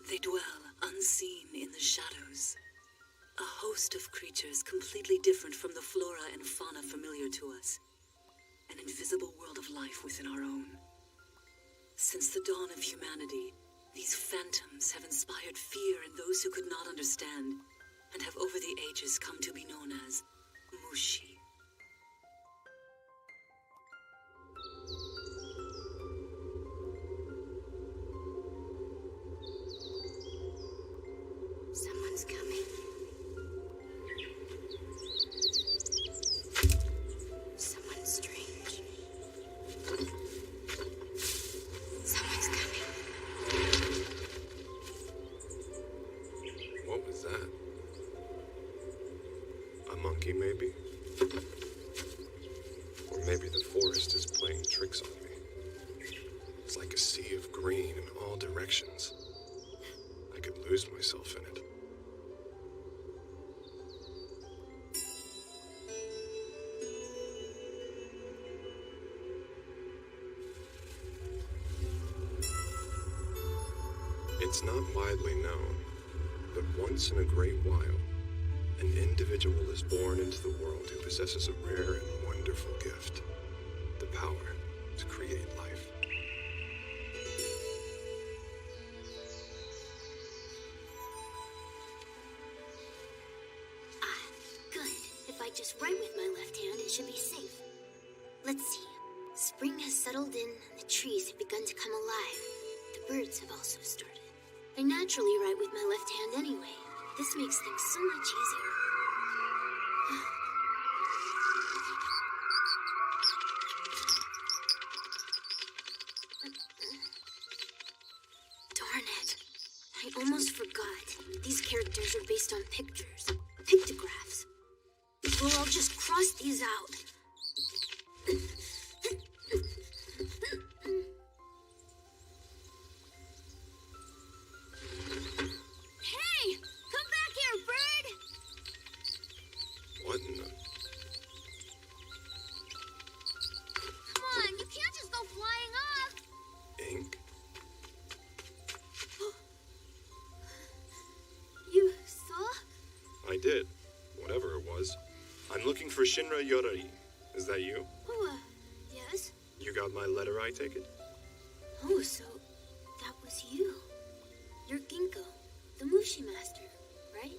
They dwell unseen in the shadows. A host of creatures completely different from the flora and fauna familiar to us. An invisible world of life within our own. Since the dawn of humanity, these phantoms have inspired fear in those who could not understand, and have over the ages come to be known as Mushi. Someone's coming. Someone's strange. Someone's coming. What was that? A monkey, maybe? Or maybe the forest is playing tricks on me. It's like a sea of green in all directions. I could lose myself in it. It's not widely known, but once in a great while, an individual is born into the world who possesses a rare and wonderful gift, the power to create life. Good. If I just write with my left hand, it should be safe. Let's see. Spring has settled in, and the trees have begun to come alive. The birds have also started. I naturally write with my left hand anyway. This makes things so much easier. Darn it. I almost forgot. These characters are based on pictures. Pictographs. Well, I'll just cross these out. Hey! Come back here, bird! What in the... Come on, you can't just go flying off. ink? You saw? I did. Whatever it was. I'm looking for Shinra Yorari. Is that you? Oh, yes? You got my letter, I take it? Oh, so that was you. You're Ginkgo, the Mushi Master, right?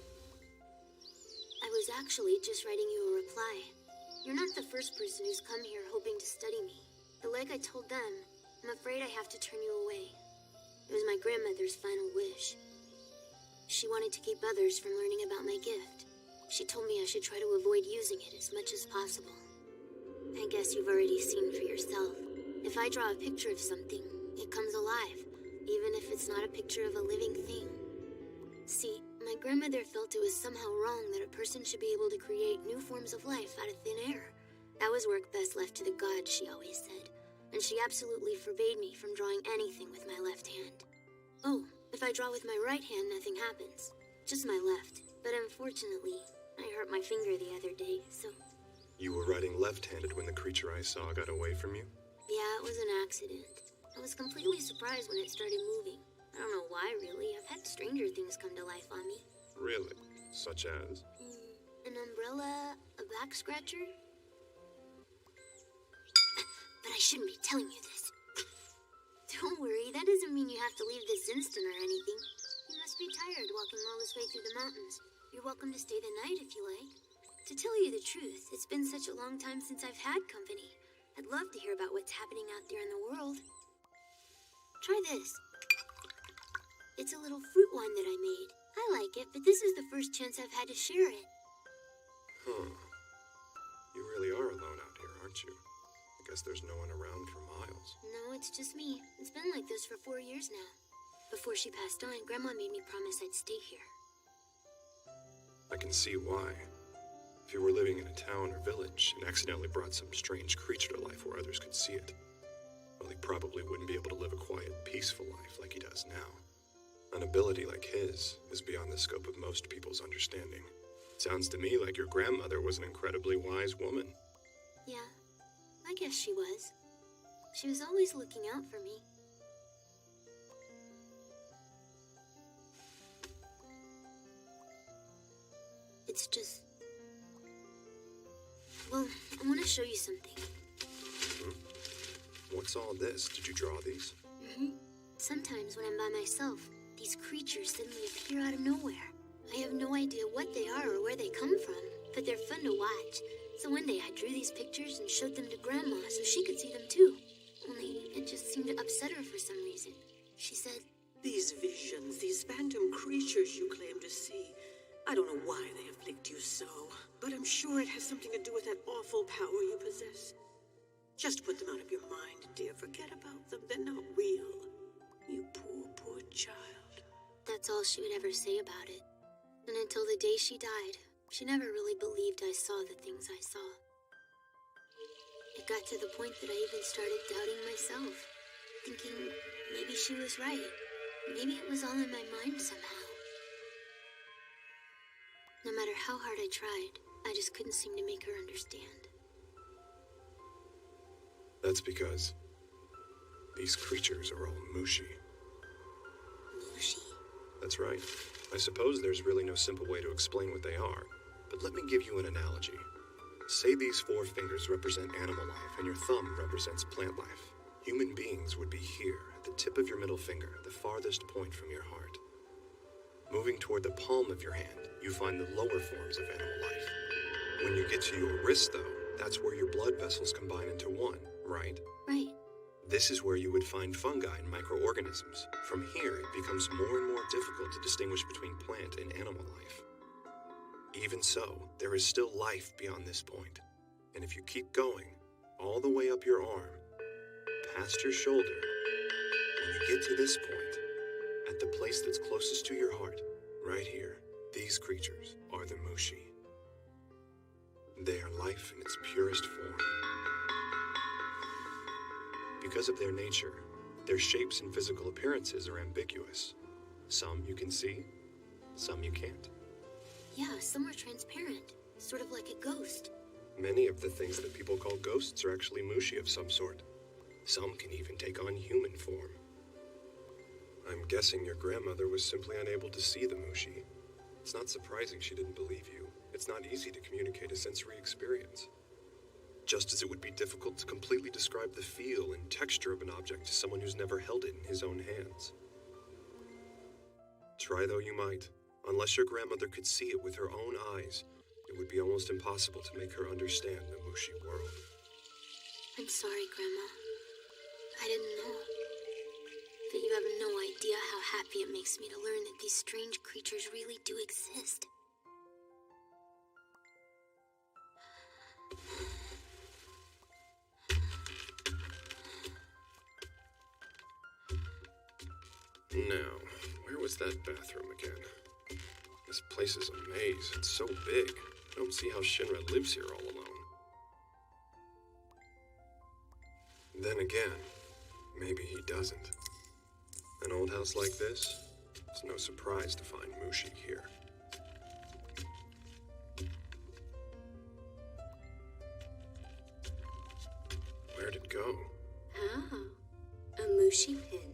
I was actually just writing you a reply. You're not the first person who's come here hoping to study me. But like I told them, I'm afraid I have to turn you away. It was my grandmother's final wish. She wanted to keep others from learning about my gift. She told me I should try to avoid using it as much as possible. I guess you've already seen for yourself. If I draw a picture of something, it comes alive, even if it's not a picture of a living thing. See, my grandmother felt it was somehow wrong that a person should be able to create new forms of life out of thin air. That was work best left to the gods, she always said. And she absolutely forbade me from drawing anything with my left hand. Oh, if I draw with my right hand, nothing happens. Just my left. But unfortunately, I hurt my finger the other day, so... You were writing left-handed when the creature I saw got away from you? Yeah, it was an accident. I was completely surprised when it started moving. I don't know why, really. I've had stranger things come to life on me. Really? Such as? An umbrella, a back scratcher. But I shouldn't be telling you this. Don't worry, that doesn't mean you have to leave this instant or anything. You must be tired walking all this way through the mountains. You're welcome to stay the night if you like. To tell you the truth, it's been such a long time since I've had company. I'd love to hear about what's happening out there in the world. Try this. It's a little fruit wine that I made. I like it, but this is the first chance I've had to share it. Huh. You really are alone out here, aren't you? I guess there's no one around for miles. No, it's just me. It's been like this for 4 years now. Before she passed on, Grandma made me promise I'd stay here. I can see why. If you were living in a town or village and accidentally brought some strange creature to life where others could see it, well, he probably wouldn't be able to live a quiet, peaceful life like he does now. An ability like his is beyond the scope of most people's understanding. It sounds to me like your grandmother was an incredibly wise woman. Yeah, I guess she was. She was always looking out for me. It's just... Well, I want to show you something. What's all this? Did you draw these? Sometimes when I'm by myself, these creatures suddenly appear out of nowhere. I have no idea what they are or where they come from, but they're fun to watch. So one day I drew these pictures and showed them to Grandma so she could see them too. Only it just seemed to upset her for some reason. She said, These visions, these phantom creatures you claim to see, I don't know why they afflict you so, but I'm sure it has something to do with that awful power you possess. Just put them out of your mind, dear. Forget about them. They're not real. You poor, poor child. That's all she would ever say about it. And until the day she died, she never really believed I saw the things I saw. It got to the point that I even started doubting myself, thinking maybe she was right. Maybe it was all in my mind somehow. No matter how hard I tried, I just couldn't seem to make her understand. That's because these creatures are all Mushi. Mushi? That's right. I suppose there's really no simple way to explain what they are, but let me give you an analogy. Say these 4 fingers represent animal life and your thumb represents plant life. Human beings would be here, at the tip of your middle finger, the farthest point from your heart. Moving toward the palm of your hand, you find the lower forms of animal life. When you get to your wrist, though, that's where your blood vessels combine into one, right? Right. This is where you would find fungi and microorganisms. From here, it becomes more and more difficult to distinguish between plant and animal life. Even so, there is still life beyond this point. And if you keep going, all the way up your arm, past your shoulder, when you get to this point, at the place that's closest to your heart, right here, these creatures are the Mushi. They are life in its purest form. Because of their nature, their shapes and physical appearances are ambiguous. Some you can see, some you can't. Yeah, some are transparent, sort of like a ghost. Many of the things that people call ghosts are actually Mushi of some sort. Some can even take on human form. I'm guessing your grandmother was simply unable to see the Mushi. It's not surprising she didn't believe you. It's not easy to communicate a sensory experience. Just as it would be difficult to completely describe the feel and texture of an object to someone who's never held it in his own hands. Try though you might, unless your grandmother could see it with her own eyes, it would be almost impossible to make her understand the Mushi world. I'm sorry, Grandma. I didn't know. But you have no idea how happy it makes me to learn that these strange creatures really do exist. Now, where was that bathroom again? This place is a maze. It's so big. I don't see how Shinra lives here all alone. Then again, maybe he doesn't. An old house like this, it's no surprise to find Mushi here. Where'd it go? Oh, a Mushi pin.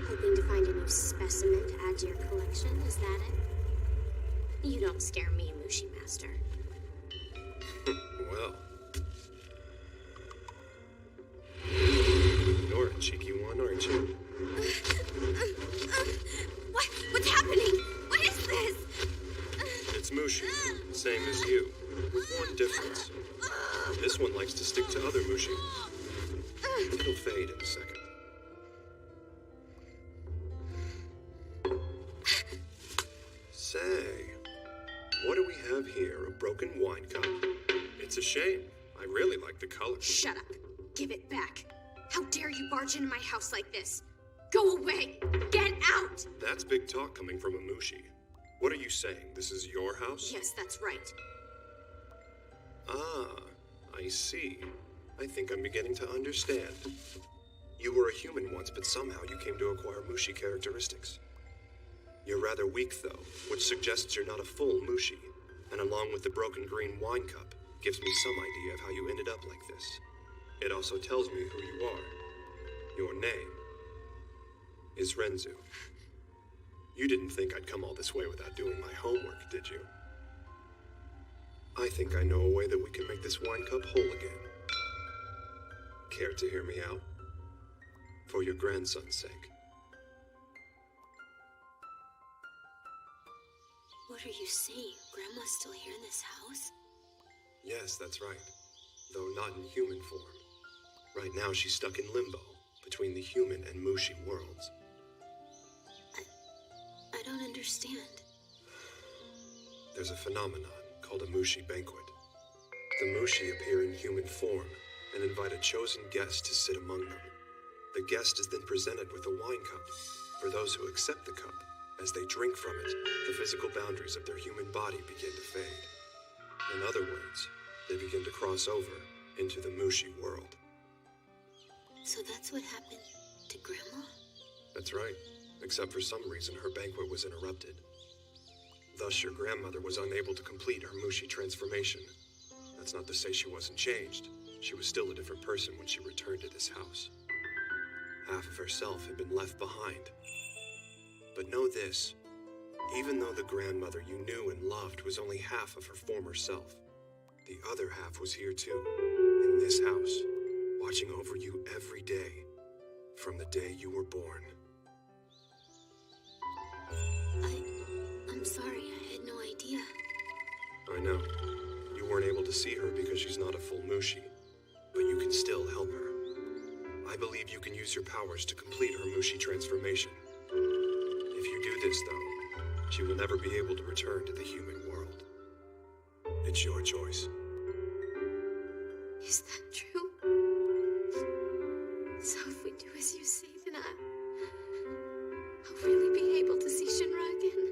Hoping to find a new specimen to add to your collection, is that it? You don't scare me, Mushi Master. Well. You're a cheeky one, aren't you? What's happening? What is this? It's Mushi, same as you, with one difference. This one likes to stick to other Mushi. It'll fade in a second. Say, what do we have here? A broken wine cup? It's a shame. I really like the color. Shut up. Give it back. How dare you barge into my house like this? Go away. Get out. That's big talk coming from a Mushi. What are you saying? This is your house? Yes, that's right. Ah, I see. I think I'm beginning to understand. You were a human once, but somehow you came to acquire Mushi characteristics. You're rather weak, though, which suggests you're not a full Mushi, and along with the broken green wine cup, gives me some idea of how you ended up like this. It also tells me who you are. Your name is Renzu. You didn't think I'd come all this way without doing my homework, did you? I think I know a way that we can make this wine cup whole again. Care to hear me out? For your grandson's sake. What are you saying? Grandma's still here in this house? Yes, that's right. Though not in human form. Right now she's stuck in limbo, between the human and Mushi worlds. I don't understand. There's a phenomenon called a Mushi banquet. The Mushi appear in human form and invite a chosen guest to sit among them. The guest is then presented with a wine cup for those who accept the cup. As they drink from it, the physical boundaries of their human body begin to fade. In other words, they begin to cross over into the Mushi world. So that's what happened to Grandma? That's right, except for some reason her banquet was interrupted. Thus, your grandmother was unable to complete her Mushi transformation. That's not to say she wasn't changed. She was still a different person when she returned to this house. Half of herself had been left behind. But know this, even though the grandmother you knew and loved was only half of her former self, the other half was here too, in this house, watching over you every day, from the day you were born. I'm sorry, I had no idea. I know. You weren't able to see her because she's not a full Mushi, but you can still help her. I believe you can use your powers to complete her Mushi transformation. If you do this, though, she will never be able to return to the human world. It's your choice. Is that true? So if we do as you say, then I'll really be able to see Shinra again?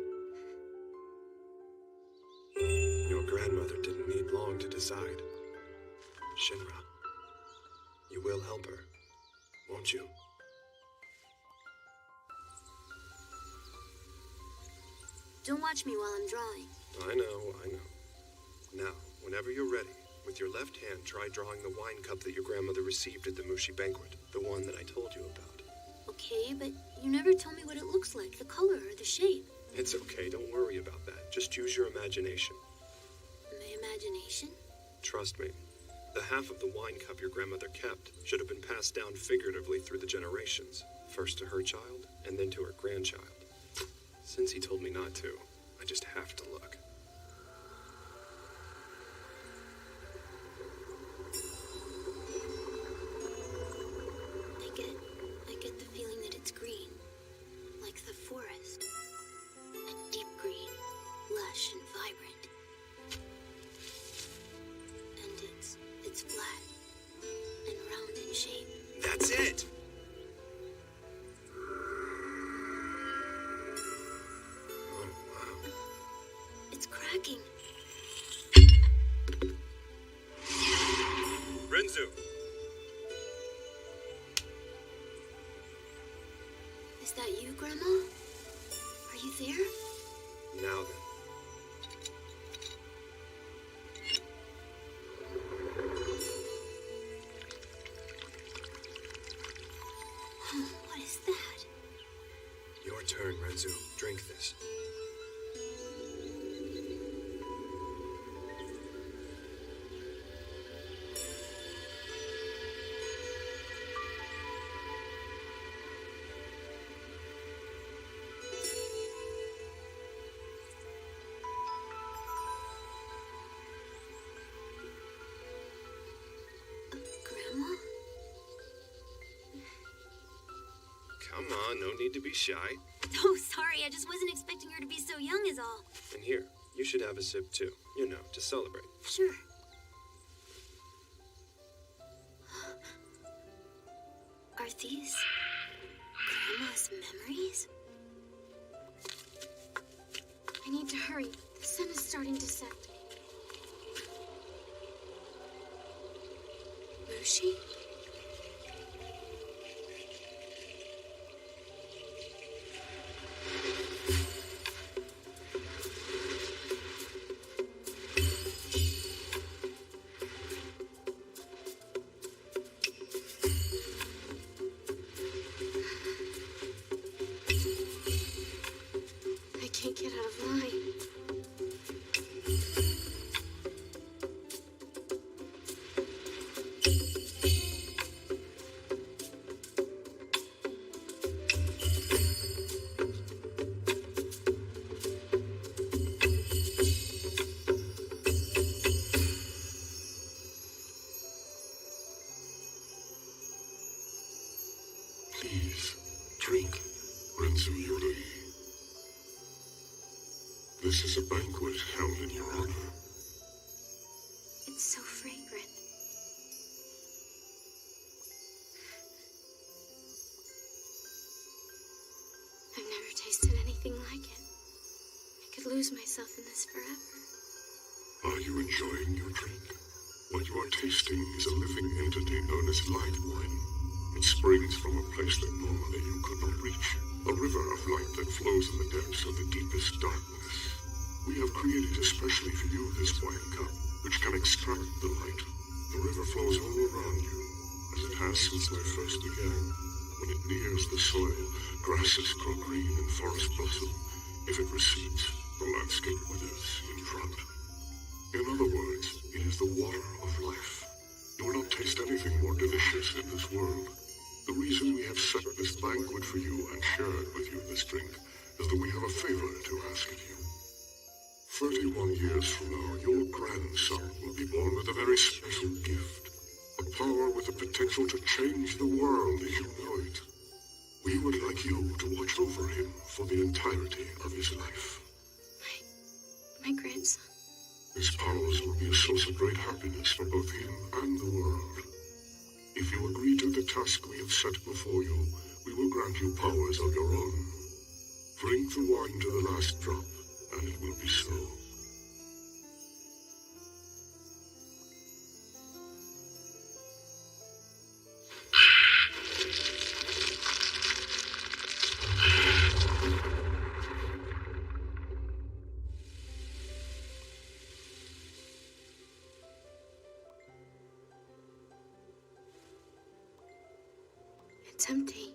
Your grandmother didn't need long to decide. Shinra, you will help her, won't you? Don't watch me while I'm drawing. I know. Now, whenever you're ready, with your left hand, try drawing the wine cup that your grandmother received at the Mushi banquet, the one that I told you about. Okay, but you never told me what it looks like, the color or the shape. It's okay, don't worry about that. Just use your imagination. My imagination? Trust me, the half of the wine cup your grandmother kept should have been passed down figuratively through the generations, first to her child, and then to her grandchild. Since he told me not to, I just have to look. I get the feeling that it's green, like the forest. A deep green, lush and vibrant. And it's flat and round in shape. That's it! Oh, wow. It's cracking. Renzu! Is that you, Grandma? Are you there? Now then. What is that? Your turn, Renzu. Drink this. Grandma? Come on, no need to be shy. Oh, sorry, I just wasn't expecting her to be so young is all. And here, you should have a sip too. You know, to celebrate. Sure. Are these Grandma's memories? I need to hurry. The sun is starting to set. Mushi? Please, drink, Renzu Yuri. This is a banquet held in your honor. It's so fragrant. I've never tasted anything like it. I could lose myself in this forever. Are you enjoying your drink? What you are tasting is a living entity known as light wine. It springs from a place that normally you could not reach. A river of light that flows in the depths of the deepest darkness. We have created especially for you this wine cup, which can extract the light. The river flows all around you, as it has since life first began. When it nears the soil, grasses grow green and forests blossom. If it recedes, the landscape withers in front. In other words, it is the water of life. You will not taste anything more delicious in this world. The reason we have set this banquet for you and shared with you this drink is that we have a favor to ask of you. 31 years from now, your grandson will be born with a very special gift. A power with the potential to change the world as you know it. We would like you to watch over him for the entirety of his life. My grandson. His powers will be a source of great happiness for both him and the world. If you agree to the task we have set before you, we will grant you powers of your own. Drink the wine to the last drop, and it will be so. It's empty.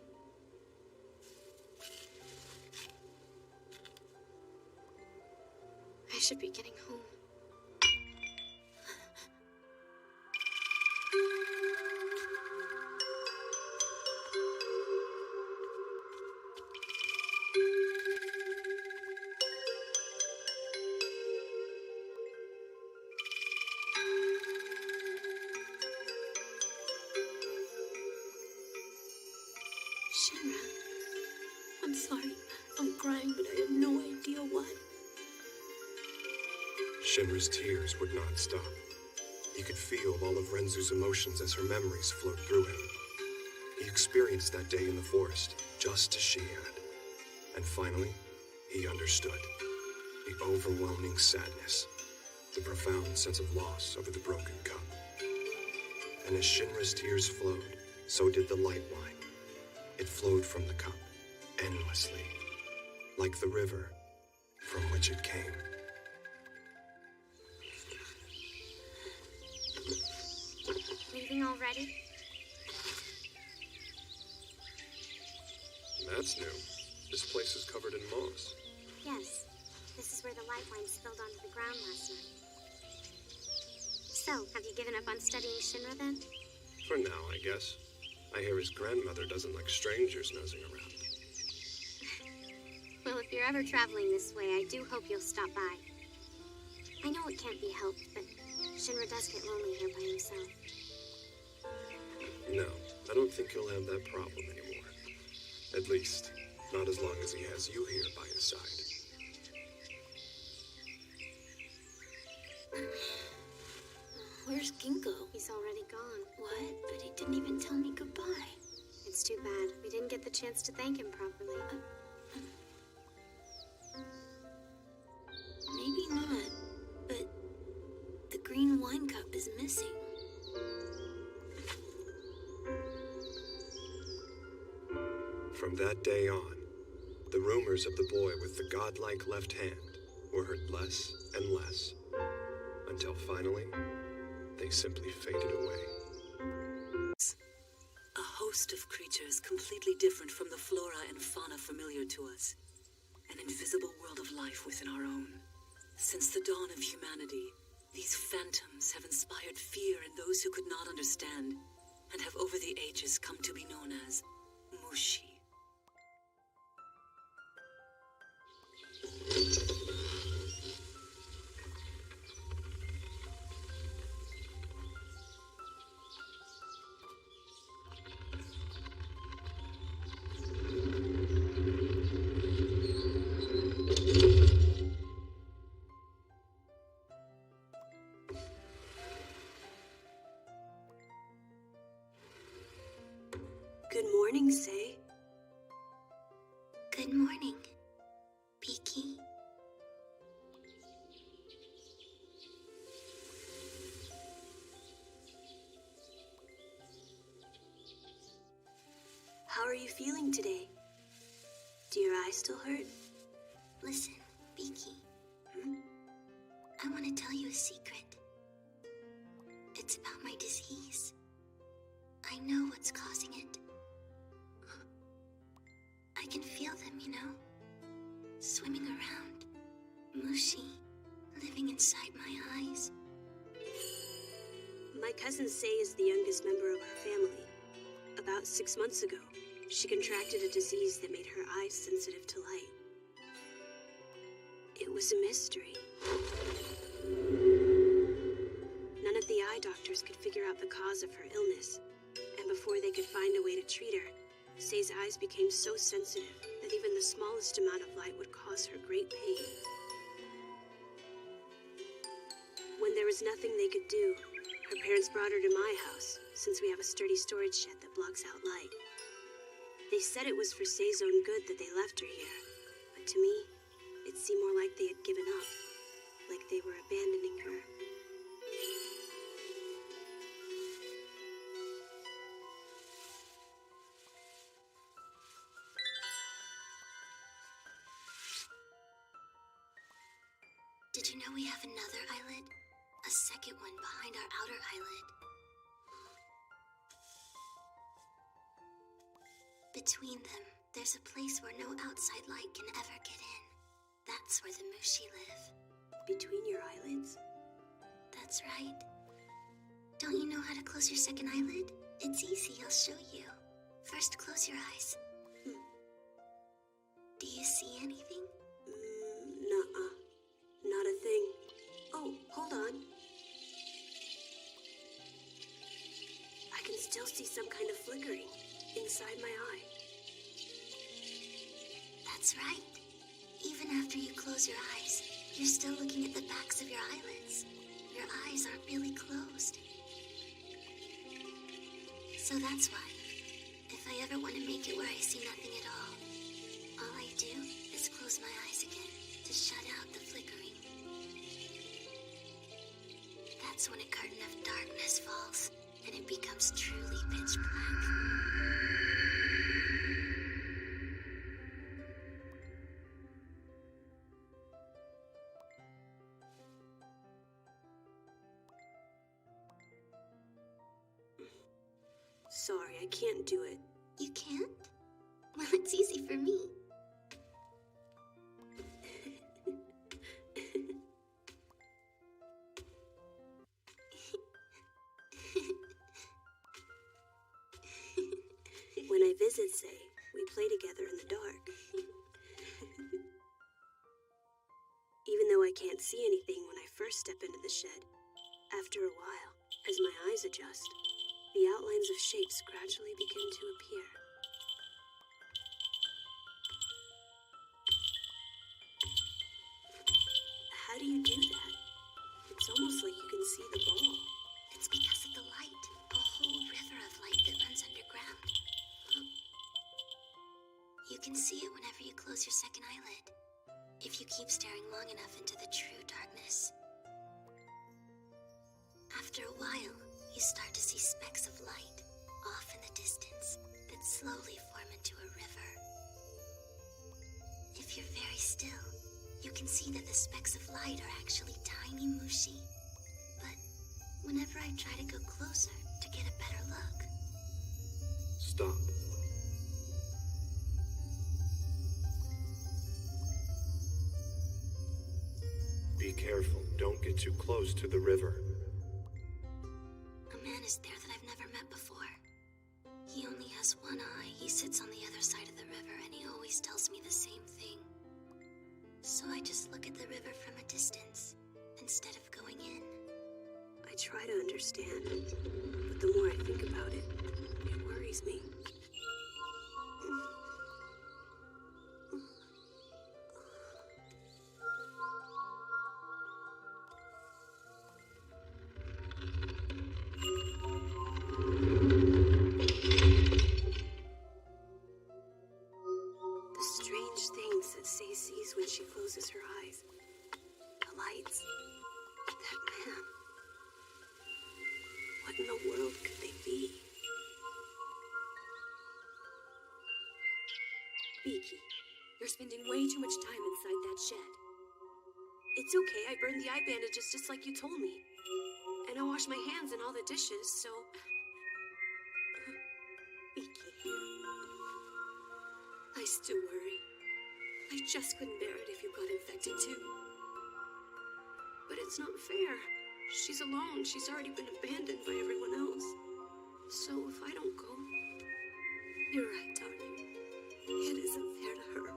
I should be getting home. Shinra, I'm sorry. I'm crying, but I have no idea why. Shinra's tears would not stop. He could feel all of Renzu's emotions as her memories flowed through him. He experienced that day in the forest, just as she had. And finally, he understood. The overwhelming sadness. The profound sense of loss over the broken cup. And as Shinra's tears flowed, so did the light wine. It flowed from the cup, endlessly, like the river from which it came. Leaving already? That's new. This place is covered in moss. Yes. This is where the light wine spilled onto the ground last night. So, have you given up on studying Shinra then? For now, I guess. I hear his grandmother doesn't like strangers nosing around. Well, if you're ever traveling this way, I do hope you'll stop by. I know it can't be helped, but Shinra does get lonely here by himself. No, I don't think he'll have that problem anymore. At least, not as long as he has you here by his side. Where's Ginkgo? He's already gone. What? But he didn't even tell me goodbye. It's too bad. We didn't get the chance to thank him properly. Maybe not, but the green wine cup is missing. From that day on, the rumors of the boy with the godlike left hand were heard less and less, until finally, they simply faded away. A host of creatures completely different from the flora and fauna familiar to us. An invisible world of life within our own. Since the dawn of humanity, these phantoms have inspired fear in those who could not understand, and have over the ages come to be known as Mushi. morning, Say. Good morning, Peaky. How are you feeling today? Do your eyes still hurt? Listen, Peaky. I want to tell you a secret. It's about my disease. I know what's causing it. I can feel them, you know? Swimming around. Mushy. Living inside my eyes. My cousin Say is the youngest member of our family. About 6 months ago, she contracted a disease that made her eyes sensitive to light. It was a mystery. None of the eye doctors could figure out the cause of her illness, and before they could find a way to treat her, Say's eyes became so sensitive that even the smallest amount of light would cause her great pain. When there was nothing they could do, her parents brought her to my house, since we have a sturdy storage shed that blocks out light. They said it was for Say's own good that they left her here, but to me, it seemed more like they had given up, like they were abandoning her. Did you know we have another eyelid? A second one behind our outer eyelid. Between them, there's a place where no outside light can ever get in. That's where the Mushi live. Between your eyelids? That's right. Don't you know how to close your second eyelid? It's easy, I'll show you. First, close your eyes. Do you see anything? Nuh-uh. Not a thing. Oh, hold on. I can still see some kind of flickering inside my eye. That's right. Even after you close your eyes, you're still looking at the backs of your eyelids. Your eyes aren't really closed. So that's why, if I ever want to make it where I see nothing at all I do is close my eyes again to shut out the flickering. That's when a curtain of darkness falls, and it becomes truly pitch black. Sorry, I can't do it. You can't? Well, it's easy for me. When I visit Say, we play together in the dark. Even though I can't see anything when I first step into the shed, after a while, as my eyes adjust, the outlines of shapes gradually begin to appear. How do you do that? It's almost like you can see the ball. It's because of the light. A whole river of light that runs underground. You can see it whenever you close your second eyelid, if you keep staring long enough into the true darkness. After a while, you start to see specks of light off in the distance that slowly form into a river. If you're very still, you can see that the specks of light are actually tiny mushi. But whenever I try to go closer to get a better look... Stop. Be careful. Don't get too close to the river. A man is there that I've never met before. He only has one eye. He sits on the other side of the river, and he always tells me the same thing. So I just look at the river from a distance, instead of going in. I try to understand, but the more I think about it, it worries me. things that Say sees when she closes her eyes. The lights. That man. What in the world could they be? Beaky, you're spending way too much time inside that shed. It's okay, I burned the eye bandages just like you told me. And I washed my hands and all the dishes, so... Beaky. I still worry. I just couldn't bear it if you got infected too. But it's not fair. She's alone. She's already been abandoned by everyone else. So if I don't go... You're right, darling. It isn't fair to her.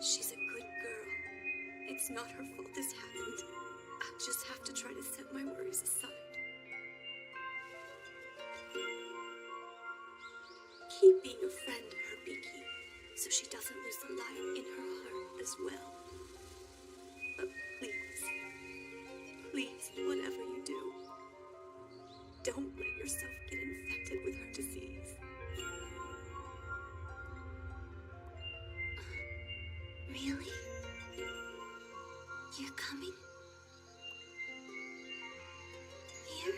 She's a good girl. It's not her fault this happened. I'll just have to try to set my worries aside. Keep being a friend to her, Beaky, so she doesn't lose the light in her heart as well. But please, whatever you do, don't let yourself get infected with her disease. Really? You're coming? Here?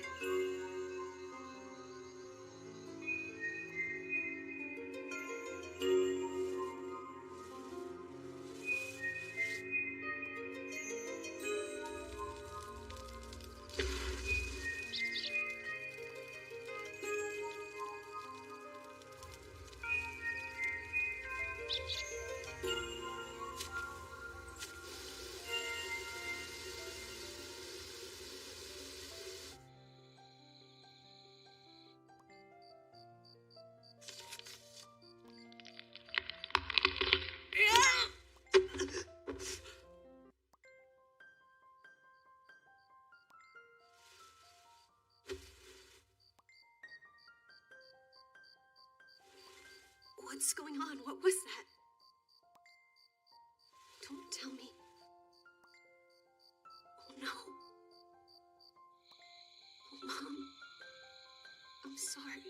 What's going on? What was that? Don't tell me. Oh no. Oh, Mom. I'm sorry.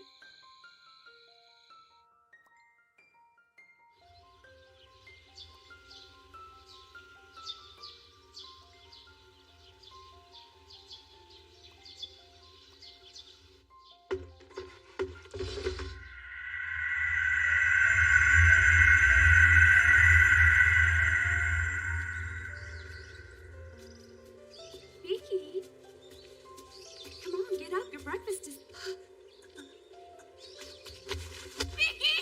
Beaky? Come on, get up. Your breakfast is... Beaky!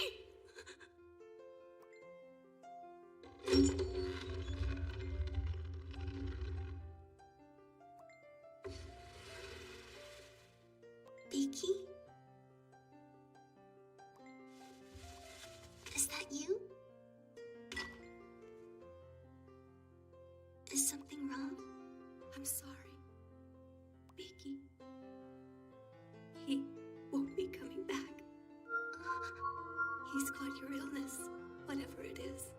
Beaky? Is that you? Is something wrong? I'm sorry. Beaky. He won't be coming back. He's got your illness, whatever it is.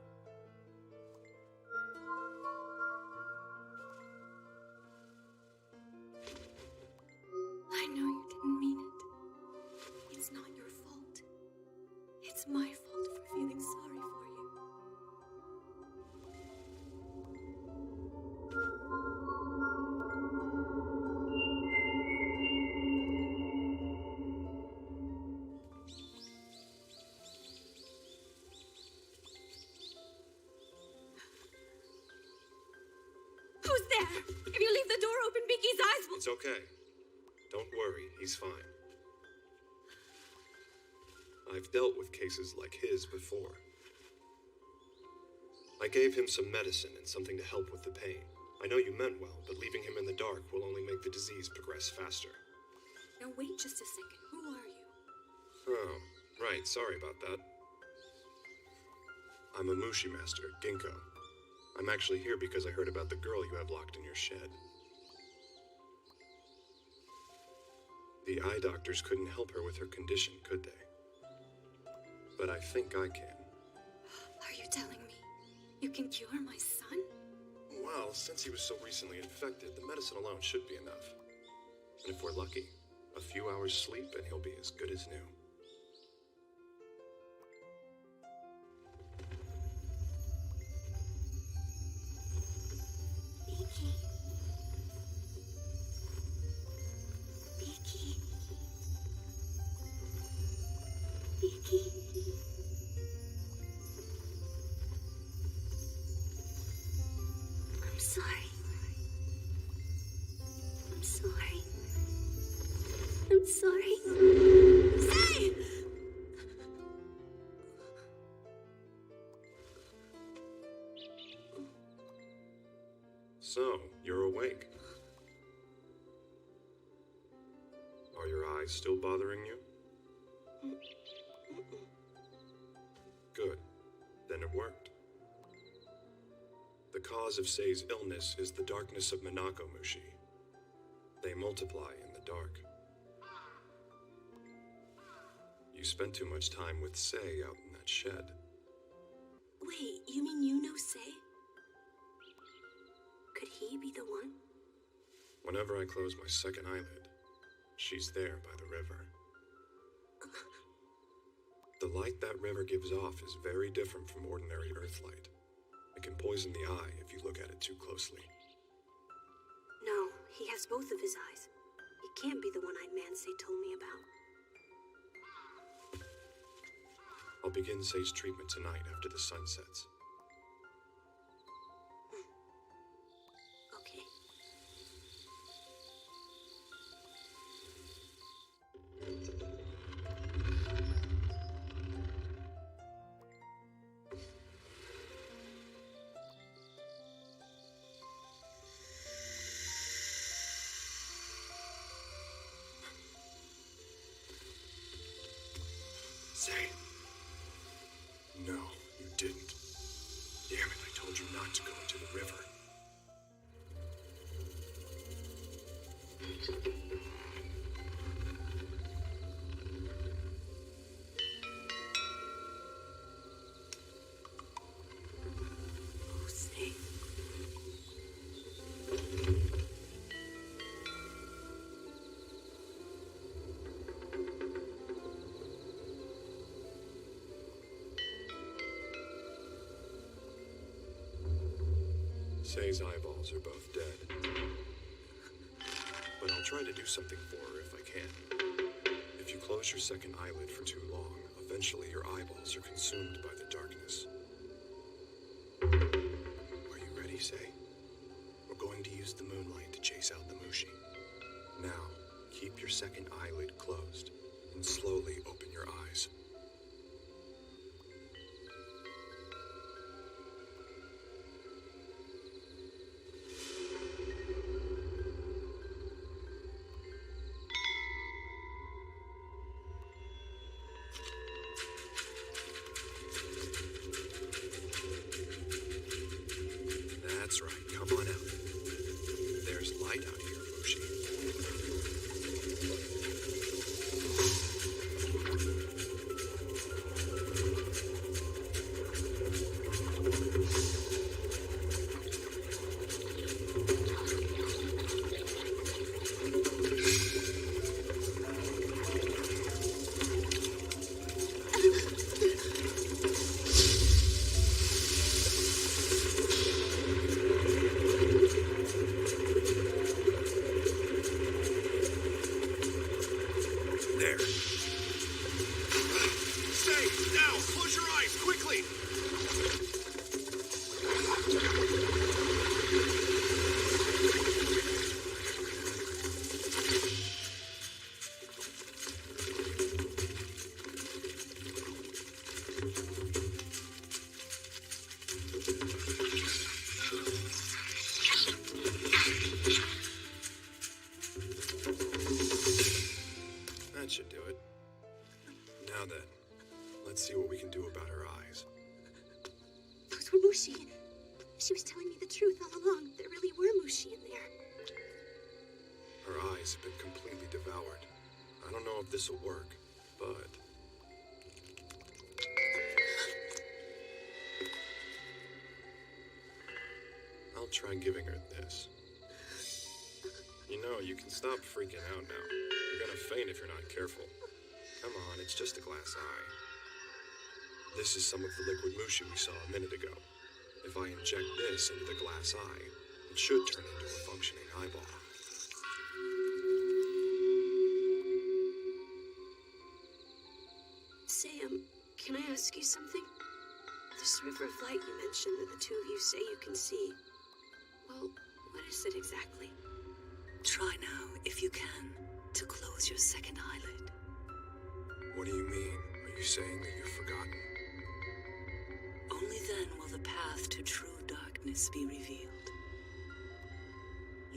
I know you didn't mean it. It's not your fault. It's my fault for feeling sorry for you. Who's there? If you leave the door open, Beaky's eyes will... It's okay. Don't worry, he's fine. I've dealt with cases like his before. I gave him some medicine and something to help with the pain. I know you meant well, but leaving him in the dark will only make the disease progress faster. Now wait just a second. Who are you? Oh, right, sorry about that. I'm a Mushi Master, Ginkgo. I'm actually here because I heard about the girl you have locked in your shed. The eye doctors couldn't help her with her condition, could they? But I think I can. Are you telling me you can cure my son? Well, since he was so recently infected, the medicine alone should be enough. And if we're lucky, a few hours sleep and he'll be as good as new. So, you're awake. Are your eyes still bothering you? Good. Then it worked. The cause of Sei's illness is the darkness of Minako Mushi. They multiply in the dark. You spent too much time with Sei out in that shed. Wait, you mean you know Sei? Could he be the one? Whenever I close my second eyelid, she's there by the river. The light that river gives off is very different from ordinary Earthlight. It can poison the eye if you look at it too closely. No, he has both of his eyes. It can't be the one-eyed man Sei told me about. I'll begin Sei's treatment tonight after the sun sets. Okay. Sei. No, you didn't. Damn it, I told you not to go into the river. Oh, Sei. Sei's eyeballs are both dead. But I'll try to do something for her if I can. If you close your second eyelid for too long, eventually your eyeballs are consumed by the darkness. Are you ready, Sei? We're going to use the moonlight to chase out the Mushi. Now, keep your second eyelid closed and slowly open your eyes. That's right, come on out. There's light out here, Mushi. There. Stay! Now! Close your eyes, quickly! That should do it. Now then, let's see what we can do about her eyes. Those were Mushi. She was telling me the truth all along. There really were Mushi in there. Her eyes have been completely devoured. I don't know if this will work, but... I'll try giving her this. You know, you can stop freaking out now. You're gonna faint if you're not careful. Come on, it's just a glass eye. This is some of the liquid Mushi we saw a minute ago. If I inject this into the glass eye, it should turn into a functioning eyeball. Sam, can I ask you something? This river of light you mentioned that the two of you say you can see. Well, what is it exactly? Try now, if you can, to close your second eyelid. What do you mean? Are you saying that you've forgotten? Only then will the path to true darkness be revealed.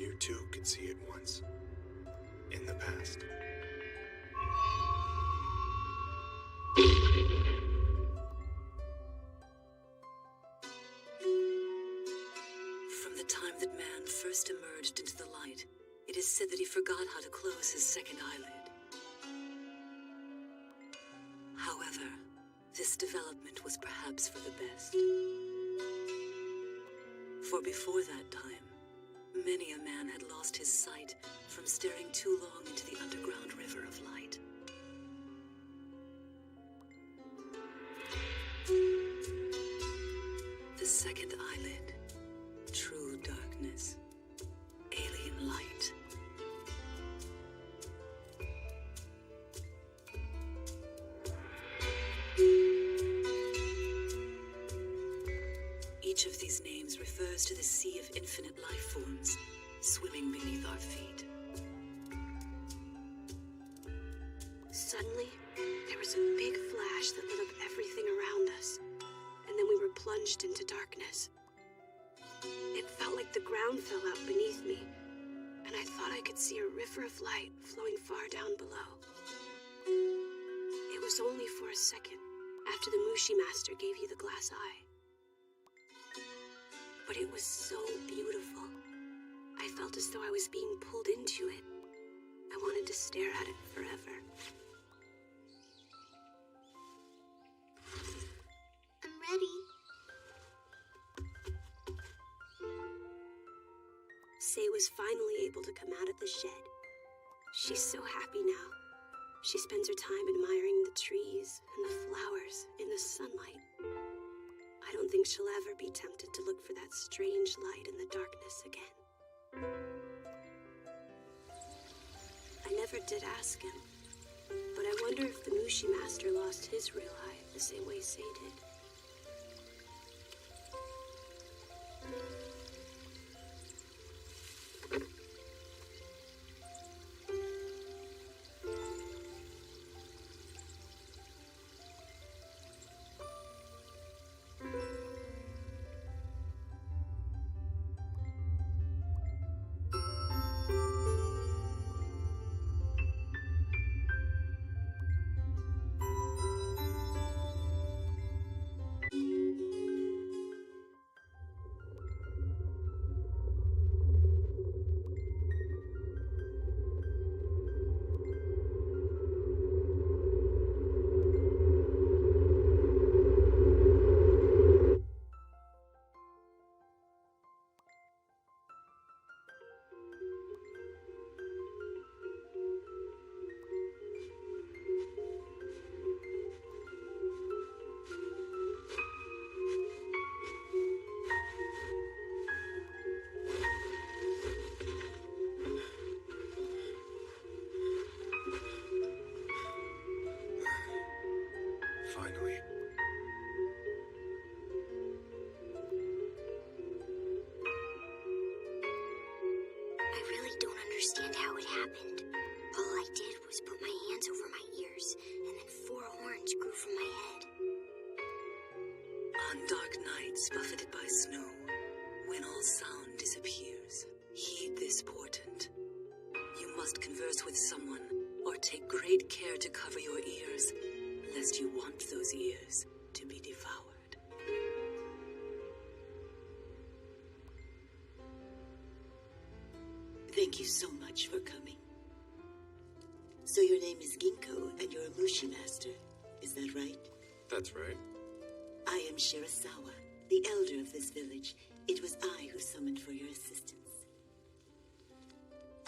You too could see it once. In the past. From the time that man first emerged into the light, it is said that he forgot how to close his second eyelid. However, this development was perhaps for the best. For before that time, many a man had lost his sight from staring too long into the underground river of light. The second eyelid, true darkness, alien light. Each of these names refers to the sea of infinite life forms swimming beneath our feet. Suddenly, there was a big flash that lit up everything around us, and then we were plunged into darkness. It felt like the ground fell out beneath me, and I thought I could see a river of light flowing far down below. It was only for a second, after the Mushi Master gave you the glass eye. But it was so beautiful. I felt as though I was being pulled into it. I wanted to stare at it forever. I'm ready. Say was finally able to come out of the shed. She's so happy now. She spends her time admiring the trees and the flowers in the sunlight. I don't think she'll ever be tempted to look for that strange light in the darkness again. I never did ask him, but I wonder if the Mushi Master lost his real eye the same way Say did. Finally. I really don't understand how it happened. All I did was put my hands over my ears, and then 4 horns grew from my head. On dark nights buffeted by snow, when all sound disappears, heed this portent. You must converse with someone, or take great care to cover your ears, lest you want those ears to be devoured. Thank you so much for coming. So your name is Ginkgo, and you're a Mushi Master, is that right? That's right. I am Shirasawa, the elder of this village. It was I who summoned for your assistance.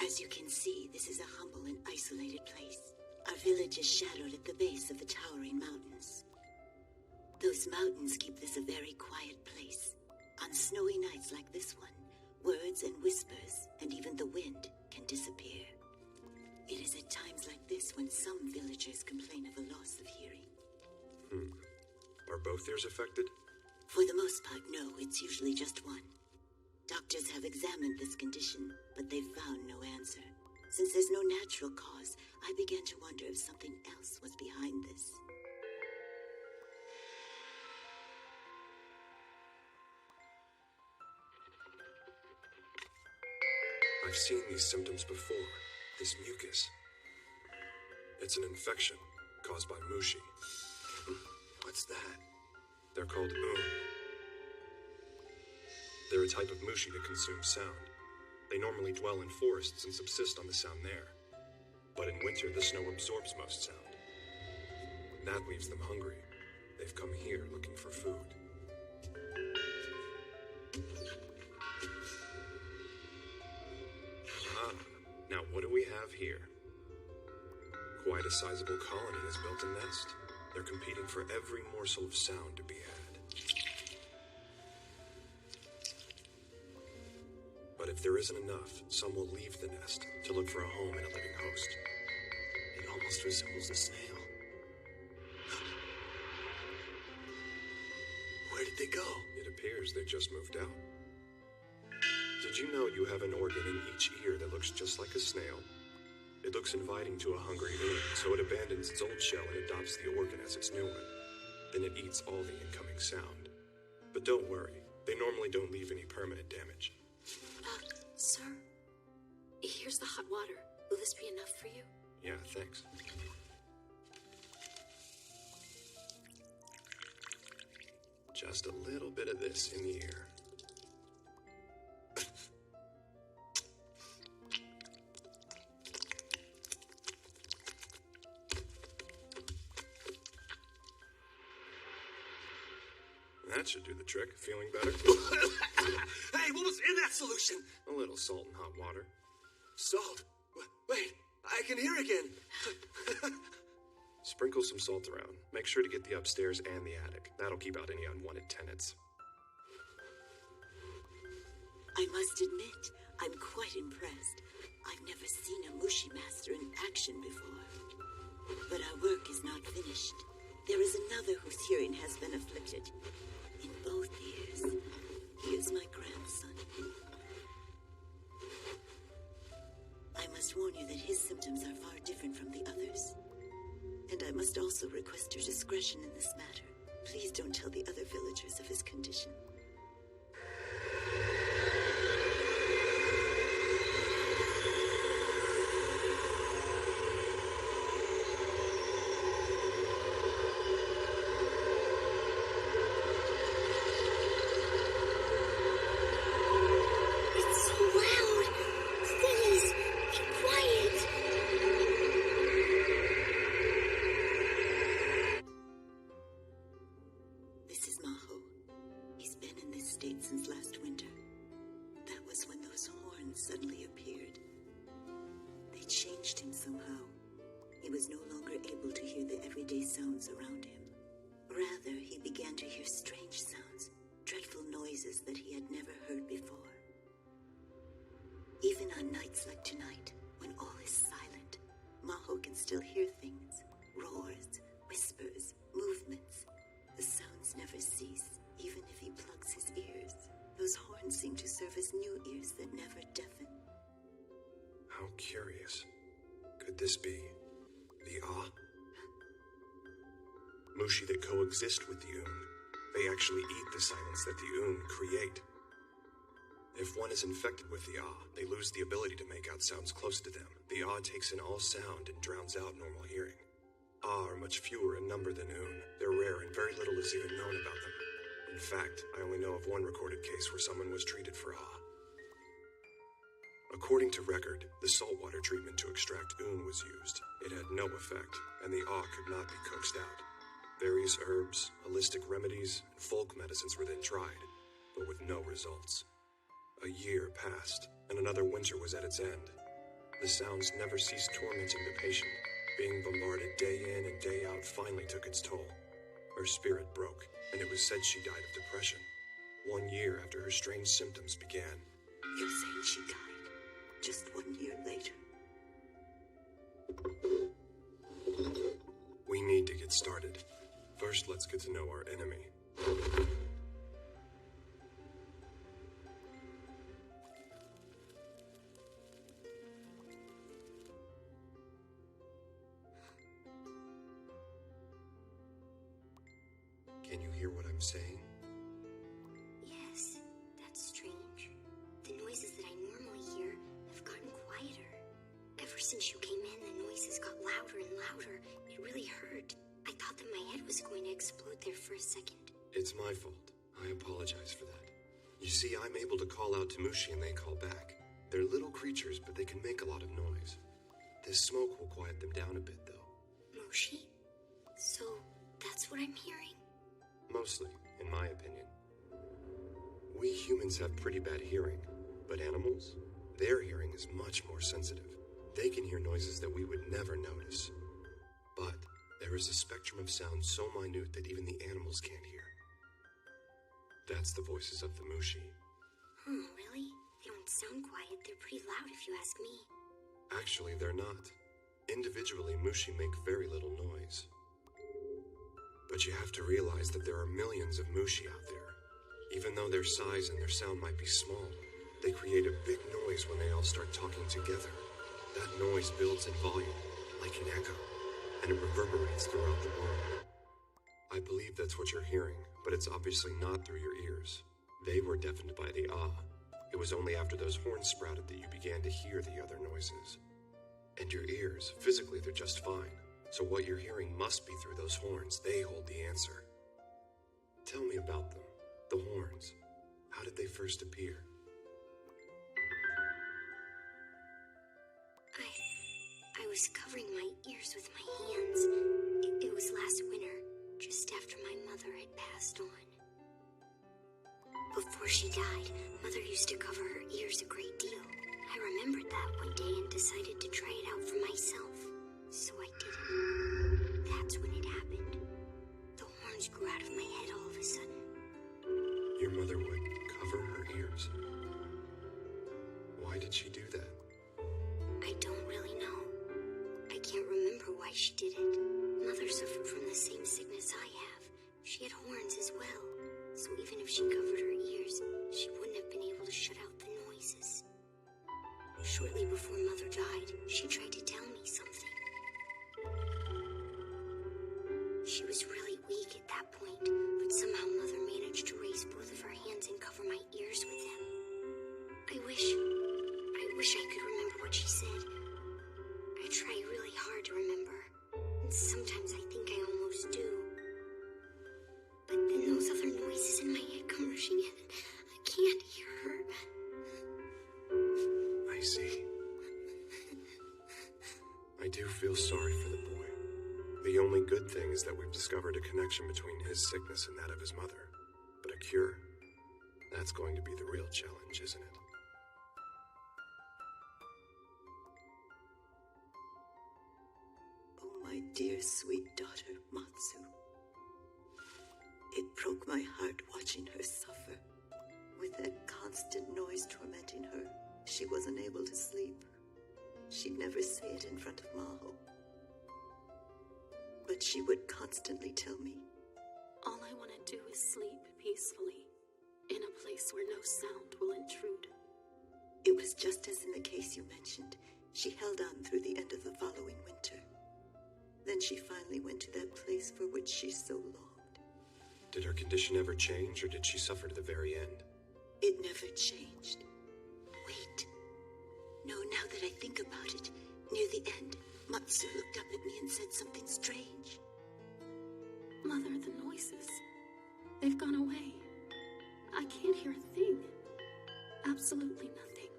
As you can see, this is a humble and isolated place. Our village is shadowed at the base of the towering mountains. Those mountains keep this a very quiet place. On snowy nights like this one, words and whispers, and even the wind, can disappear. It is at times like this when some villagers complain of a loss of hearing. Are both ears affected? For the most part, no. It's usually just one. Doctors have examined this condition, but they've found no answer. Since there's no natural cause, I began to wonder if something else was behind this. I I've seen these symptoms before. This mucus. It's an infection caused by mushi. What's that? They're called They're a type of mushi that consumes sound. They normally dwell in forests and subsist on the sound there. But in winter, the snow absorbs most sound. That leaves them hungry. They've come here looking for food. Now what do we have here? Quite a sizable colony has built a nest. They're competing for every morsel of sound to be had. But if there isn't enough, some will leave the nest to look for a home and a living host. It almost resembles a snail. Where did they go? It appears they just moved out. Did you know you have an organ in each ear that looks just like a snail? It looks inviting to a hungry oon, so it abandons its old shell and adopts the organ as its new one. Then it eats all the incoming sound. But don't worry, they normally don't leave any permanent damage. Sir, here's the hot water. Will this be enough for you? Yeah, thanks. Just a little bit of this in the ear. That should do the trick. Feeling better? Hey, what was in that solution? A little salt and hot water. Salt? Wait, I can hear again. Sprinkle some salt around. Make sure to get the upstairs and the attic. That'll keep out any unwanted tenants. I must admit, I'm quite impressed. I've never seen a Mushi Master in action before. But our work is not finished. There is another whose hearing has been afflicted. In both ears. He is my grandson. I must warn you that his symptoms are far different from the others. And I must also request your discretion in this matter. Please don't tell the other villagers of his condition. Since last winter. That was when those horns suddenly appeared. They changed him somehow. He was no longer able to hear the everyday sounds around him. Rather, he began to hear strange sounds, dreadful noises that he had never heard before. Even on nights like tonight, when all is silent, Maho can still hear things. Roars, whispers, movements. The sounds never cease. Even if he plugs his ears, those horns seem to serve as new ears that never deafen. How curious. Could this be the Mushi that coexist with the oon? They actually eat the silence that the oon create. If one is infected with the they lose the ability to make out sounds close to them. The takes in all sound and drowns out normal hearing. Are much fewer in number than oon. They're rare and very little is even known about them. In fact, I only know of one recorded case where someone was treated for According to record, the saltwater treatment to extract oon was used. It had no effect, and the could not be coaxed out. Various herbs, holistic remedies, and folk medicines were then tried, but with no results. A year passed, and another winter was at its end. The sounds never ceased tormenting the patient. Being bombarded day in and day out finally took its toll. Her spirit broke, and it was said she died of depression. 1 year after her strange symptoms began. You're saying she died just 1 year later? We need to get started. First, let's get to know our enemy. Can you hear what I'm saying? Yes, that's strange. The noises that I normally hear have since you came in, the noises got louder and louder. It really hurt. I thought that my head was going to explode there for a second. It's my fault. I apologize for that. You see, I'm able to call out to Mushi and they call back. They're little creatures, but they can make a lot of noise. This smoke will quiet them down a bit, though. Mushi? So, that's what I'm hearing? Mostly, in my opinion. We humans have pretty bad hearing, but animals, their hearing is much more sensitive. They can hear noises that we would never notice. But there is a spectrum of sound so minute that even the animals can't hear. That's the voices of the Mushi. Really? They don't sound quiet. They're pretty loud if you ask me. Actually, they're not. Individually, Mushi make very little noise. But you have to realize that there are millions of Mushi out there. Even though their size and their sound might be small, they create a big noise when they all start talking together. That noise builds in volume, like an echo, and it reverberates throughout the world. I believe that's what you're hearing, but it's obviously not through your ears. They were deafened by the ah. It was only after those horns sprouted that you began to hear the other noises. And your ears, physically they're just fine. So what you're hearing must be through those horns. They hold the answer. Tell me about them. The horns. How did they first appear? I was covering my ears with my hands. It was last winter, just after my mother had passed on. Before she died, Mother used to cover her ears a great deal. I remembered that one day and decided to try it out for myself. So I did it. That's when it happened. The horns grew out of my head all of a sudden. Your mother would cover her ears. Why did she do that? I don't really know. I can't remember why she did it. Mother suffered from the same sickness I have. She had horns as well. So even if she covered her ears, she wouldn't have been able to shut out the noises. Shortly before Mother died, she tried to tell me something. She was really weak at that point, but somehow Mother managed to raise both of her hands and cover my ears with them. I wish I could remember what she said. I try really hard to remember, and sometimes I think I almost do. But then those other noises in my head come rushing in, and I can't hear her. I see. I do feel sorry for the boy. The only good thing is that we've discovered a connection between his sickness and that of his mother. But a cure, that's going to be the real challenge, isn't it? Oh, my dear, sweet daughter, Matsu. It broke my heart watching her suffer. With that constant noise tormenting her, she wasn't able to sleep. She'd never say it in front of Maho. But she would constantly tell me, all I want to do is sleep peacefully, in a place where no sound will intrude. It was just as in the case you mentioned. She held on through the end of the following winter. Then she finally went to that place for which she so longed. Did her condition ever change, or did she suffer to the very end? It never changed. Wait. No, now that I think about it, near the end, Matsu looked up at me and said something strange. Mother, the noises. They've gone away. I can't hear a thing. Absolutely nothing.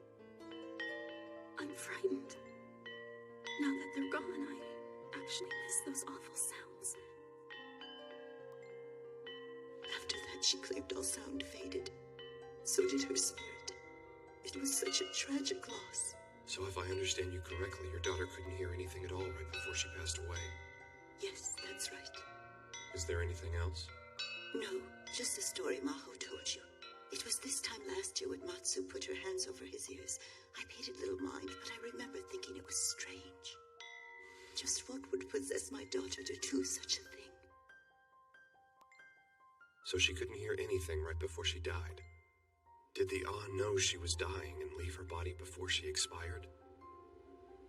I'm frightened. Now that they're gone, I actually miss those awful sounds. After that, she claimed all sound faded. So did her spirit. It was such a tragic loss. So if I understand you correctly, your daughter couldn't hear anything at all right before she passed away. Yes, that's right. Is there anything else? No, just the story Maho told you. It was this time last year when Matsu put her hands over his ears. I paid it little mind, but I remember thinking it was strange. Just what would possess my daughter to do such a thing? So she couldn't hear anything right before she died. Did the know she was dying and leave her body before she expired?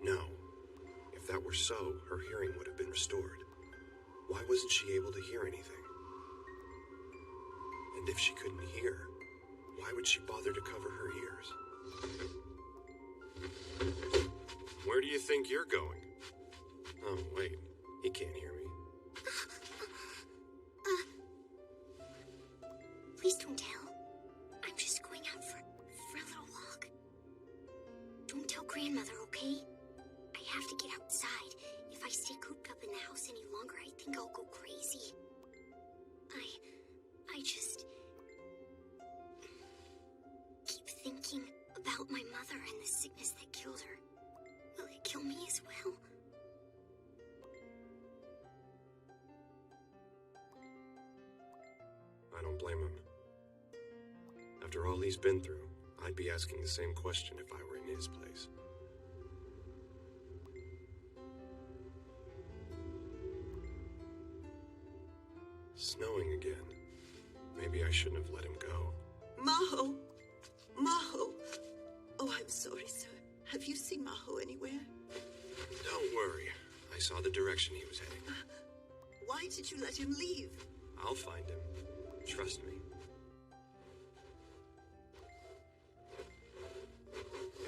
No. If that were so, her hearing would have been restored. Why wasn't she able to hear anything? And if she couldn't hear, why would she bother to cover her ears? Where do you think you're going? Oh, wait. He can't hear me. Please don't tell. I'm just going out for a little walk. Don't tell grandmother, okay? I have to get outside. If I stay cooped up in the house any longer, I think I'll go crazy. I just keep thinking about my mother and the sickness that killed her. Will it kill me as well? I don't blame him. After all he's been through, I'd be asking the same question if I were in his place. Snowing again. Maybe I shouldn't have let him go. Maho! Maho! Oh, I'm sorry, sir. Have you seen Maho anywhere? Don't worry. I saw the direction he was heading. Why did you let him leave? I'll find him. Trust me.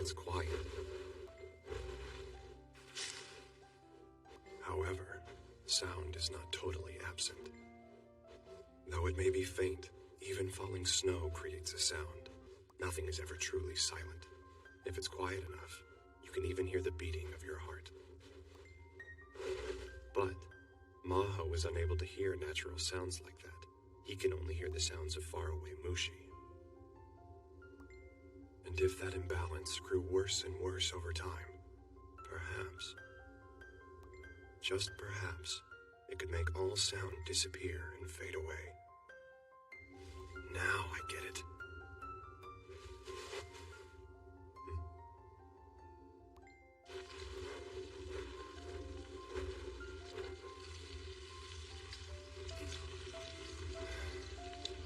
It's quiet. However, sound is not totally absent. Though it may be faint, even falling snow creates a sound. Nothing is ever truly silent. If it's quiet enough, you can even hear the beating of your heart. But Maho is unable to hear natural sounds like that. He can only hear the sounds of faraway Mushi. And if that imbalance grew worse and worse over time, perhaps, just perhaps, it could make all sound disappear and fade away. Now I get it.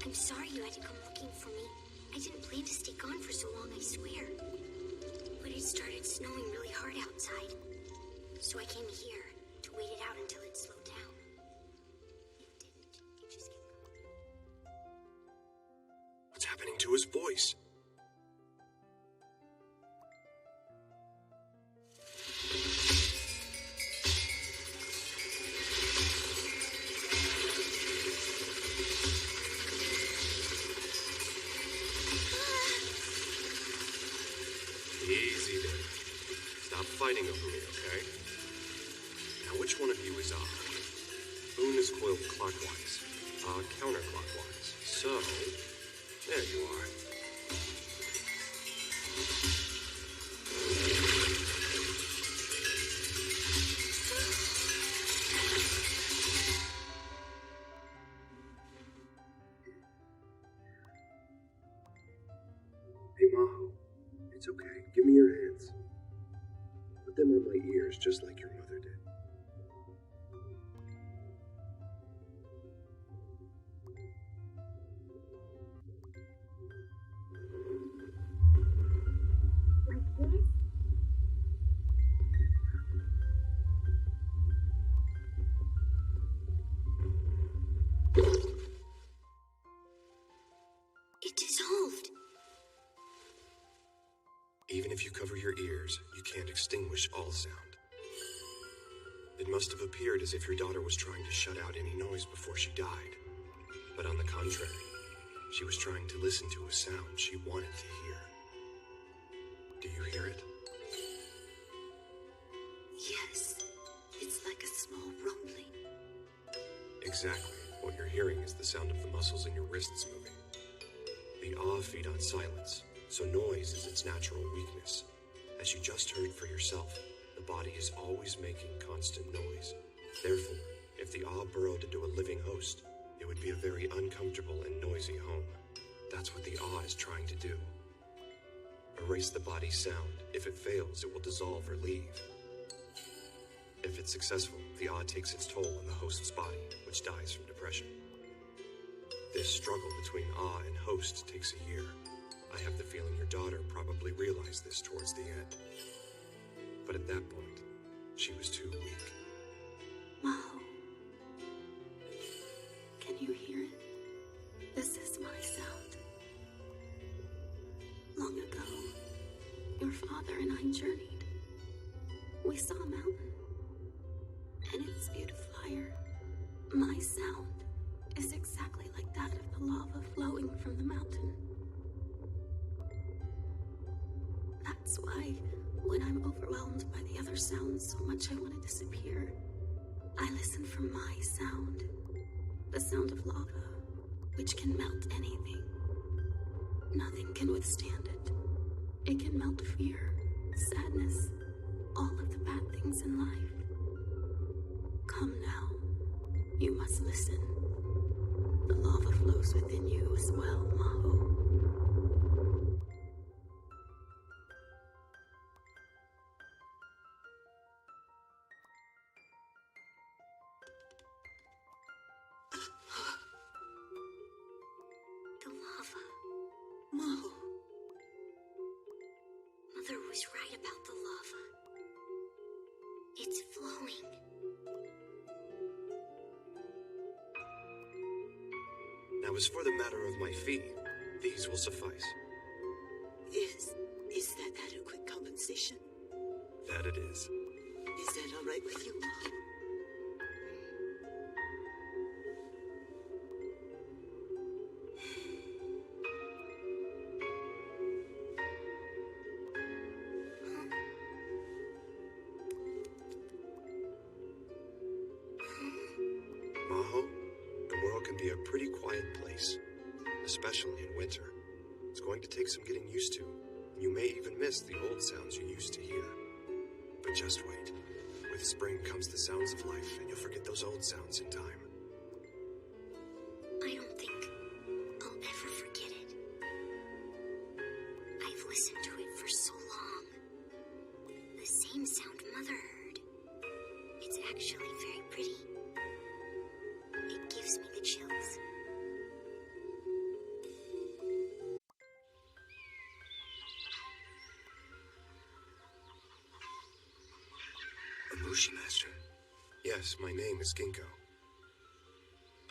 I'm sorry you had to come looking for me. I didn't plan to stay gone for so long, I swear. But it started snowing really hard outside. So I came here to wait it out until it slowed down. It didn't. It just kept going. What's happening to his voice? Easy there. Stop fighting over me, okay? Now, which one of you is Boone is coiled clockwise, counterclockwise. So, there you are. Hey, Maho. It's okay. Give me your hands. Put them on my ears just like your mother did. It dissolved. Even if you cover your ears, you can't extinguish all sound. It must have appeared as if your daughter was trying to shut out any noise before she died. But on the contrary, she was trying to listen to a sound she wanted to hear. Do you hear it? Yes. It's like a small rumbling. Exactly. What you're hearing is the sound of the muscles in your wrists moving. The awe feed on silence, so noise is its natural weakness. As you just heard for yourself, the body is always making constant noise. Therefore, if the awe burrowed into a living host, it would be a very uncomfortable and noisy home. That's what the awe is trying to do. Erase the body's sound. If it fails, it will dissolve or leave. If it's successful, the awe takes its toll on the host's body, which dies from depression. This struggle between awe and host takes a year. I have the feeling your daughter probably realized this towards the end. But at that point, she was too weak. Maho. Can you hear it? This is my sound. Long ago, your father and I journeyed. We saw a mountain, and it spewed fire. My sound is exactly like that of the lava flowing from the mountain. That's why, when I'm overwhelmed by the other sounds so much I want to disappear, I listen for my sound. The sound of lava, which can melt anything. Nothing can withstand it. It can melt fear, sadness, all of the bad things in life. Come now. You must listen. The lava flows within you as well, Maho. The lava. Maho. Mother was right about the lava. It's flowing. Now, as for the matter of my fee, these will suffice. Is that adequate compensation? That it is. Is that all right with you, Mom? Maho, the world can be a pretty quiet place, especially in winter. It's going to take some getting used to, and you may even miss the old sounds you used to hear. But just wait. With spring comes the sounds of life, and you'll forget those old sounds in time. I don't think I'll ever forget it. I've listened to it for so long. The same sound Mother heard. It's actually very pretty. It gives me the chills. A Mushi Master? Yes, my name is Ginkgo.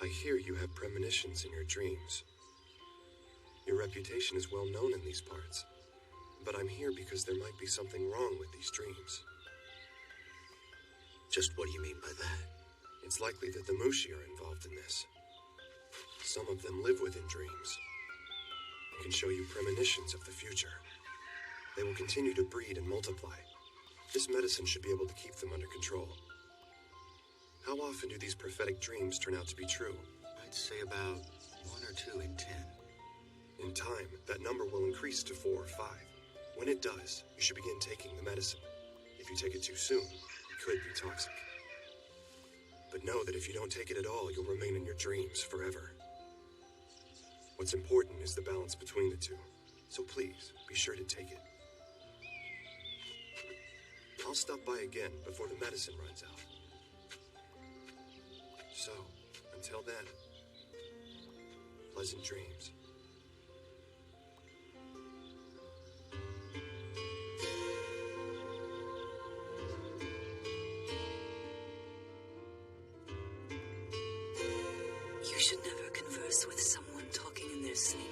I hear you have premonitions in your dreams. Your reputation is well known in these parts, but I'm here because there might be something wrong with these dreams. Just what do you mean by that? It's likely that the Mushi are involved in this. Some of them live within dreams. They can show you premonitions of the future. They will continue to breed and multiply. This medicine should be able to keep them under control. How often do these prophetic dreams turn out to be true? I'd say about 1 or 2 in 10. In time, that number will increase to 4 or 5. When it does, you should begin taking the medicine. If you take it too soon, it could be toxic. But know that if you don't take it at all, you'll remain in your dreams forever. What's important is the balance between the two. So please, be sure to take it. I'll stop by again before the medicine runs out. So, until then, pleasant dreams. You should never converse with someone talking in their sleep.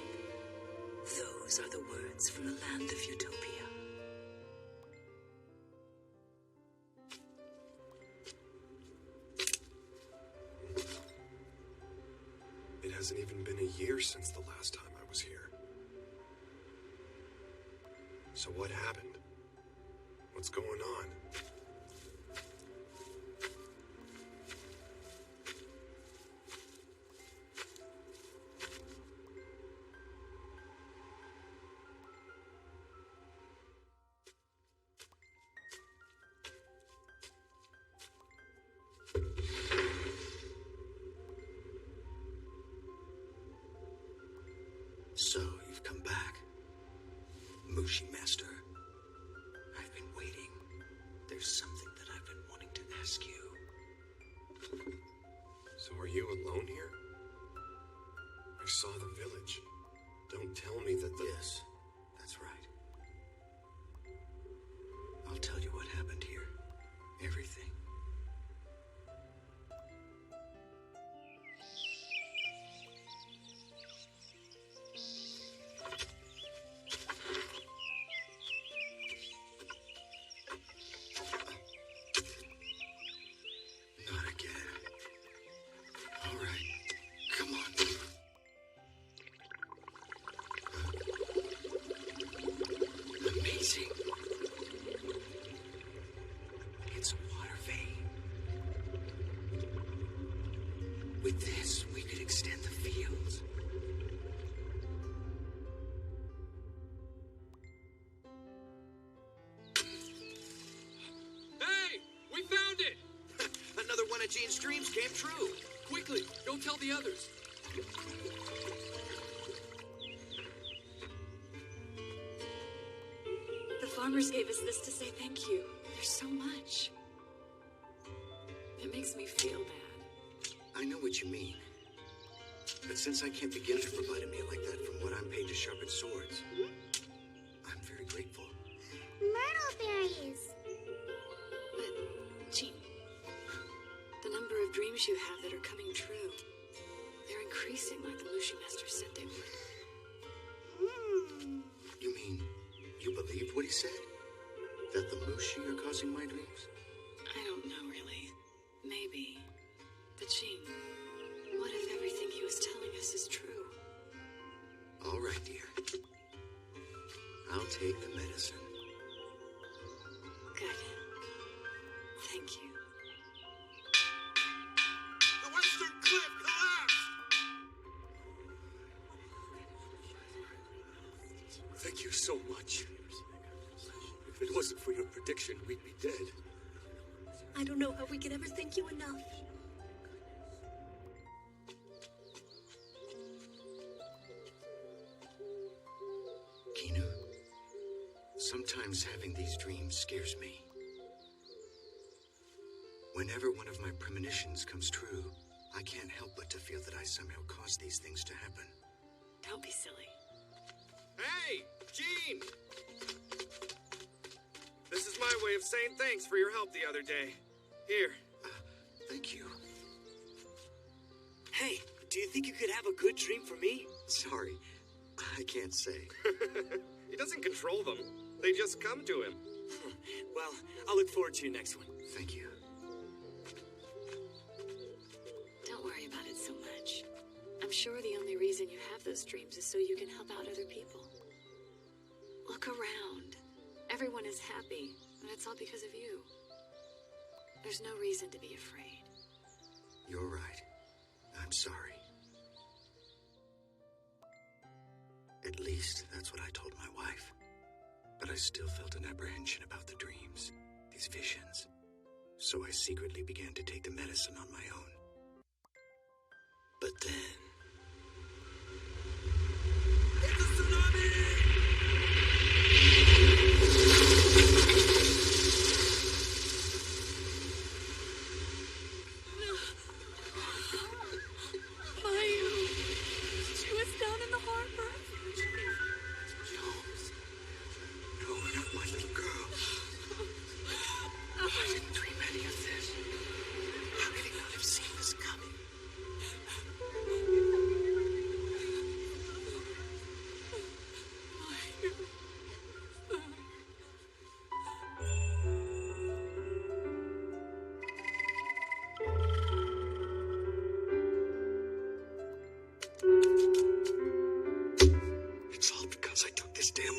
Those are the words from the land of Utopia. It hasn't even been a year since the last time I was here. So what happened? What's going on? So, you've come back. Mushi Master. I've been waiting. There's something that I've been wanting to ask you. So are you alone here? I saw the village. Don't tell me that the... Yes, that's right. I'll tell you what happened here. Everything. true. Quickly, go tell the others. The farmers gave us this to say thank you. There's so much. It makes me feel bad. I know what you mean. But since I can't begin to provide a meal like that from what I'm paid to sharpen swords, I'm very grateful. Myrtle berries! But, Jean, the number of dreams you have that are coming true, they're increasing like the Mushi Master said they would. You mean you believed what he said? That the Mushi are causing my dreams? I don't know, really. Maybe. But, Jean, what if everything he was telling us is true? All right, dear. I'll take the medicine. Good. Thank you. The western cliff collapsed! Thank you so much. If it wasn't for your prediction, we'd be dead. I don't know how we can ever thank you enough. Kinu, sometimes having these dreams scares me. Whenever one of my premonitions comes true, I can't help but to feel that I somehow caused these things to happen. Don't be silly. Hey, Jean! This is my way of saying thanks for your help the other day. Here. Thank you. Hey, do you think you could have a good dream for me? Sorry, I can't say. He doesn't control them. They just come to him. Well, I'll look forward to your next one. Thank you. Don't worry about it so much. I'm sure the only reason you have those dreams is so you can help out other people. Look around. Everyone is happy, and it's all because of you. There's no reason to be afraid. You're right. I'm sorry. At least that's what I told my wife. But I still felt an apprehension about the dreams, these visions. So I secretly began to take the medicine on my own. But then... It's a tsunami!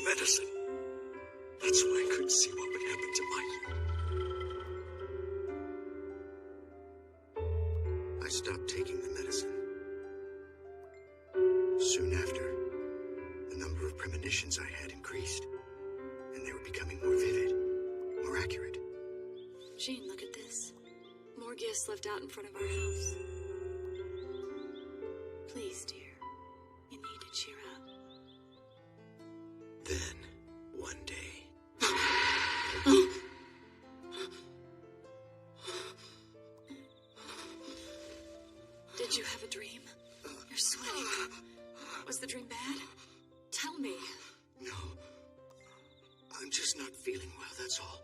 Medicine. That's why I couldn't see what would happen to my... I stopped taking the medicine. Soon after, the number of premonitions I had increased, and they were becoming more vivid, more accurate. Jean, look at this. More gifts left out in front of our house. Please, dear. You need to cheer up. Then, one day... Did you have a dream? You're sweating. Was the dream bad? Tell me. No. I'm just not feeling well, that's all.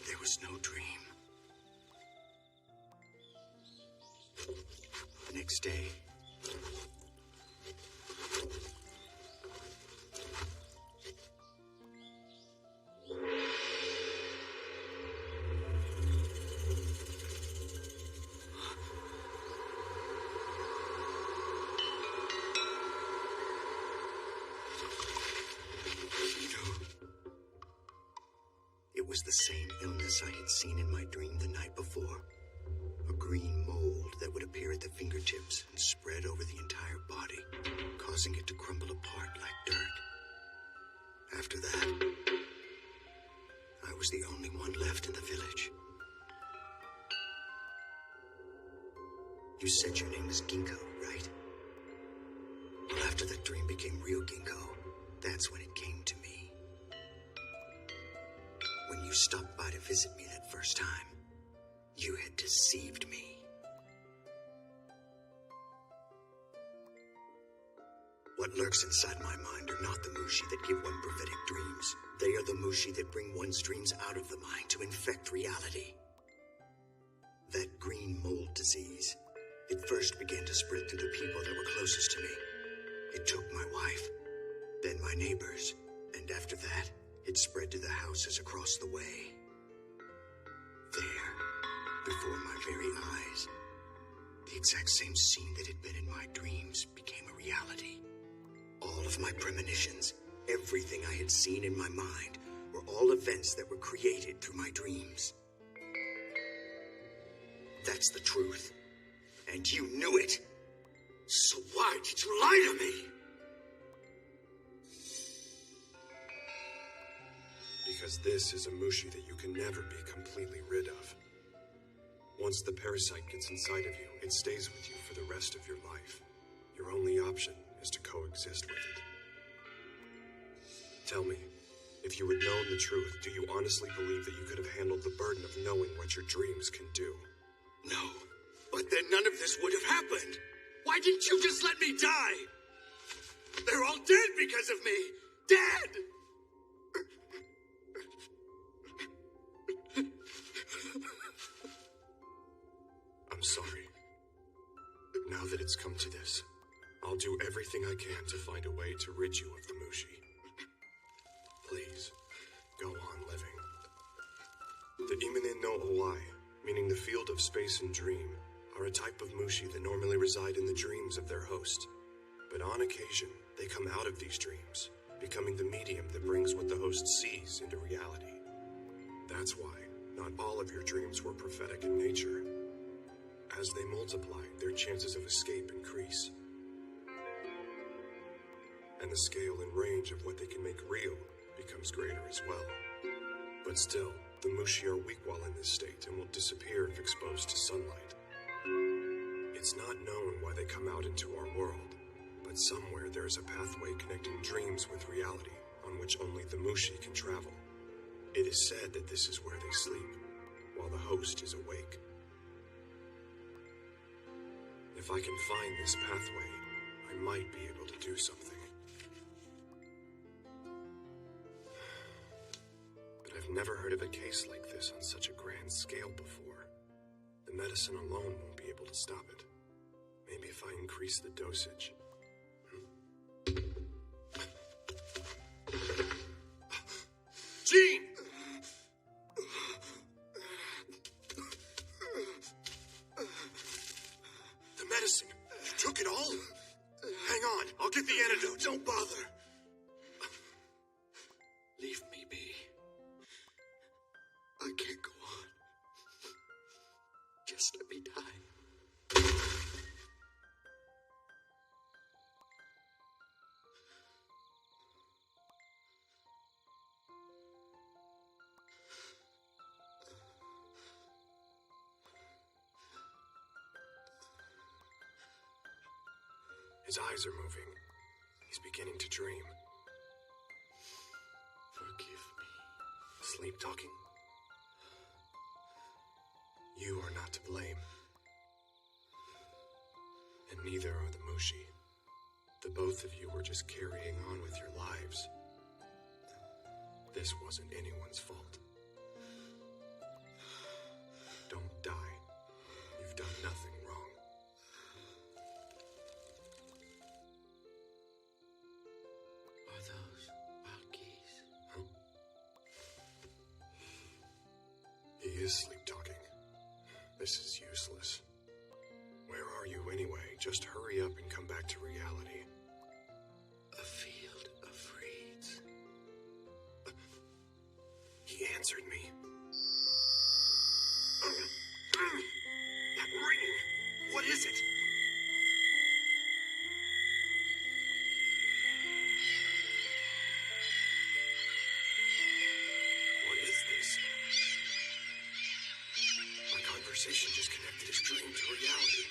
There was no dream. The next day... It was the same illness I had seen in my dream the night before. A green mold that would appear at the fingertips and spread over the entire body, causing it to crumble apart like dirt. After that, I was the only one left in the village. You said your name was Ginkgo, right? Well, after that dream became real, Ginkgo, that's when it came to me. When you stopped by to visit me that first time, you had deceived me. What lurks inside my mind are not the Mushi that give one prophetic dreams. They are the Mushi that bring one's dreams out of the mind to infect reality. That green mold disease, it first began to spread through the people that were closest to me. It took my wife, then my neighbors, and after that, it spread to the houses across the way. There, before my very eyes, the exact same scene that had been in my dreams became a reality. All of my premonitions, everything I had seen in my mind, were all events that were created through my dreams. That's the truth. And you knew it. So why did you lie to me? Because this is a Mushi that you can never be completely rid of. Once the parasite gets inside of you, it stays with you for the rest of your life. Your only option is to coexist with it. Tell me, if you had known the truth, do you honestly believe that you could have handled the burden of knowing what your dreams can do? No, but then none of this would have happened. Why didn't you just let me die? They're all dead because of me. Dead! I'm sorry. Now that it's come to this, I'll do everything I can to find a way to rid you of the Mushi. Please, go on living. The Iminen no Owai, meaning the field of space and dream, are a type of Mushi that normally reside in the dreams of their host. But on occasion, they come out of these dreams, becoming the medium that brings what the host sees into reality. That's why not all of your dreams were prophetic in nature. As they multiply, their chances of escape increase. And the scale and range of what they can make real becomes greater as well. But still, the Mushi are weak while in this state and will disappear if exposed to sunlight. It's not known why they come out into our world, but somewhere there is a pathway connecting dreams with reality on which only the Mushi can travel. It is said that this is where they sleep, while the host is awake. If I can find this pathway, I might be able to do something. But I've never heard of a case like this on such a grand scale before. The medicine alone won't be able to stop it. Maybe if I increase the dosage. Gene! The medicine. You took it all? Hang on, I'll get the antidote. Don't bother. Leave me be. I can't go on. Just let me die. His eyes are moving. He's beginning to dream. Forgive me. Sleep talking? You are not to blame. And neither are the Mushi. The both of you were just carrying on with your lives. This wasn't anyone's fault. Don't die. You've done nothing wrong. Are those wild geese? Huh? He is sleep-talking. This is useless. Where are you anyway? Just hurry up and come back to reality. A field of reeds. He answered me. That ringing! What is it? What is this? My conversation just connected his dream to reality.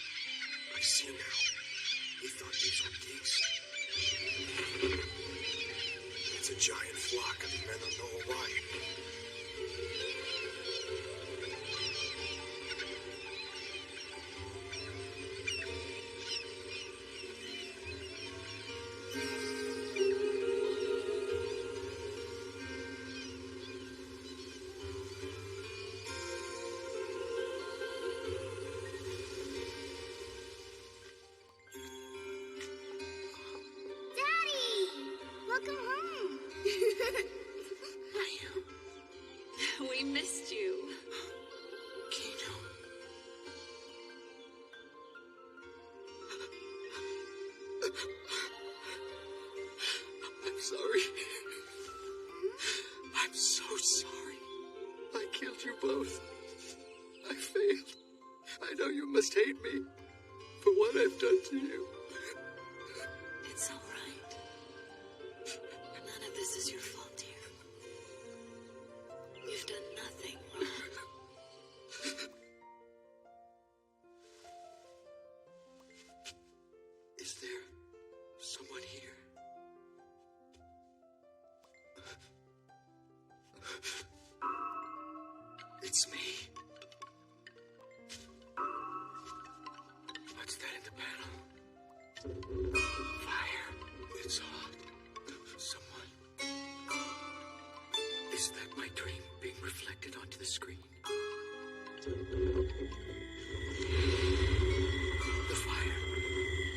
We missed you. Kino. I'm sorry. I'm so sorry. I killed you both. I failed. I know you must hate me for what I've done to you. It's all right. None of this is your fault, dear. You've done nothing wrong. Is there someone here? It's me. What's that in the panel? Fire. It's hot. Someone. Is that my dream being reflected onto the screen? The fire.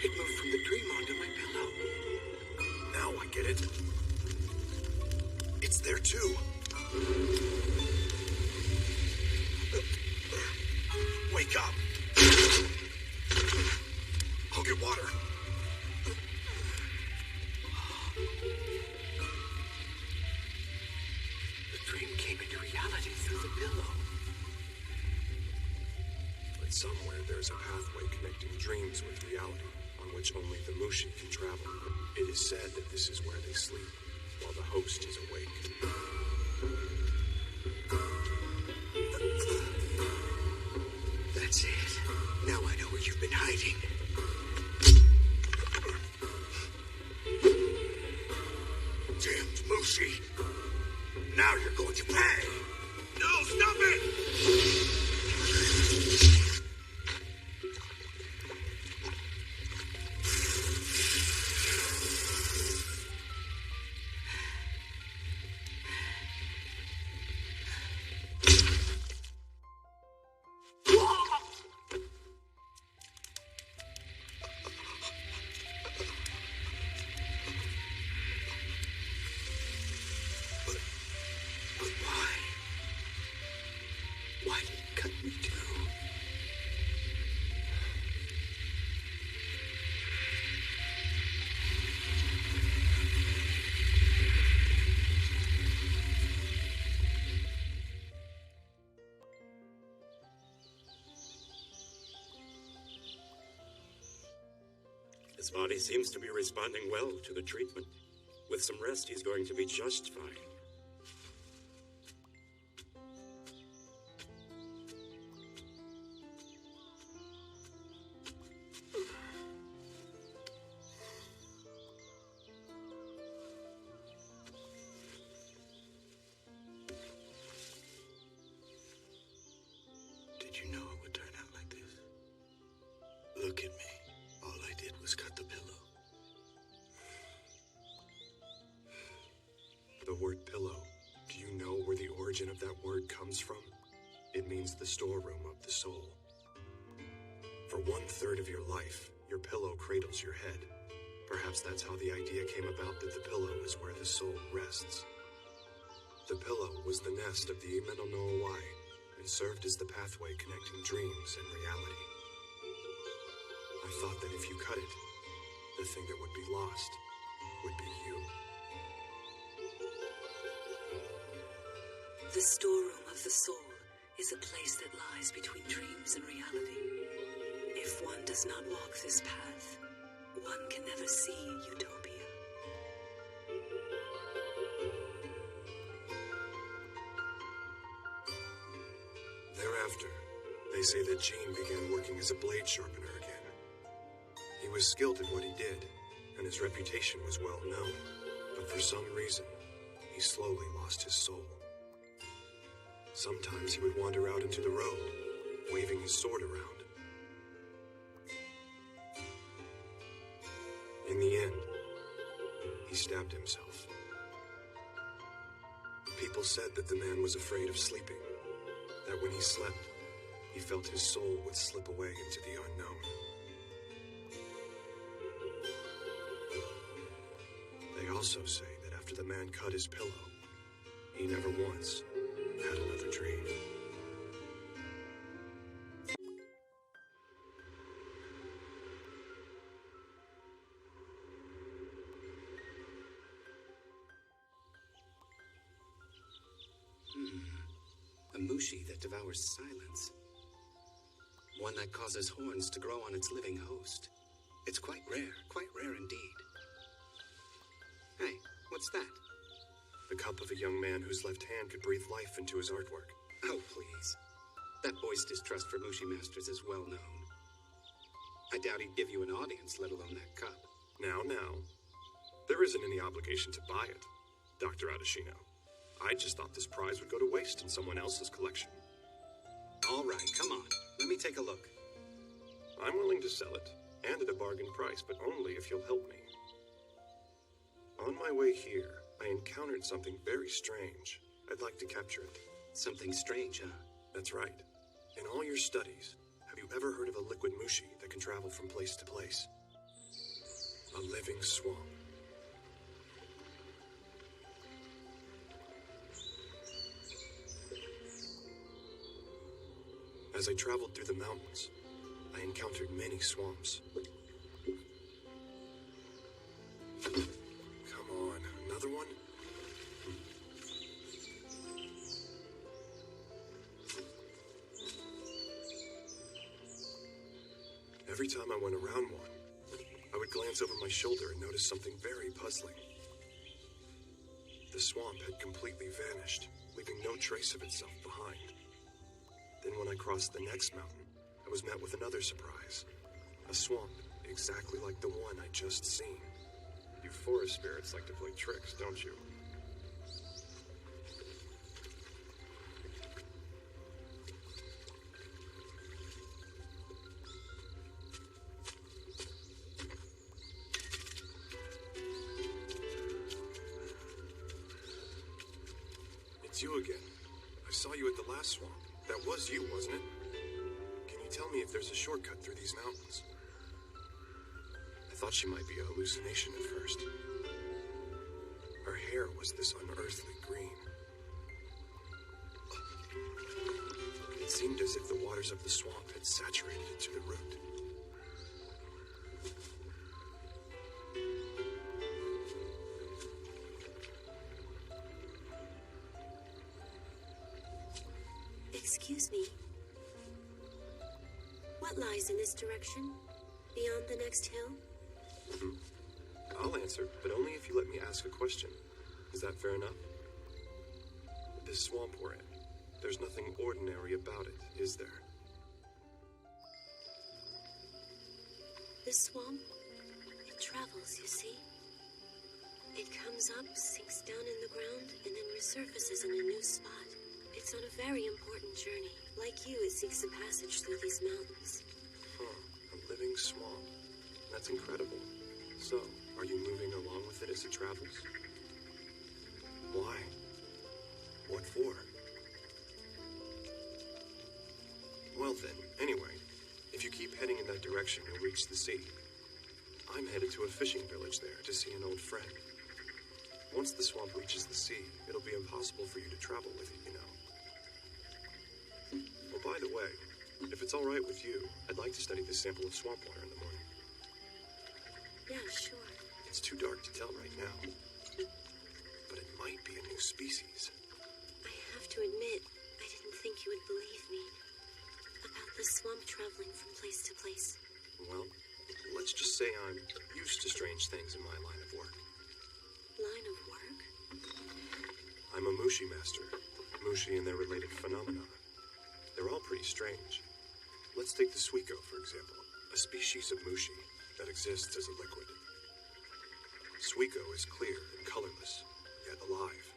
It moved from the dream onto my pillow. Now I get it. It's there too. Wake up! I'll get water. The dream came into reality through the pillow. But somewhere there's a pathway connecting dreams with reality, on which only the Mushi can travel. It is said that this is where they sleep, while the host is awake. That's it. Now I know where you've been hiding. Damned Mushi. Now you're going to pay. No, stop it! But why? Why cut me too? His body seems to be responding well to the treatment. With some rest, he's going to be just fine. Did you know it would turn out like this? Look at me. All I did was cut the pillow. The word pillow. Do you know where the origin of that word comes from? It means the storeroom of the soul. For 1/3 of your life, your pillow cradles your head. Perhaps that's how the idea came about that the pillow is where the soul rests. The pillow was the nest of the Imeno no Owai and served as the pathway connecting dreams and reality. I thought that if you cut it, the thing that would be lost would be you. The storeroom of the soul is a place that lies between dreams and reality. If one does not walk this path, one can never see utopia. Thereafter, they say that Jean began working as a blade sharpener again. He was skilled at what he did, and his reputation was well known. But for some reason, he slowly lost his soul. Sometimes he would wander out into the road, waving his sword around. In the end, he stabbed himself. People said that the man was afraid of sleeping, that when he slept, he felt his soul would slip away into the unknown. They also say that after the man cut his pillow, He never once had another dream. A mushi that devours silence. One that causes horns to grow on its living host. It's quite rare indeed. Hey, what's that? The cup of a young man whose left hand could breathe life into his artwork. Oh, please. That boy's distrust for mushi masters is well known. I doubt he'd give you an audience, let alone that cup. Now. There isn't any obligation to buy it, Dr. Adeshino. I just thought this prize would go to waste in someone else's collection. All right, come on. Let me take a look. I'm willing to sell it, and at a bargain price, but only if you'll help me. On my way here, I encountered something very strange. I'd like to capture it. Something strange, huh? That's right. In all your studies, have you ever heard of a liquid mushi that can travel from place to place? A living swamp. As I traveled through the mountains, I encountered many swamps. Come on, another one? Every time I went around one, I would glance over my shoulder and notice something very puzzling. The swamp had completely vanished, leaving no trace of itself behind. Then when I crossed the next mountain, I was met with another surprise. A swamp exactly like the one I just seen. You forest spirits like to play tricks, don't you? It's you again. I saw you at the last swamp. That was you, wasn't it? Can you tell me if there's a shortcut through these mountains? I thought she might be a hallucination at first. Her hair was this unearthly green. It seemed as if the waters of the swamp had saturated it to the root. Excuse me. What lies in this direction? Beyond the next hill? I'll answer, but only if you let me ask a question. Is that fair enough? This swamp we're in, there's nothing ordinary about it, is there? This swamp, it travels, you see. It comes up, sinks down in the ground, and then resurfaces in a new spot. It's on a very important journey. Like you, it seeks a passage through these mountains. A living swamp. That's incredible. So, are you moving along with it as it travels? Why? What for? Well then, anyway, if you keep heading in that direction, you'll reach the sea. I'm headed to a fishing village there to see an old friend. Once the swamp reaches the sea, it'll be impossible for you to travel with it, you know. Oh, by the way, if it's all right with you, I'd like to study this sample of swamp water in the morning. Yeah, sure. It's too dark to tell right now, but it might be a new species. I have to admit, I didn't think you would believe me about the swamp traveling from place to place. Well, let's just say I'm used to strange things in my line of work. Line of work? I'm a mushi master. Mushi and their related phenomena. They're all pretty strange. Let's take the suiko, for example, a species of mushi that exists as a liquid. Suiko is clear and colorless, yet alive.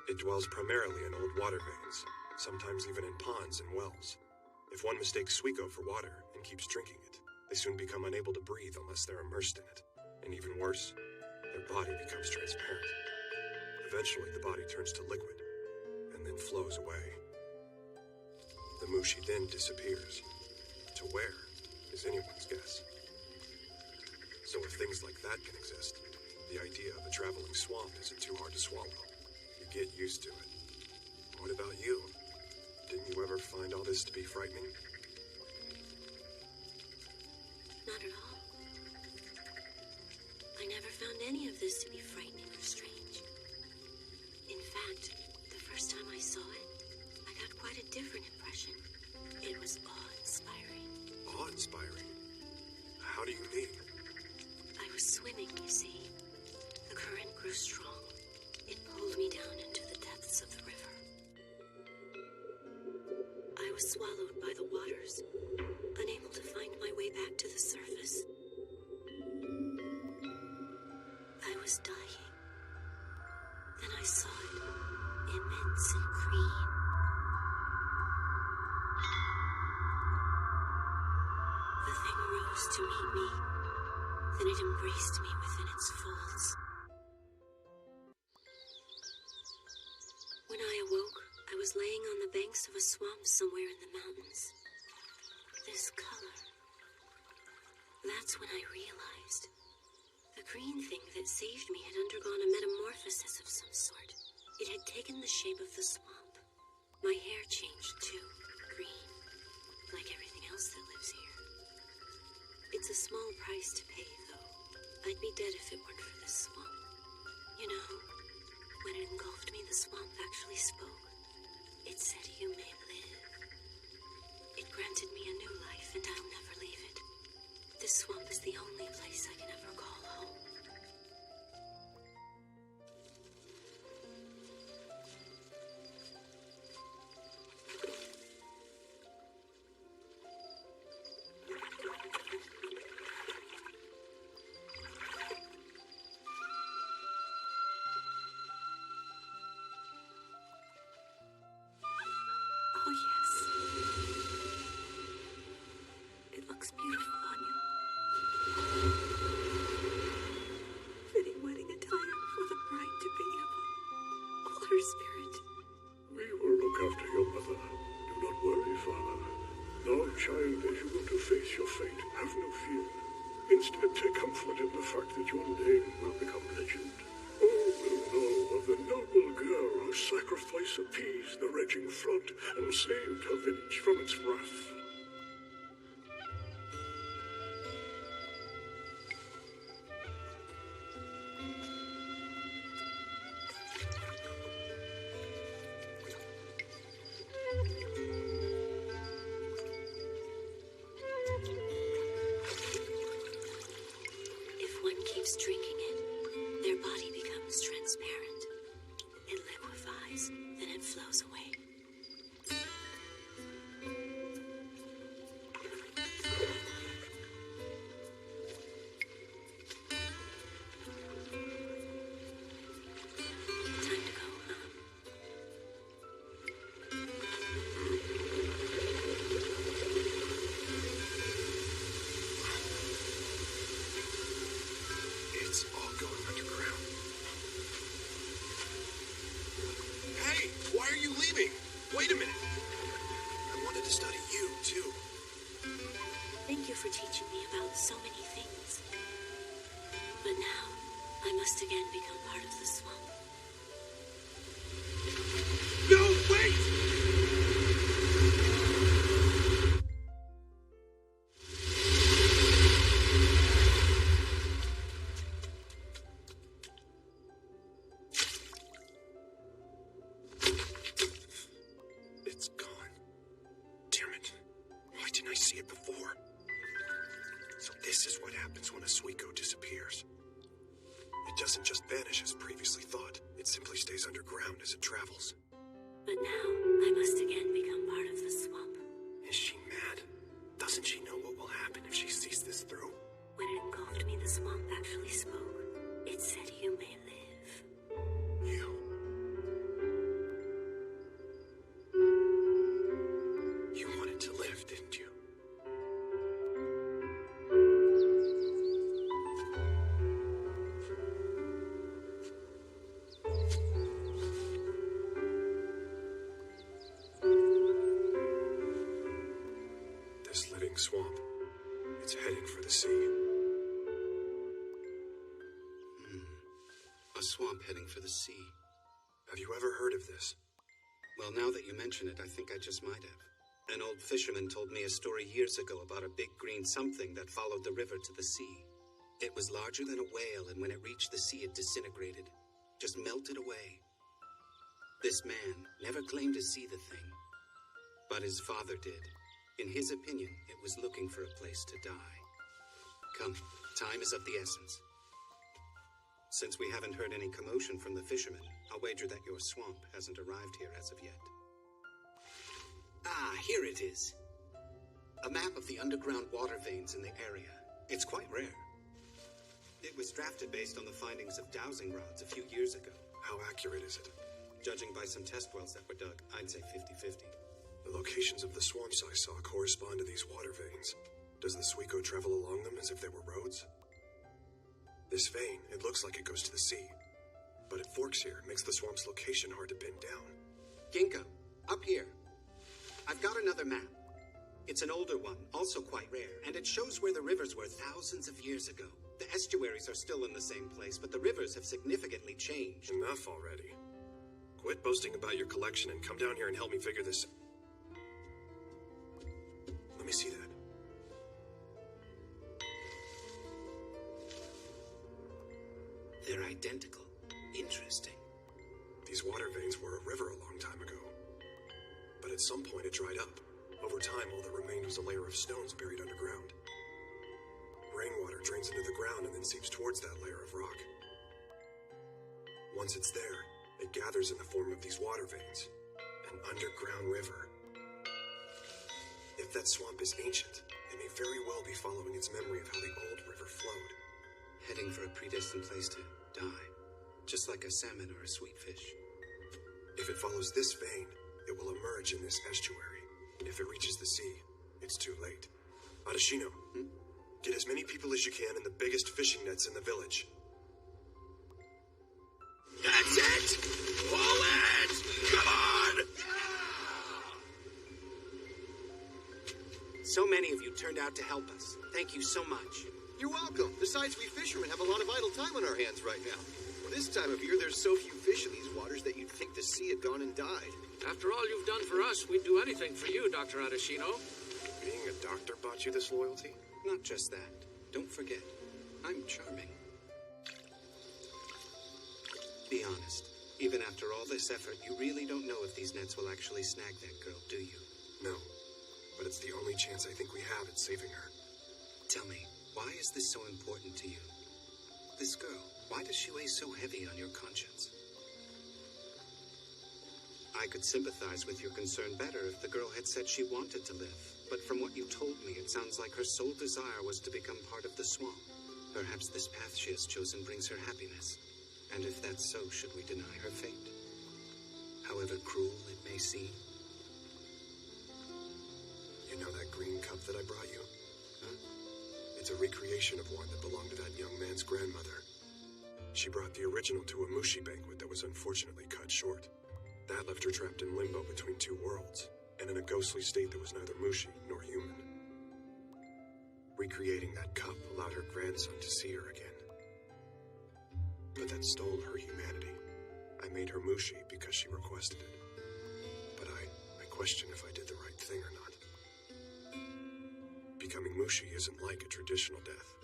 It dwells primarily in old water veins, sometimes even in ponds and wells. If one mistakes suiko for water and keeps drinking it, they soon become unable to breathe unless they're immersed in it. And even worse, their body becomes transparent. Eventually, the body turns to liquid, and then flows away. The mushi then disappears. To where is anyone's guess. So if things like that can exist, The idea of a traveling swamp isn't too hard to swallow. You get used to it. What about you? Didn't you ever find all this to be frightening? Not at all. I never found any of this to be frightening or strange. In fact, the first time I saw it, I got quite a different impression. It was awe-inspiring. Awe-inspiring? How do you mean? I was swimming, you see. The current grew strong. It pulled me down into the depths of the river. I was swallowed by the waters, unable to find my way back to the surface. I was dying. Then I saw it, immense and green. The thing rose to meet me, then it embraced me within its folds. When I awoke, I was laying on the banks of a swamp somewhere in the mountains. This color. That's when I realized. The green thing that saved me had undergone a metamorphosis of some sort. It had taken the shape of the swamp. My hair changed too, green, like everything else that lives here. It's a small price to pay, though. I'd be dead if it weren't for this swamp. You know, when it engulfed me, the swamp actually spoke. It said, "You may live." It granted me a new life, and I'll never leave it. This swamp is the only place I can ever call home. Oh, yes. It looks beautiful on you. Fitting wedding attire for the bride-to-be of a water spirit. We will look after your mother. Do not worry, Father. Now, child, as you go to face your fate, have no fear. Instead, take comfort in the fact that your name will become legend. All will know of the noble girl whose sacrifice appeased the raging flood and saved her village from its wrath. If one keeps drinking it, their body becomes transparent. It liquefies, then it flows away. Time to go, huh? It's all going underground. Hey, why are you leaving? Wait a minute. I wanted to study you, too. Thank you for teaching me about so many things. But now, I must again become part of the swamp. No, wait! It's gone. Damn it. Why didn't I see it before? So this is what happens when a Suiko disappears. It doesn't just vanish as previously thought. It simply stays underground as it travels. But now, I must again become part of the swamp. Is she mad? Doesn't she know what will happen if she sees this through? When it engulfed me, the swamp actually spoke. It said, "You may live." You. You wanted to live, didn't you? This living swamp, it's heading for the sea. swamp heading for the sea. Have you ever heard of this? Well, now that you mention it, I think I just might have. An old fisherman told me a story years ago about a big green something that followed the river to the sea. It was larger than a whale, and when it reached the sea, it disintegrated. Just melted away. This man never claimed to see the thing, but his father did. In his opinion, it was looking for a place to die. Come, time is of the essence. Since we haven't heard any commotion from the fishermen, I'll wager that your swamp hasn't arrived here as of yet. Ah, here it is. A map of the underground water veins in the area. It's quite rare. It was drafted based on the findings of dowsing rods a few years ago. How accurate is it? Judging by some test wells that were dug, I'd say 50-50. The locations of the swamps I saw correspond to these water veins. Does the Suiko travel along them as if they were roads? This vein, it looks like it goes to the sea. But it forks here, makes the swamp's location hard to pin down. Ginkgo, up here. I've got another map. It's an older one, also quite rare, and it shows where the rivers were thousands of years ago. The estuaries are still in the same place, but the rivers have significantly changed. Enough already. Quit boasting about your collection and come down here and help me figure this. Let me see that. They're identical. Interesting. These water veins were a river a long time ago. But at some point it dried up. Over time, all that remained was a layer of stones buried underground. Rainwater drains into the ground and then seeps towards that layer of rock. Once it's there, it gathers in the form of these water veins. An underground river. If that swamp is ancient, it may very well be following its memory of how the old river flowed. Heading for a predestined place to die. Just like a salmon or a sweet fish. If it follows this vein, it will emerge in this estuary. If it reaches the sea, it's too late. Adashino, get as many people as you can in the biggest fishing nets in the village. That's it! Pull it! Come on! So many of you turned out to help us. Thank you so much. You're welcome. Besides, we fishermen have a lot of idle time on our hands right now. This time of year, there's so few fish in these waters that you'd think the sea had gone and died. After all you've done for us, we'd do anything for you, Dr. Adashino. Being a doctor bought you this loyalty? Not just that. Don't forget, I'm charming. Be honest. Even after all this effort, you really don't know if these nets will actually snag that girl, do you? No. But it's the only chance I think we have at saving her. Tell me, why is this so important to you? This girl, why does she weigh so heavy on your conscience? I could sympathize with your concern better if the girl had said she wanted to live. But from what you told me, it sounds like her sole desire was to become part of the swamp. Perhaps this path she has chosen brings her happiness. And if that's so, should we deny her fate? However cruel it may seem. You know that green cup that I brought you? Huh? It's a recreation of one that belonged to that young man's grandmother. She brought the original to a mushi banquet that was unfortunately cut short. That left her trapped in limbo between two worlds, and in a ghostly state that was neither mushi nor human. Recreating that cup allowed her grandson to see her again. But that stole her humanity. I made her mushi because she requested it. But I question if I did the right thing or not. Becoming mushi isn't like a traditional death.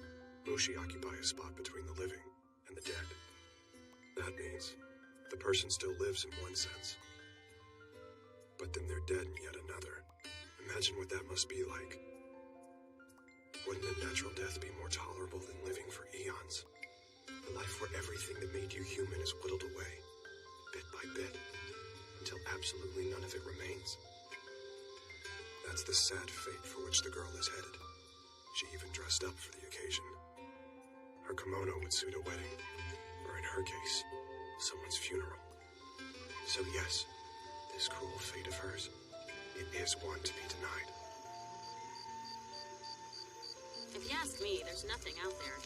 Mushi occupy a spot between the living and the dead. That means the person still lives in one sense. But then they're dead in yet another. Imagine what that must be like. Wouldn't a natural death be more tolerable than living for eons? A life where everything that made you human is whittled away, bit by bit, until absolutely none of it remains. That's the sad fate for which the girl is headed. She even dressed up for the occasion. Her kimono would suit a wedding, or in her case, someone's funeral. So yes, this cruel fate of hers, it is one to be denied. If you ask me, there's nothing out there.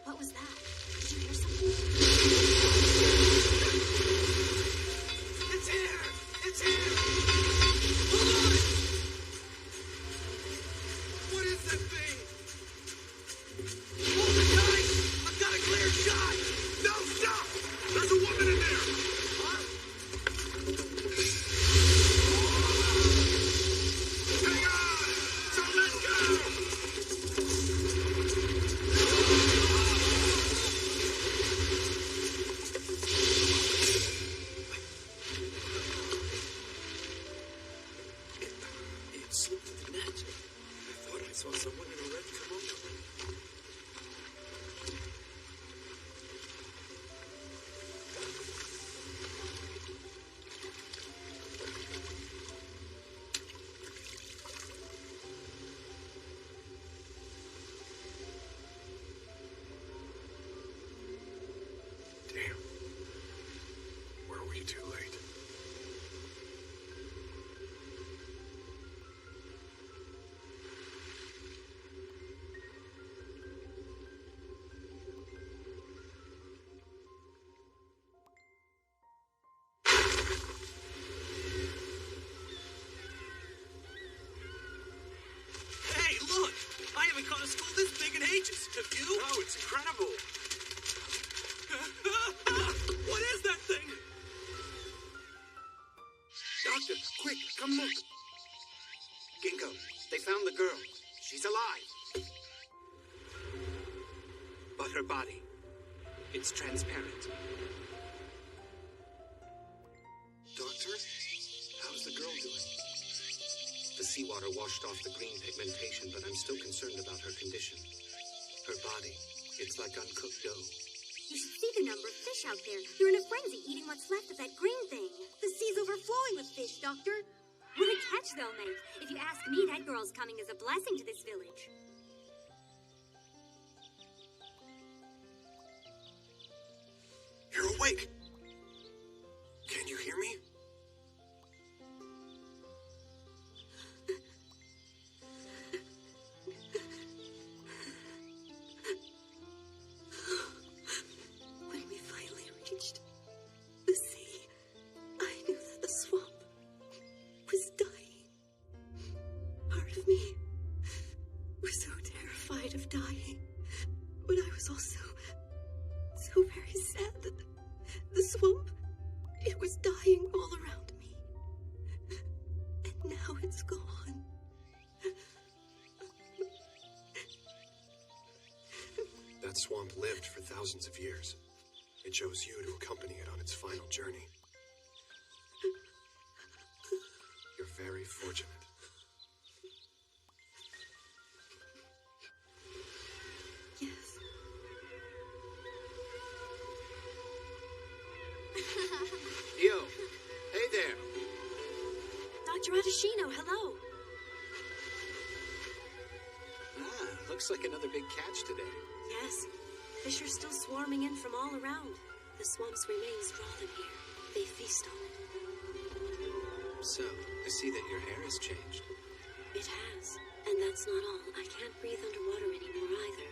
What was that? Did you hear something? It's here! It's here! Hold on! What is that thing? saw someone in a red kimono. Damn. Were we too late? Hey, look! I haven't caught a school this big in ages. Have you? Oh, it's incredible. What is that thing? Doctor, quick, come look. Ginkgo, they found the girl. She's alive. But her body, it's transparent. Doctor? How's the girl doing? The seawater washed off the green pigmentation, but I'm still concerned about her condition. Her body, it's like uncooked dough. You should see the number of fish out there. They're in a frenzy eating what's left of that green thing. The sea's overflowing with fish, Doctor. What a catch they'll make. If you ask me, that girl's coming as a blessing to this village. You're awake. Can you hear me? When we finally reached the sea, I knew that the swamp was dying. Part of me was so terrified of dying, but I was also so very sad that the swamp, it was dying all around me. And now it's gone. That swamp lived for thousands of years. It chose you to accompany it on its final journey. You're very fortunate. Yes. Yo, hey there. Dr. Adashino, hello. Looks like another big catch today. Yes, fish are still swarming in from all around. The swamp's remains draw them here. They feast on it. So, I see that your hair has changed. It has, and that's not all. I can't breathe underwater anymore either.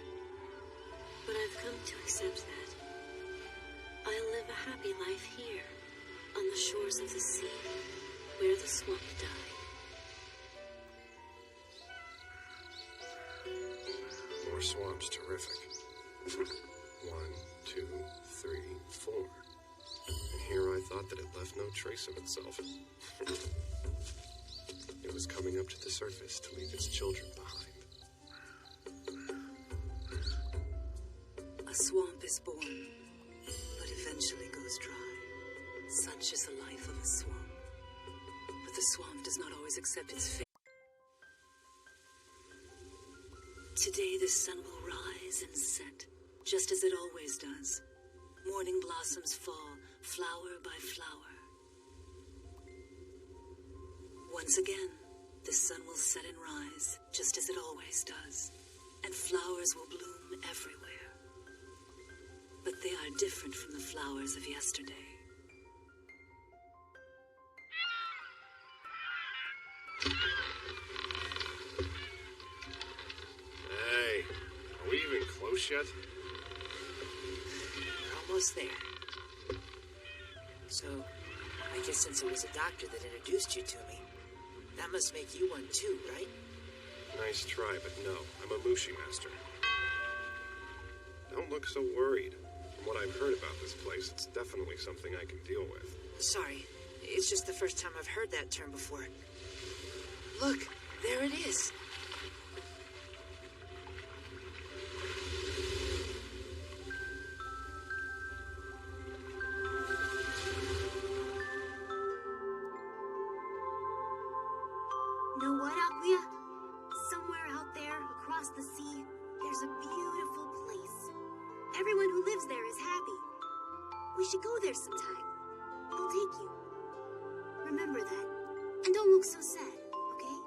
But I've come to accept that. I'll live a happy life here, on the shores of the sea, where the swamp died. More swamps, terrific. 1, 2, 3, 4. And here I thought that it left no trace of itself. It was coming up to the surface to leave its children behind. A swamp is born, but eventually goes dry. Such is the life of a swamp. But the swamp does not always accept its fate. Today the sun will rise and set, just as it always does. Morning blossoms fall, flower by flower. Once again, the sun will set and rise, just as it always does. And flowers will bloom everywhere. But they are different from the flowers of yesterday. Hey, are we even close yet? Almost there. So, I guess since it was a doctor that introduced you to me, that must make you one too, right? Nice try, but no, I'm a Mushi master. Don't look so worried. From what I've heard about this place, it's definitely something I can deal with. Sorry, it's just the first time I've heard that term before. Look, there it is. Know what, Akuya? Somewhere out there, across the sea, there's a beautiful place. Everyone who lives there is happy. We should go there sometime. I'll take you. Remember that. And don't look so sad, okay?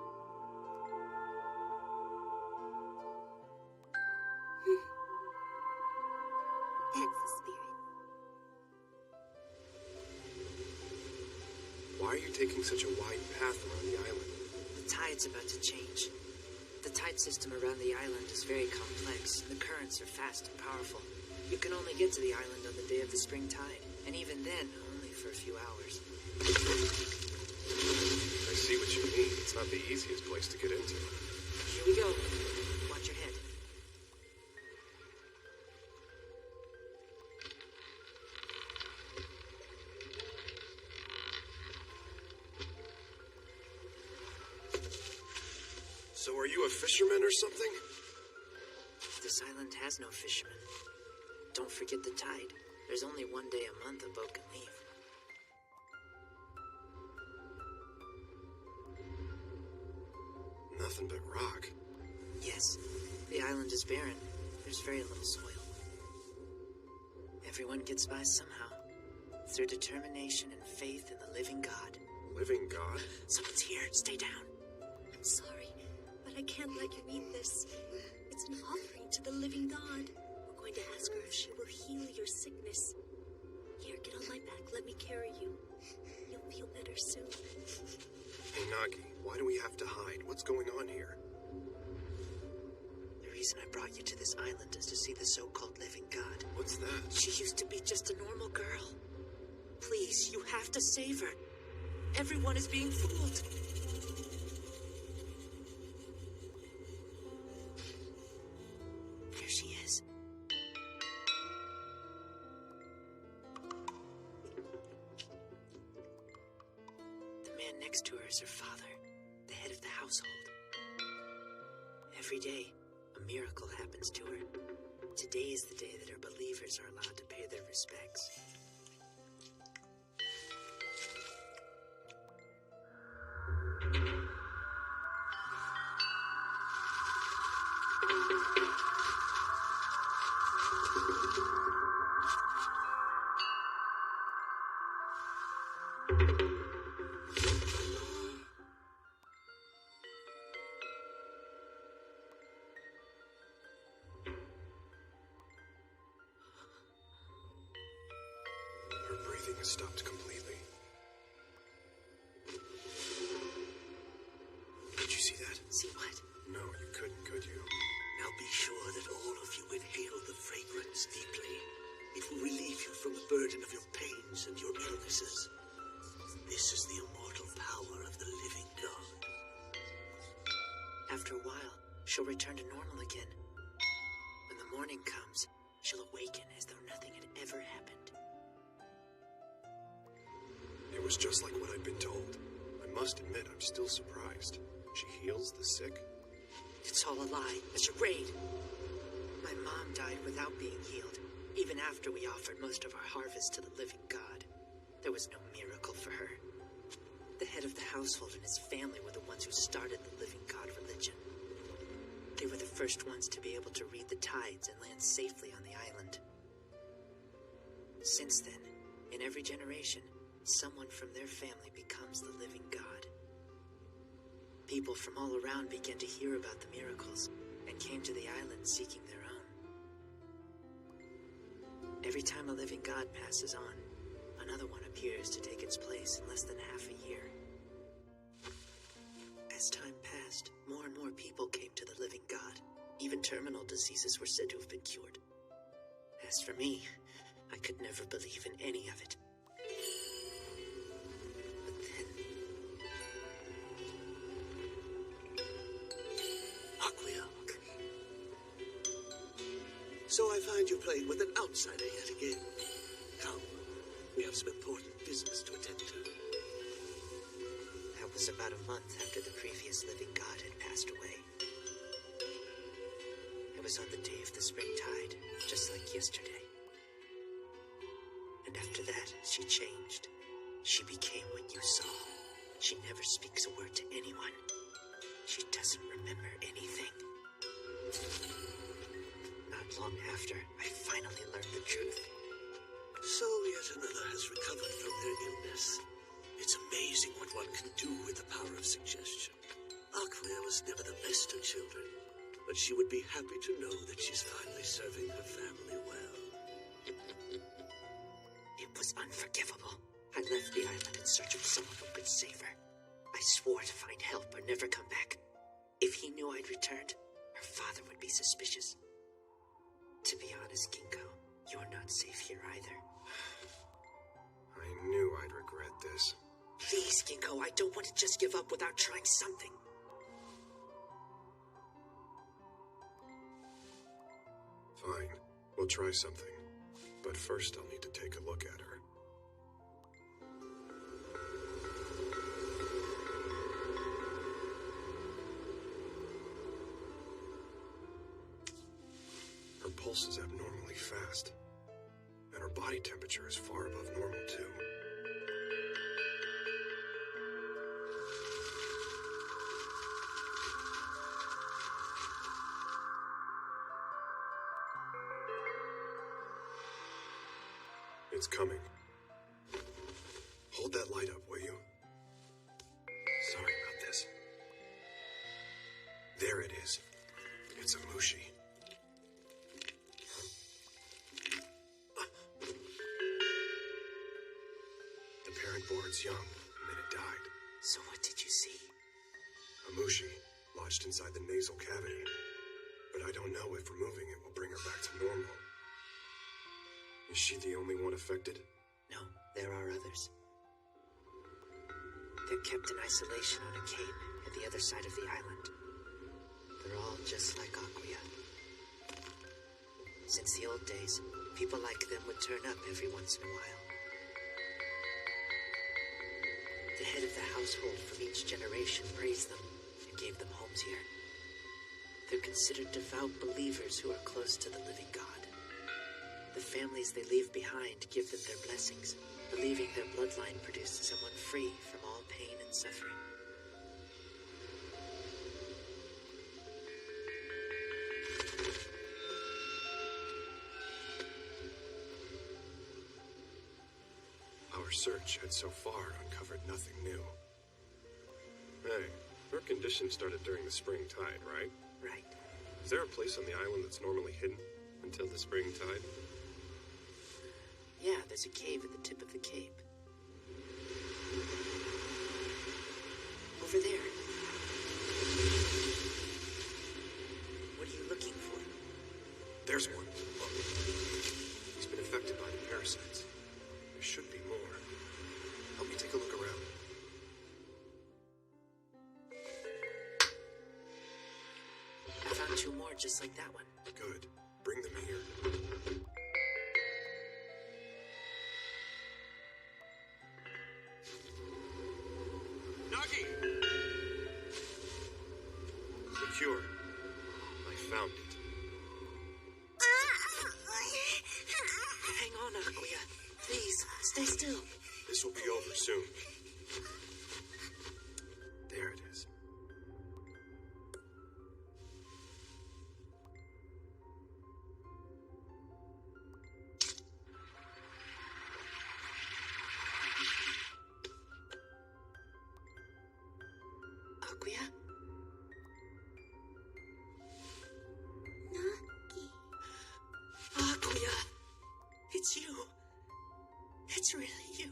That's the spirit. Why are you taking such a wide path around the island? The tide's about to change. The tide system around the island is very complex, and the currents are fast and powerful. You can only get to the island on the day of the spring tide, and even then, only for a few hours. I see what you mean. It's not the easiest place to get into. Here we go. Watch your head. So are you a fisherman or something? This island has no fishermen. Don't forget the tide. There's only one day a month a boat can leave. Nothing but rock. Yes, the island is barren. There's very little soil. Everyone gets by somehow, through determination and faith in the living God. Living God? Someone's here. Stay down. I'm sorry, but I can't let you eat this. It's an offering to the living God. We're going to ask her if she will heal your sickness. Here, get on my back. Let me carry you. You'll feel better soon. Hey, Nagi, why do we have to hide? What's going on here? The reason I brought you to this island is to see the so-called living God. What's that? She used to be just a normal girl. Please, you have to save her. Everyone is being fooled. There she is. The man next to her is her father, the head of the household. Every day, a miracle happens to her. Today is the day that her believers are allowed to pay their respects. Her breathing has stopped completely. Did you see that? See what? No, you couldn't, could you? Now be sure that all of you inhale the fragrance deeply. It will relieve you from the burden of your pains and your illnesses. This is the immortal power of the living God. After a while, she'll return to normal again. When the morning comes, she'll awaken as though nothing had ever happened. It was just like what I'd been told. I must admit, I'm still surprised. She heals the sick? It's all a lie, a charade. My mom died without being healed, even after we offered most of our harvest to the living God. There was no miracle for her. The head of the household and his family were the ones who started the living God religion. They were the first ones to be able to read the tides and land safely on the island. Since then, in every generation, someone from their family becomes the living God. People from all around began to hear about the miracles and came to the island seeking their own. Every time a living God passes on, another one appears to take its place in less than half a year. As time passed, more and more people came to the living God. Even terminal diseases were said to have been cured. As for me, I could never believe in any of it. But then... Aquia. So I find you playing with an outsider yet again. Come, we have some important business to attend to. That was about a month after the previous living God had passed away. It was on the day of the spring tide, just like yesterday. And after that, she changed. She became what you saw. She never speaks a word to anyone. She doesn't remember anything. long after I finally learned the truth. So yet another has recovered from their illness. It's amazing what one can do with the power of suggestion. Aquia was never the best of children, but she would be happy to know that she's finally serving her family well. It was unforgivable. I left the island in search of someone who could save her. I swore to find help or never come back. If he knew I'd returned, her father would be suspicious. To be honest, Ginkgo, you're not safe here either. I knew I'd regret this. Please, Ginkgo, I don't want to just give up without trying something. Fine, we'll try something. But first I'll need to take a look at her. Her pulse is abnormally fast, and her body temperature is far above normal, too. It's coming. Hold that light up, will you? Sorry about this. There it is. It's a Mushi. The parent board's young, and then it died. So what did you see? A Mushi lodged inside the nasal cavity. But I don't know if removing it will bring her back to normal. Is she the only one affected? No, there are others. They're kept in isolation on a cape at the other side of the island. They're all just like Aquia. Since the old days, people like them would turn up every once in a while. The head of the household from each generation praised them and gave them homes here. They're considered devout believers who are close to the living God. The families they leave behind give them their blessings, believing their bloodline produces someone free from all pain and suffering. Our search had so far uncovered nothing new. Hey, her condition started during the spring tide, right? Right. Is there a place on the island that's normally hidden until the spring tide? Yeah, there's a cave at the tip of the cape. Over there. What are you looking for? There's one. Look. He's been affected by the parasites. There should be more. Help me take a look around. I found two more just like that one. Good. Bring them here. Nagi! Secure. I found it. Hang on, Aquia. Please, stay still. This will be over soon. There it is. Aquia? Nagi. Aquia! It's you. It's really you.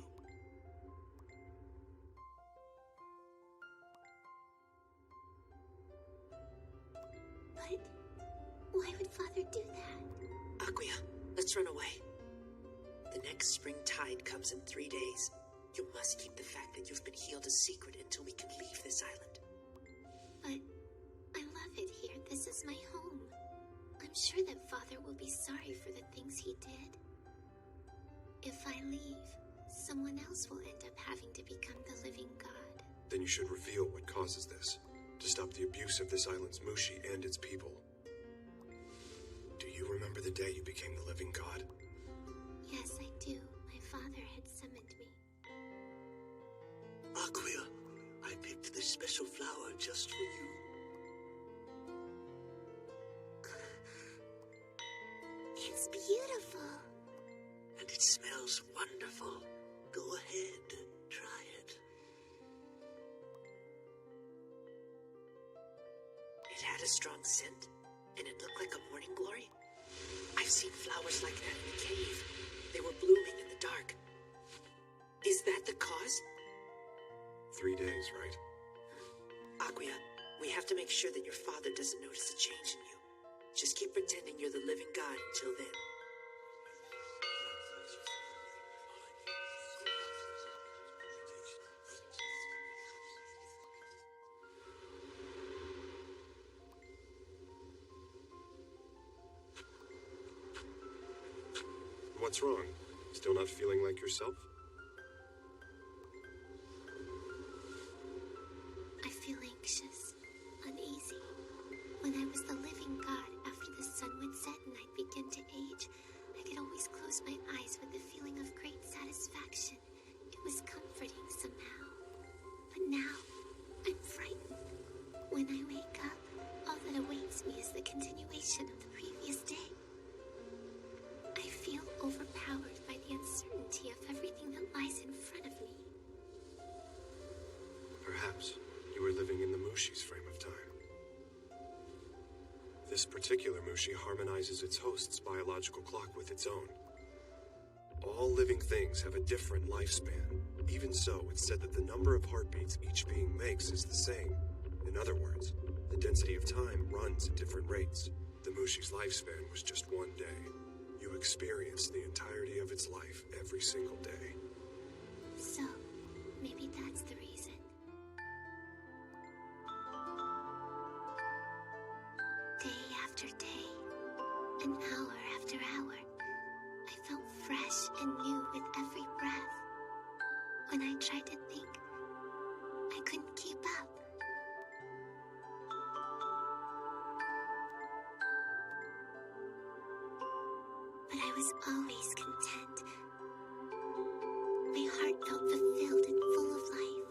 But why would Father do that? Aquia, let's run away. The next spring tide comes in 3 days. You must keep the fact that you've been healed a secret until we can leave this island. But I love it here. This is my home. I'm sure that Father will be sorry for the things he did. If I leave, someone else will end up having to become the living God. Then you should reveal what causes this, to stop the abuse of this island's Mushi and its people. Do you remember the day you became the living God? Yes, I do. My father had summoned me. Aquia, I picked this special flower just for you. It's beautiful. And it smells wonderful. Go ahead, try it. It had a strong scent, and it looked like a morning glory. I've seen flowers like that in the cave. They were blooming in the dark. Is that the cause? 3 days, right? Aquia, we have to make sure that your father doesn't notice a change in you. Just keep pretending you're the living god until then. What's wrong? Still not feeling like yourself? I feel anxious, uneasy. When I was the living god, after the sun would set and I'd begin to age, I could always close my eyes with a feeling of great satisfaction. It was comforting somehow. But now, I'm frightened. When I wake up, all that awaits me is the continuation of the previous day. I feel overpowered by the uncertainty of everything that lies in front of me. Perhaps you were living in the Mushi's frame of time. This particular Mushi harmonizes its host's biological clock with its own. All living things have a different lifespan. Even so, it's said that the number of heartbeats each being makes is the same. In other words, the density of time runs at different rates. The Mushi's lifespan was just 1 day. You experience the entirety of its life every single day. So, maybe that's the reason. Day after day, an hour after hour, I felt fresh and new with every breath. When I tried to think, I couldn't keep up. But I was always content. My heart felt fulfilled and full of life.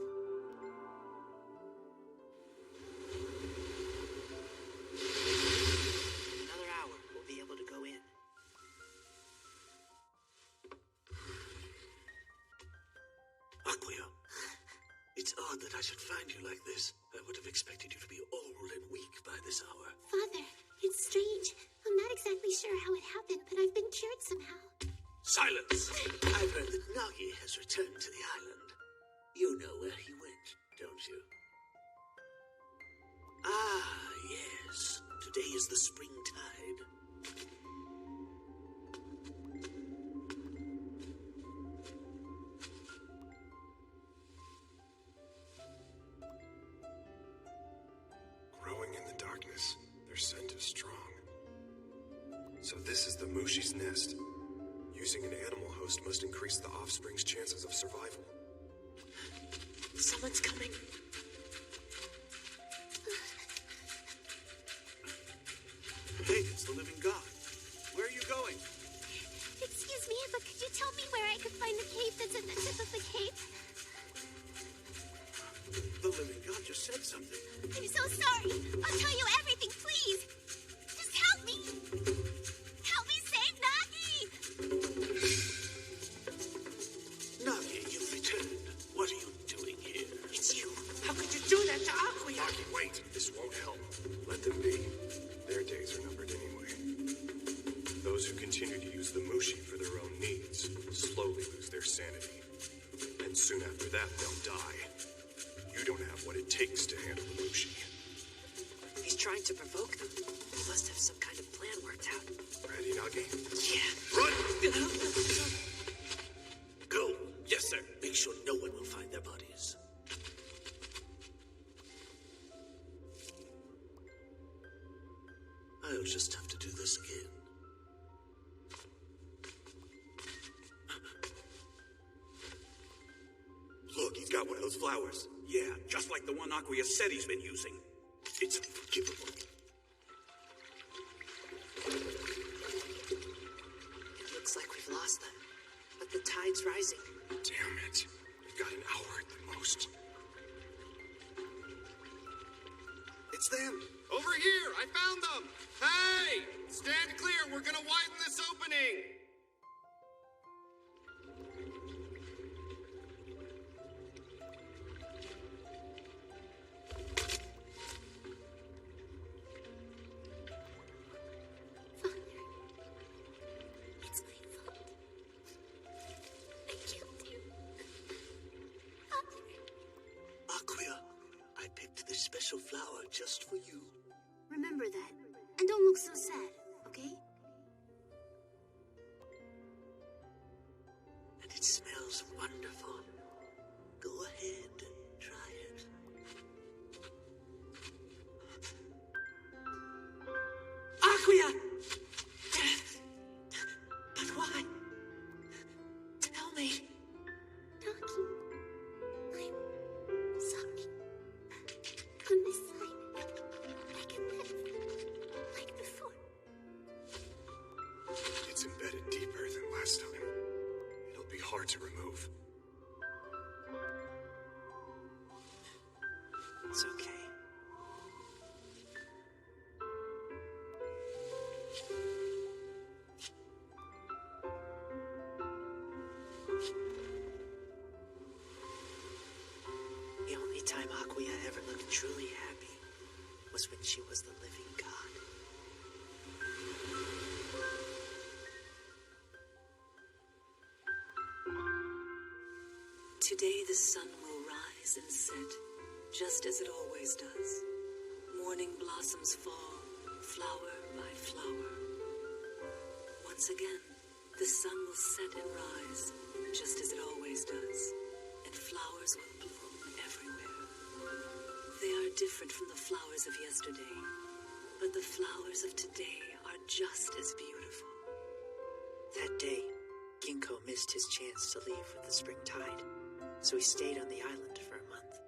Another hour, we'll be able to go in. Aquia, it's odd that I should find you like this. I would have expected you to be old and weak by this hour. Father, it's strange. I'm not exactly sure how it happened, but I've been cured somehow. Silence! I've heard that Nagi has returned to the island. You know where he went, don't you? Ah, yes. Today is the spring tide. Growing in the darkness, their scent is strong. So this is the Mushi's nest. Using an animal host must increase the offspring's chances of survival. Someone's coming. Hey, it's the living god. Where are you going? Excuse me, but could you tell me where I could find the cave that's at the tip of the cape? The living god just said something. I'm so sorry. I'll tell you everything, please. Just help me. Help me save Nagi. Nagi, you've returned. What are you doing here? It's you. How could you do that to Aquia? Nagi, wait. This won't help. Let them be. Their days are numbered anyway. Those who continue to use the Mushi for their own needs slowly lose their sanity. And soon after that, they'll die. You don't have what it takes to handle the Mushi. He's trying to provoke them. He must have some kind of plan worked out. Ready, Nagi? Yeah. Run! Go. Yes, sir. Make sure no one will find their bodies. I'll just have to do this again. Look, he's got one of those flowers. Yeah, just like the one Aquia said he's been using. It's unforgivable. It looks like we've lost them. But the tide's rising. Damn it. We've got an hour at the most. It's them. Over here. I found them. Hey, stand clear. We're gonna widen this opening. flower just for you. Remember that. And don't look so sad, okay? And it smells wonderful. Go ahead, try it. Aquia! But why? Tell me. Ducky. I'm sorry. On this side, I can live like before. It's embedded deeper than last time. It'll be hard to remove. It's okay. The only time Aquia ever looked truly happy was when she was the living god. Today the sun will rise and set, just as it always does. Morning blossoms fall, flower by flower. Once again, the sun will set and rise, just as it always does, and flowers will bloom everywhere. They are different from the flowers of yesterday, but the flowers of today are just as beautiful. That day, Ginkgo missed his chance to leave with the spring tide, so he stayed on the island for a month.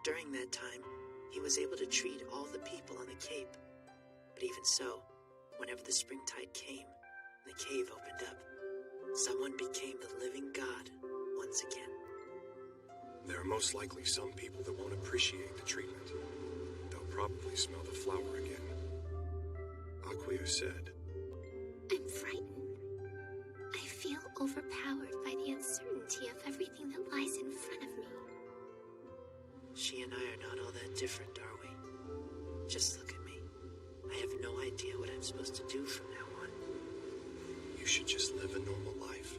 During that time, he was able to treat all the people on the cape. But even so, whenever the spring tide came and the cave opened up, someone became the living god once again. There are most likely some people that won't appreciate the treatment. They'll probably smell the flower again. Aquia said, I'm frightened. I feel overpowered by the uncertainty of everything that lies in front of me. She and I are not all that different, are we? Just look at me. I have no idea what I'm supposed to do from now on. You should just live a normal life.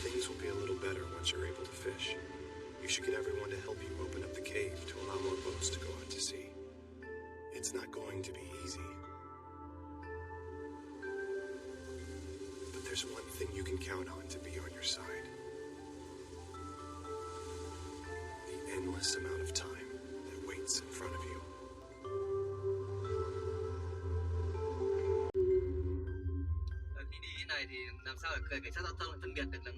Things will be a little better once you're able to fish. You should get everyone to help you open up the cave to allow more boats to go out to sea. It's not going to be easy. But there's one thing you can count on to be on your side. The endless amount of time that waits in front of you. Khi đi như này thì làm sao để cảnh sát giao thông phân biệt được là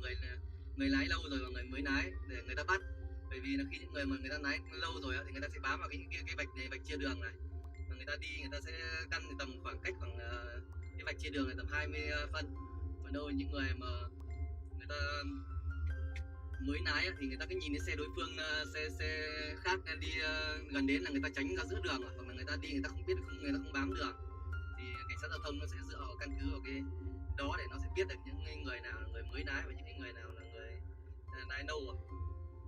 người lái lâu rồi và người mới lái để người ta bắt. Bởi vì là khi những người mà người ta lái lâu rồi thì người ta sẽ bám vào cái vạch này, vạch chia đường này. Và người ta đi, người ta sẽ căn tầm khoảng cách khoảng cái vạch chia đường này tầm 20 phân. Còn đâu những người mà người ta mới lái thì người ta cứ nhìn thấy xe đối phương, xe khác đi gần đến là người ta tránh ra giữa đường, hoặc là người ta đi người ta không biết, người ta không bám đường. Thì cảnh sát giao thông nó sẽ dựa vào căn cứ vào cái đó để nó sẽ biết được những người nào là người mới lái và những người nào là người lái lâu rồi.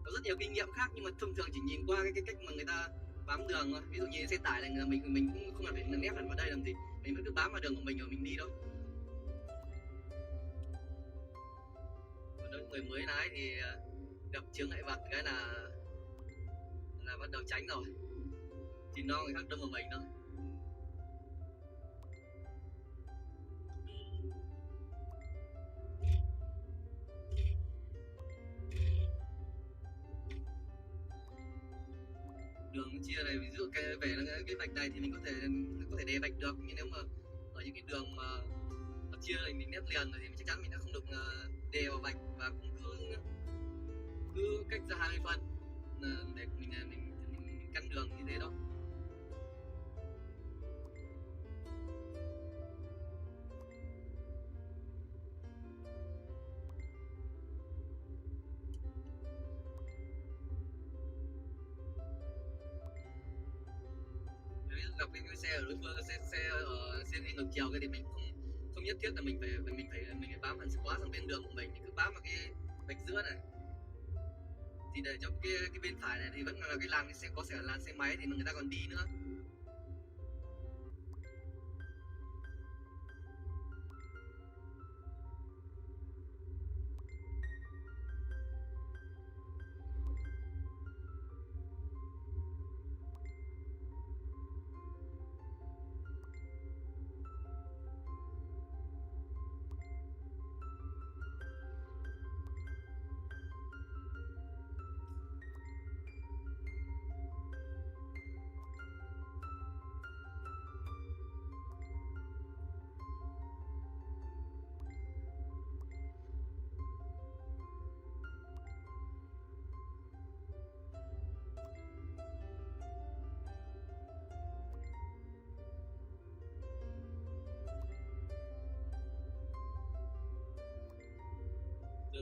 Có rất nhiều kinh nghiệm khác nhưng mà thông thường chỉ nhìn qua cái cách mà người ta bám đường thôi. Ví dụ như xe tải này mình cũng không cần phải nép hẳn vào đây làm gì, mình vẫn cứ bám vào đường của mình rồi mình đi thôi. Còn đối với người mới lái thì gặp chướng ngại vật cái là bắt đầu tránh rồi, thì nó người khác đâm vào mình thôi. Đường chia này, ví dụ về cái vạch này thì mình có thể để vạch được, nhưng nếu mà ở những cái đường mà nó chia này mình nét liền rồi thì chắc chắn mình đã không được đè vào vạch, và cũng cứ cách ra 20 phân để mình căn đường như thế thôi. Gặp cái xe ở đối phương, xe đi ngược chiều cái thì mình không nhất thiết là mình phải bám hẳn quá sang bên đường của mình cứ bám vào cái vạch giữa này, thì để cho cái bên phải này thì vẫn là cái làn xe, có sẽ là làn xe máy thì người ta còn đi nữa.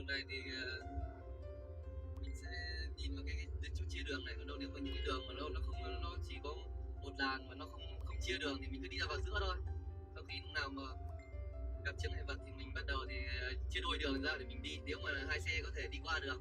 đường này thì mình sẽ nhìn vào cái chỗ chia đường này, còn đâu nếu mà những cái đường mà nó không, nó chỉ có một làn mà nó không chia đường thì mình cứ đi ra vào giữa thôi. Sau khi lúc nào mà gặp chướng ngại vật thì mình bắt đầu thì chia đôi đường ra để mình đi, nếu mà hai xe có thể đi qua được.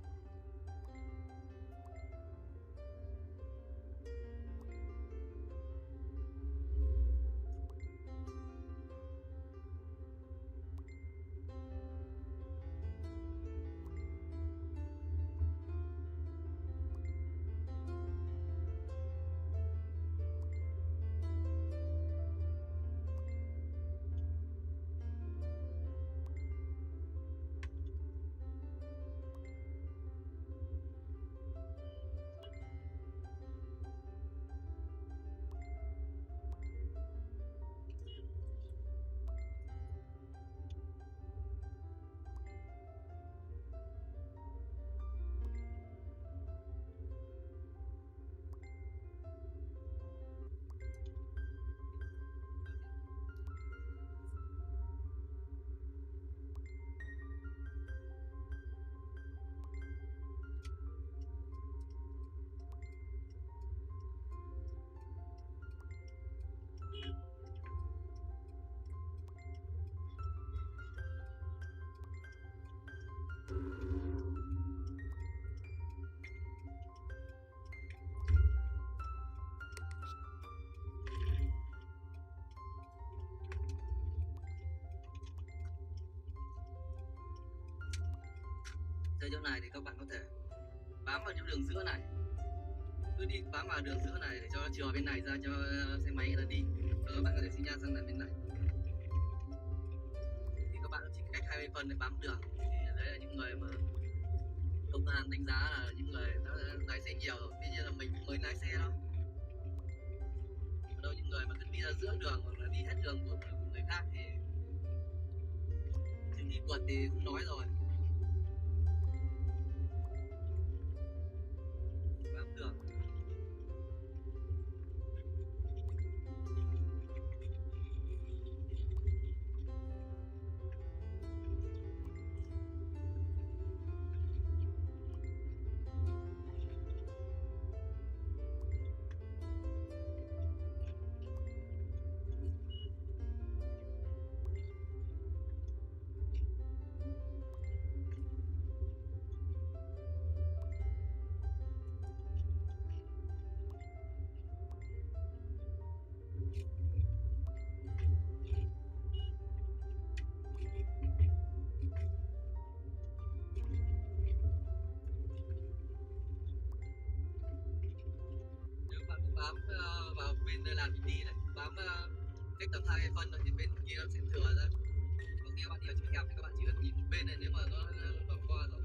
Tới chỗ này thì các bạn có thể bám vào những đường giữa này, cứ đi bám vào đường giữa này để cho nó chừa bên này ra cho xe máy người ta đi, rồi các bạn có thể xi nhan sang bên này. Thì các bạn chỉ cách 20 phân để bám đường. Thì đấy là những người mà công an đánh giá là những người đã lái xe nhiều rồi, tuy nhiên là mình mới lái xe thôi. Còn đâu những người mà cứ đi ra giữa đường hoặc là đi hết đường của người khác thì chứ đi vượt thì không nói rồi. Bám đường. Bám vào bên làn mình đi này, bám cách tầm 2 phân rồi thì bên kia nó sẽ thừa ra. Còn khi các bạn đi ở chỗ hẹp thì các bạn chỉ cần nhìn một bên này, nếu mà nó qua rồi.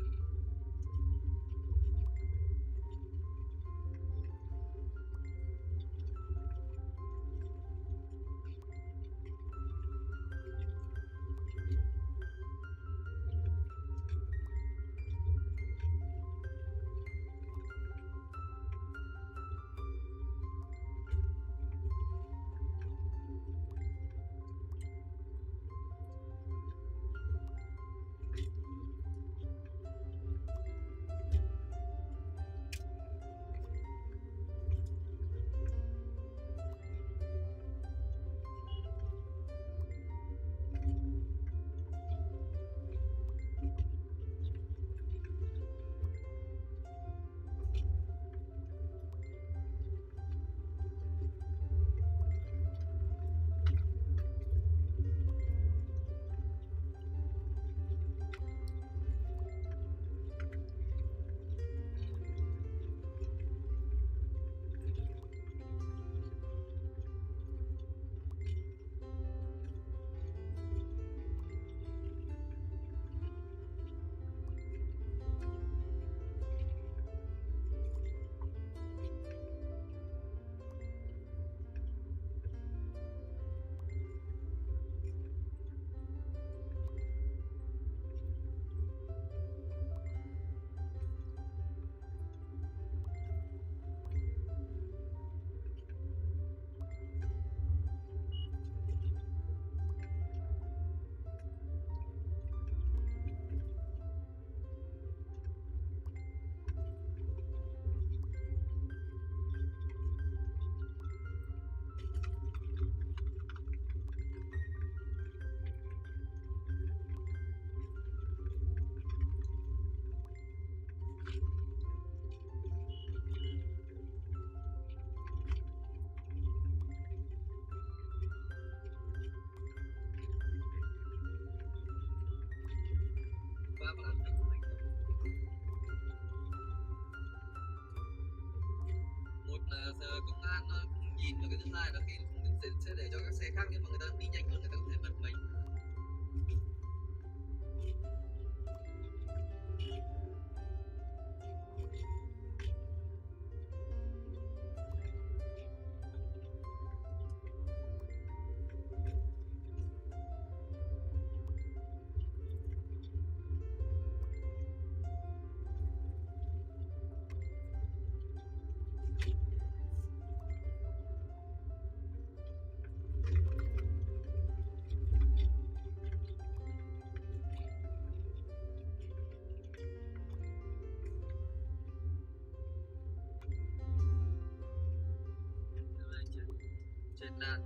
Chết nạn.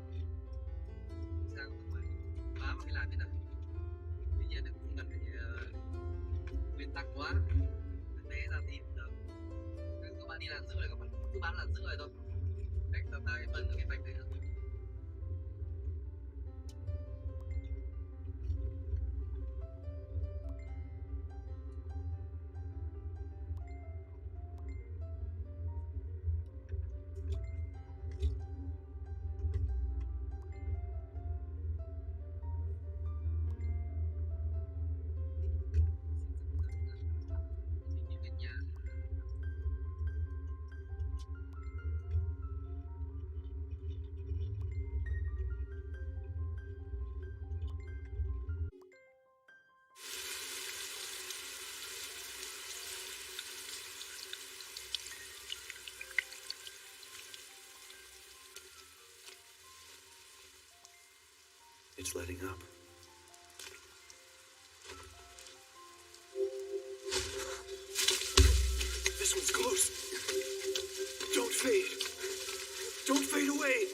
Sao không phải bám hay làm thế nào? Tuy nhiên thì cũng cần phải nguyên tắc quá. Té ra tí cũng được. Các bạn đi làm giữ này, các bạn cứ bám làm giữ này thôi. Cách tao tay phân ở cái vạch đấy nữa. It's letting up. This one's close. Don't fade. Don't fade away.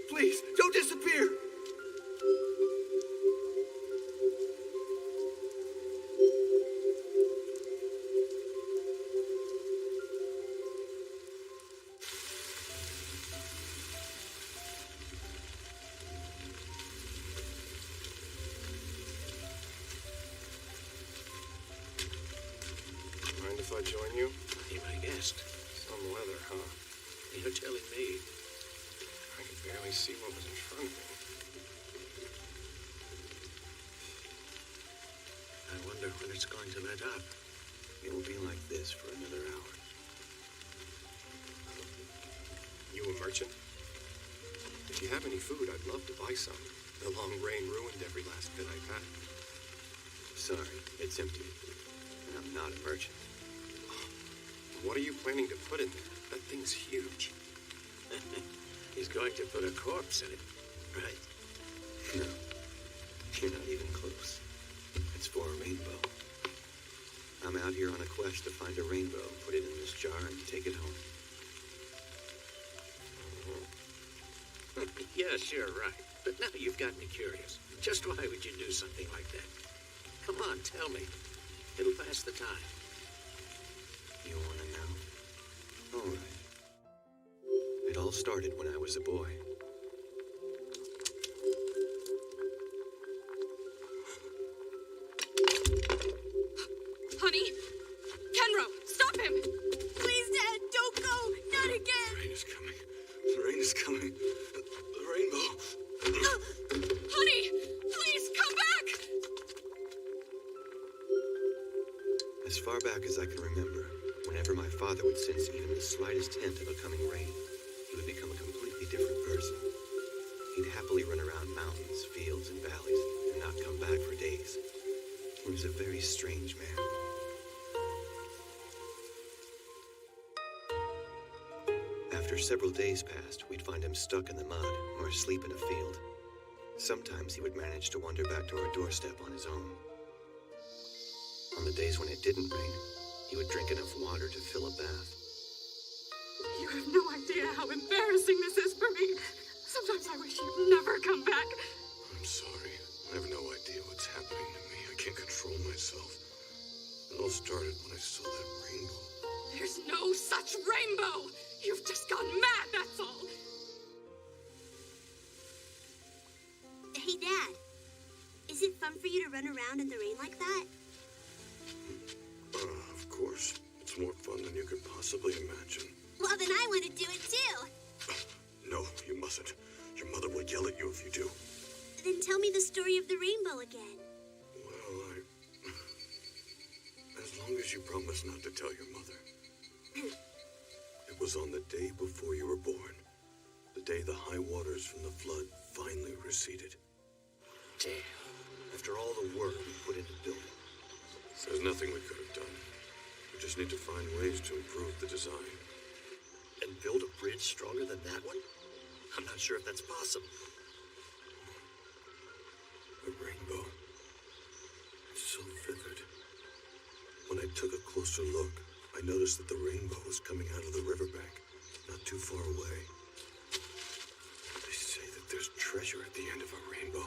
Please, don't disappear. Mind if I join you? Be my guest. Some weather, huh? You're telling me. I could barely see what was in front of me. I wonder when it's going to let up. It will be like this for another hour. You a merchant? If you have any food, I'd love to buy some. The long rain ruined every last bit I've had. Sorry, it's empty. And I'm not a merchant. What are you planning to put in there? That thing's huge. He's going to put a corpse in it, right? No, you're not even close. It's for a rainbow. I'm out here on a quest to find a rainbow, put it in this jar, and take it home. Yes, you're right. But now you've got me curious. Just why would you do something like that? Come on, tell me. It'll pass the time. You want to know? All right. It all started when I was a boy. Honey? Kenro, stop him! Please, Dad, don't go! Not again! The rain is coming. The rain is coming. The rainbow. Honey! Please, come back! As far back as I can remember, whenever my father would sense even the slightest hint of a coming rain, he would become a completely different person. He'd happily run around mountains, fields, and valleys, and not come back for days. He was a very strange man. After several days passed, we'd find him stuck in the mud or asleep in a field. Sometimes he would manage to wander back to our doorstep on his own. On the days when it didn't rain, he would drink enough water to fill a bath. You have no idea how embarrassing this is for me. Sometimes I wish you'd never come back. I'm sorry. I have no idea what's happening to me. I can't control myself. It all started when I saw that rainbow. There's no such rainbow. You've just gone mad, that's all. Hey, Dad. Is it fun for you to run around in the rain like that? Of course. It's more fun than you could possibly imagine. Well, then I want to do it too. No, you mustn't. Your mother will yell at you if you do. Then tell me the story of the rainbow again. Well, as long as you promise not to tell your mother. It was on the day before you were born. The day the high waters from the flood finally receded. Damn. After all the work we put into building. There's nothing we could have done. We just need to find ways to improve the design. And build a bridge stronger than that one? I'm not sure if that's possible. The rainbow. It's so vivid. When I took a closer look, I noticed that the rainbow was coming out of the riverbank, not too far away. treasure at the end of a rainbow.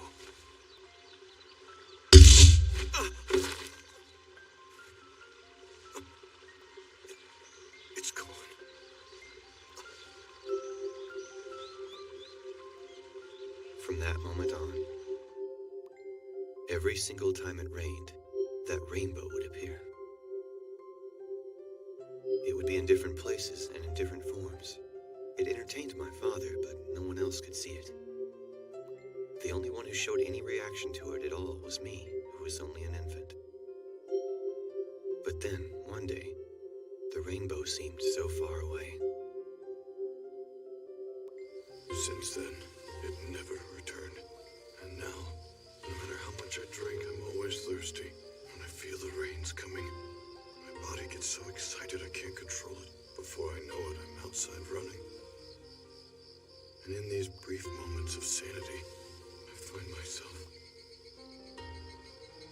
It's gone. From that moment on, every single time it rained, that rainbow would appear. It would be in different places and in different forms. It entertained my father, but no one else could see it. The only one who showed any reaction to it at all was me, who was only an infant. But then, one day, the rainbow seemed so far away. Since then, it never returned. And now, no matter how much I drink, I'm always thirsty. When I feel the rains coming, my body gets so excited I can't control it. Before I know it, I'm outside running. And in these brief moments of sanity, I find myself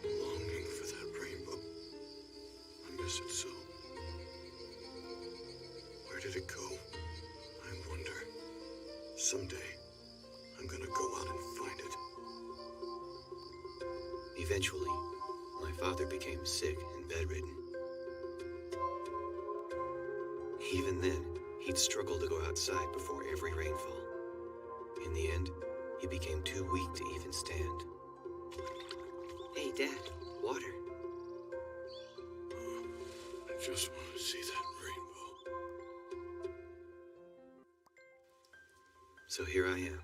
longing for that rainbow. I miss it so. Where did it go? I wonder. Someday, I'm gonna go out and find it. Eventually, my father became sick and bedridden. Even then, he'd struggle to go outside before every rainfall. In the end, he became too weak to even stand. Hey, Dad, water. I just want to see that rainbow. So here I am,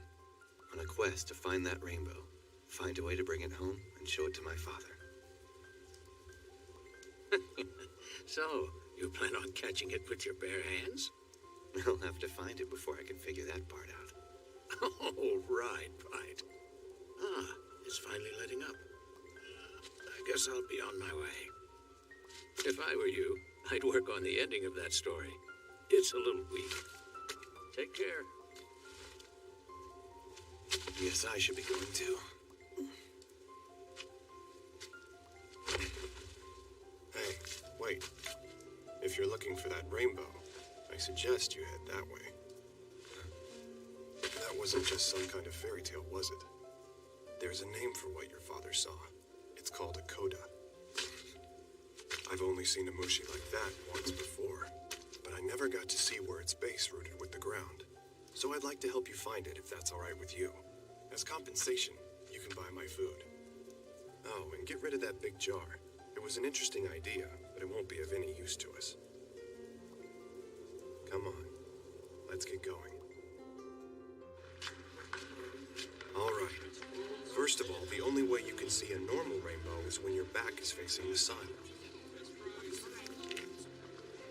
on a quest to find that rainbow, find a way to bring it home, and show it to my father. So, you plan on catching it with your bare hands? I'll have to find it before I can figure that part out. Oh, right. Ah, it's finally letting up. I guess I'll be on my way. If I were you, I'd work on the ending of that story. It's a little weak. Take care. Yes, I should be going too. Hey, wait. If you're looking for that rainbow, I suggest you head that way. That wasn't just some kind of fairy tale, was it? There's a name for what your father saw. It's called a coda. I've only seen a mushi like that once before, but I never got to see where its base rooted with the ground. So I'd like to help you find it if that's all right with you. As compensation, you can buy my food. Oh, and get rid of that big jar. It was an interesting idea, but it won't be of any use to us. Come on, let's get going. All right. First of all, the only way you can see a normal rainbow is when your back is facing the sun.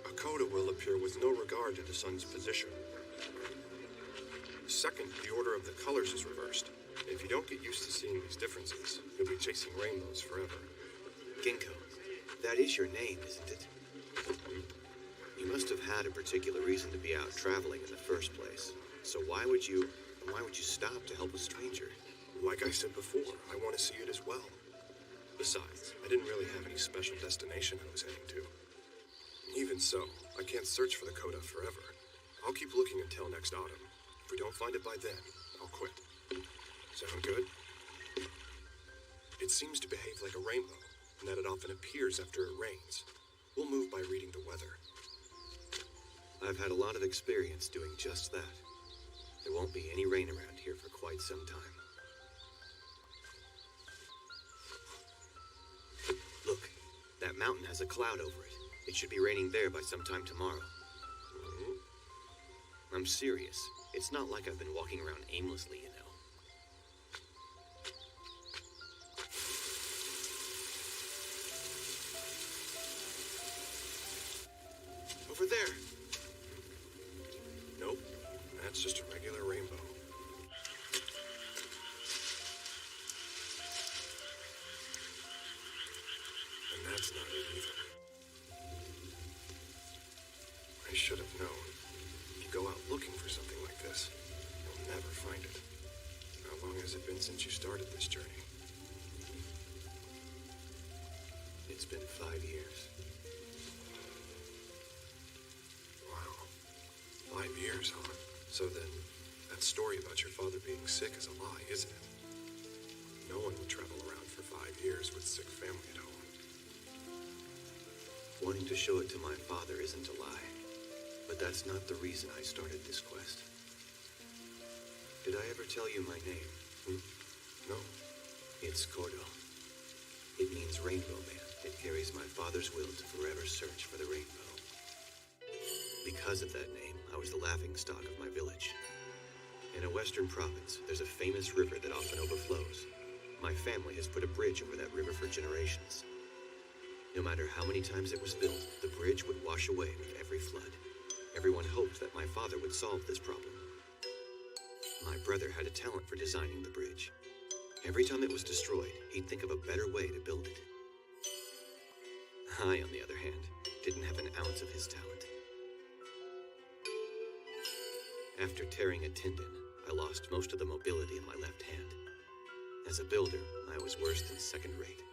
A coda will appear with no regard to the sun's position. Second, the order of the colors is reversed. If you don't get used to seeing these differences, you'll be chasing rainbows forever. Ginkgo, that is your name, isn't it? You must have had a particular reason to be out traveling in the first place. So why would you stop to help a stranger? Like I said before, I want to see it as well. Besides, I didn't really have any special destination I was heading to. Even so, I can't search for the coda forever. I'll keep looking until next autumn. If we don't find it by then, I'll quit. Sound good? It seems to behave like a rainbow, and that it often appears after it rains. We'll move by reading the weather. I've had a lot of experience doing just that. There won't be any rain around here for quite some time. Look, that mountain has a cloud over it. It should be raining there by sometime tomorrow. I'm serious. It's not like I've been walking around aimlessly, you know. Over there. Nope, that's just a regular rainbow. And that's not it either. I should have known. You go out looking for something like this, you'll never find it. How long has it been since you started this journey? It's been 5 years. Wow. 5 years, huh? So then, that's That story about your father being sick is a lie, isn't it? No one would travel around for 5 years with sick family at home. Wanting to show it to my father isn't a lie, but that's not the reason I started this quest. Did I ever tell you my name? No. It's Cordo. It means Rainbow Man. It carries my father's will to forever search for the rainbow. Because of that name, I was the laughingstock of my village. In a western province, there's a famous river that often overflows. My family has put a bridge over that river for generations. No matter how many times it was built, the bridge would wash away with every flood. Everyone hoped that my father would solve this problem. My brother had a talent for designing the bridge. Every time it was destroyed, he'd think of a better way to build it. I, on the other hand, didn't have an ounce of his talent. After tearing a tendon, I lost most of the mobility in my left hand. As a builder, I was worse than second rate.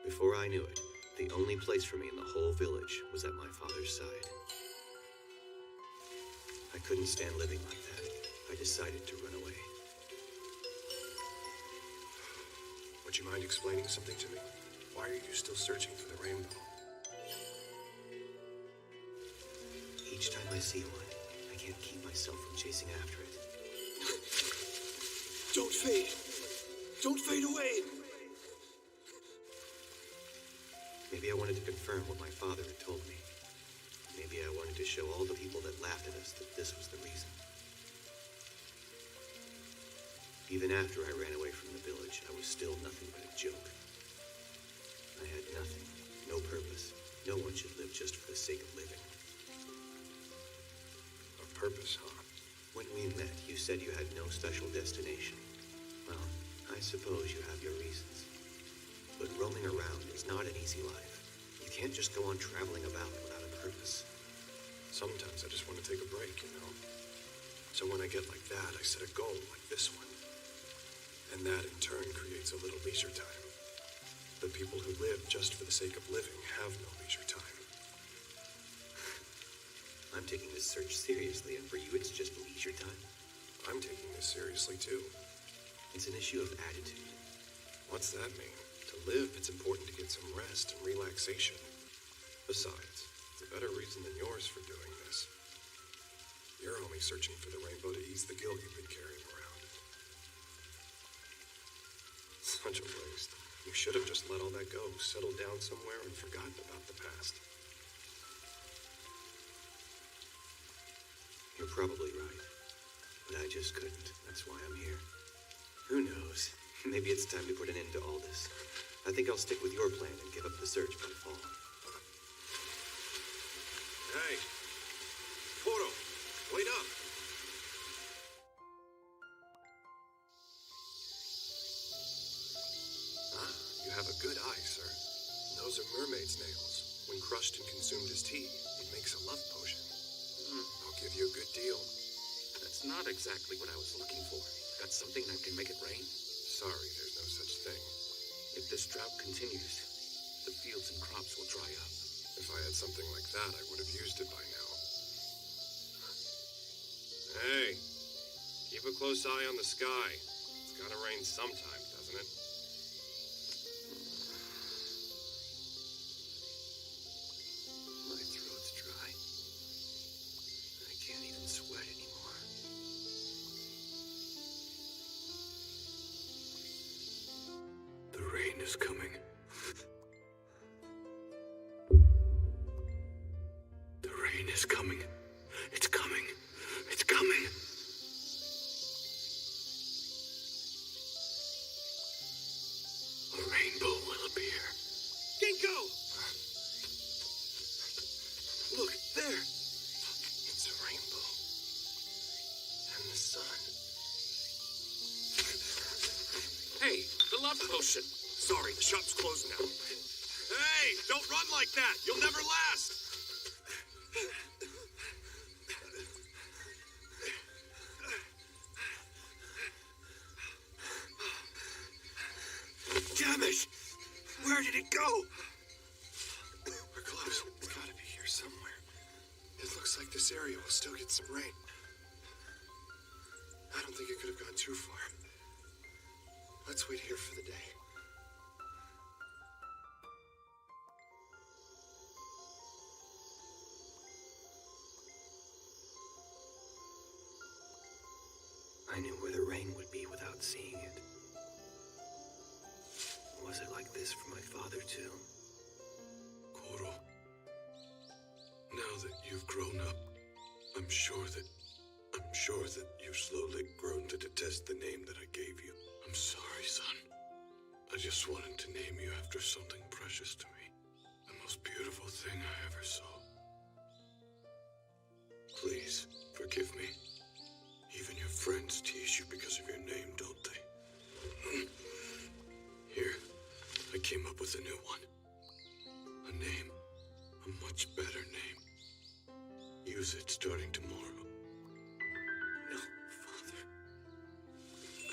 Before I knew it, the only place for me in the whole village was at my father's side. I couldn't stand living like that. I decided to run away. Would you mind explaining something to me? Why are you still searching for the rainbow? Each time I see one, I can't keep myself from chasing after it. Don't fade! Don't fade away! Maybe I wanted to confirm what my father had told me. Maybe I wanted to show all the people that laughed at us that this was the reason. Even after I ran away from the village, I was still nothing but a joke. I had nothing, no purpose. No one should live just for the sake of living. A purpose, huh? When we met, you said you had no special destination. Well, I suppose you have your reasons. But roaming around is not an easy life. You can't just go on traveling about without a purpose. Sometimes I just want to take a break, you know? So when I get like that, I set a goal like this one. And that, in turn, creates a little leisure time. The people who live just for the sake of living have no leisure time. I'm taking this search seriously, and for you, it's just leisure time. I'm taking this seriously, too. It's an issue of attitude. What's that mean? To live, it's important to get some rest and relaxation. Besides, it's a better reason than yours for doing this. You're only searching for the rainbow to ease the guilt you've been carrying around. Such a waste. You should have just let all that go, settled down somewhere, and forgotten about the past. You're probably right. But I just couldn't. That's why I'm here. Who knows? Maybe it's time to put an end to all this. I think I'll stick with your plan and give up the search by the fall. Hey! Poro! Wait up! You have a good eye, sir. Those are mermaid's nails. When crushed and consumed as tea, it makes a love potion. I'll give you a good deal. That's not exactly what I was looking for. Got something that can make it rain? Sorry, there's no such thing. If this drought continues, the fields and crops will dry up. If I had something like that, I would have used it by now. Hey, keep a close eye on the sky. It's gotta rain sometime, doesn't it? My throat's dry. I can't even sweat anymore. The rain is coming. The rain is coming. It's coming. It's coming. A rainbow will appear. Ginkgo! Look, there. It's a rainbow. And the sun. Hey, the love potion. Sorry, the shop's closed now. Hey, don't run like that. You'll never last. Damn it! Where did it go? We're close. It's gotta be here somewhere. It looks like this area will still get some rain. too far. Let's wait here for the day. I knew where the rain would be without seeing it. Was it like this for my father, too? Koro, now that you've grown up, I'm sure that you've slowly grown to detest the name that I gave you. I'm sorry, son. I just wanted to name you after something precious to me. The most beautiful thing I ever saw. Please, forgive me. Even your friends tease you because of your name, don't they? Here, I came up with a new one. A name. A much better name. Use it starting tomorrow. No, Father.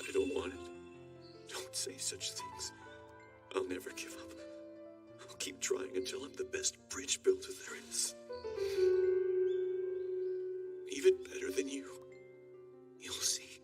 I don't want it. Don't say such things. I'll never give up. I'll keep trying until I'm the best bridge builder there is. Even better than you. You'll see.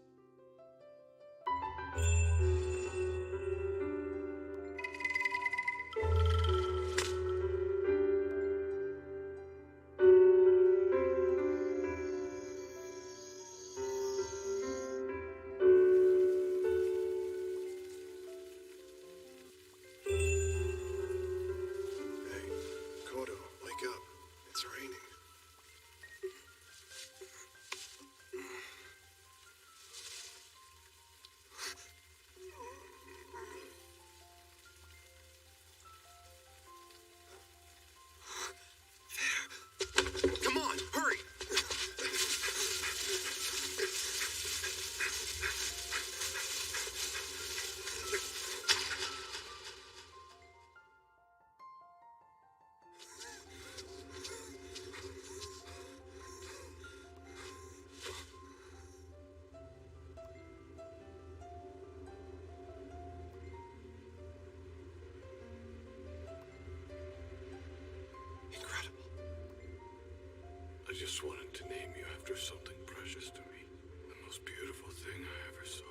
I just wanted to name you after something precious to me. The most beautiful thing I ever saw.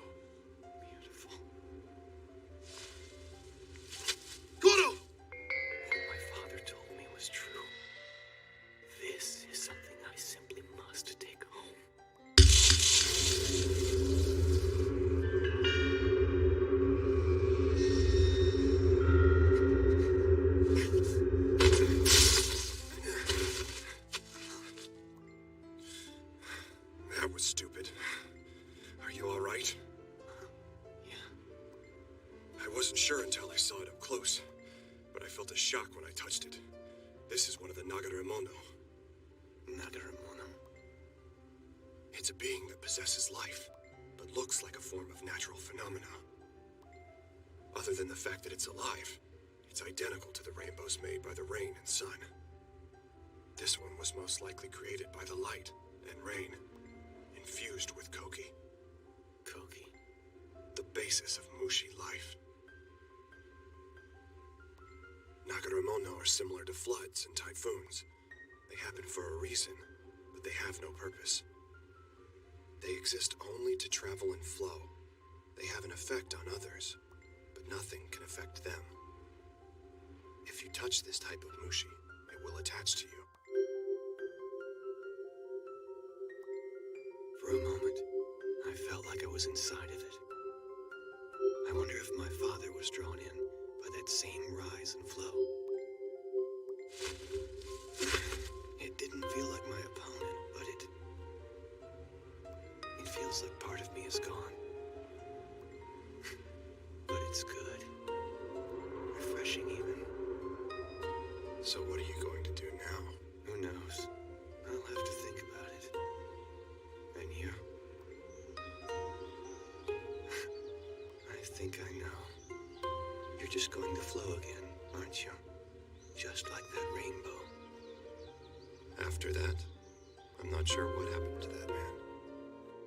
Beautiful. Koro! What my father told me was true. This is something I simply must take home. That was stupid. Are you all right? Yeah. I wasn't sure until I saw it up close, but I felt a shock when I touched it. This is one of the Nagaramono. Nagaramono? It's a being that possesses life, but looks like a form of natural phenomena. Other than the fact that it's alive, it's identical to the rainbows made by the rain and sun. This one was most likely created by the light and rain, infused with Koki. Koki? The basis of Mushi life. Nagaramono are similar to floods and typhoons. They happen for a reason, but they have no purpose. They exist only to travel and flow. They have an effect on others, but nothing can affect them. If you touch this type of Mushi, it will attach to you. For a moment, I felt like I was inside of it. I wonder if my father was drawn in by that same rise and flow. It didn't feel like my opponent, but it feels like part of me is gone. But it's good. Refreshing even. So what are you going to do now? Who knows? I'll have to think about it. And you? I think I know. You're just going to flow again, aren't you? Just like that rainbow. After that, I'm not sure what happened to that man.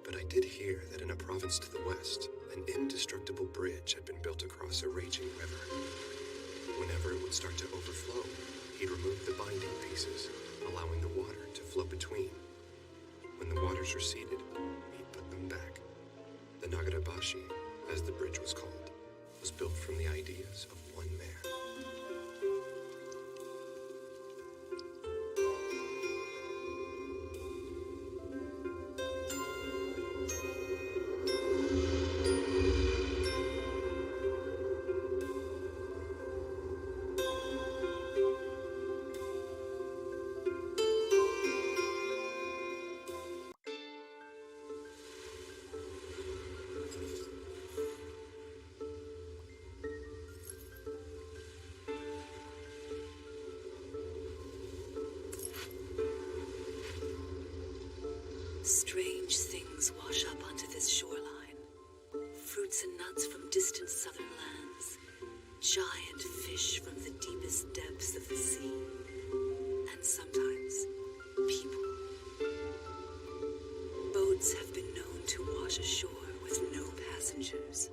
But I did hear that in a province to the west, an indestructible bridge had been built across a raging river. Whenever it would start to overflow, he'd remove the binding pieces, allowing the water to flow between. When the waters receded, he'd put them back. Then Nagarabashi, as the bridge was called, was built from the ideas of one man. Strange things wash up onto this shoreline. Fruits and nuts from distant southern lands. Giant fish from the deepest depths of the sea. And sometimes, people. Boats have been known to wash ashore with no passengers.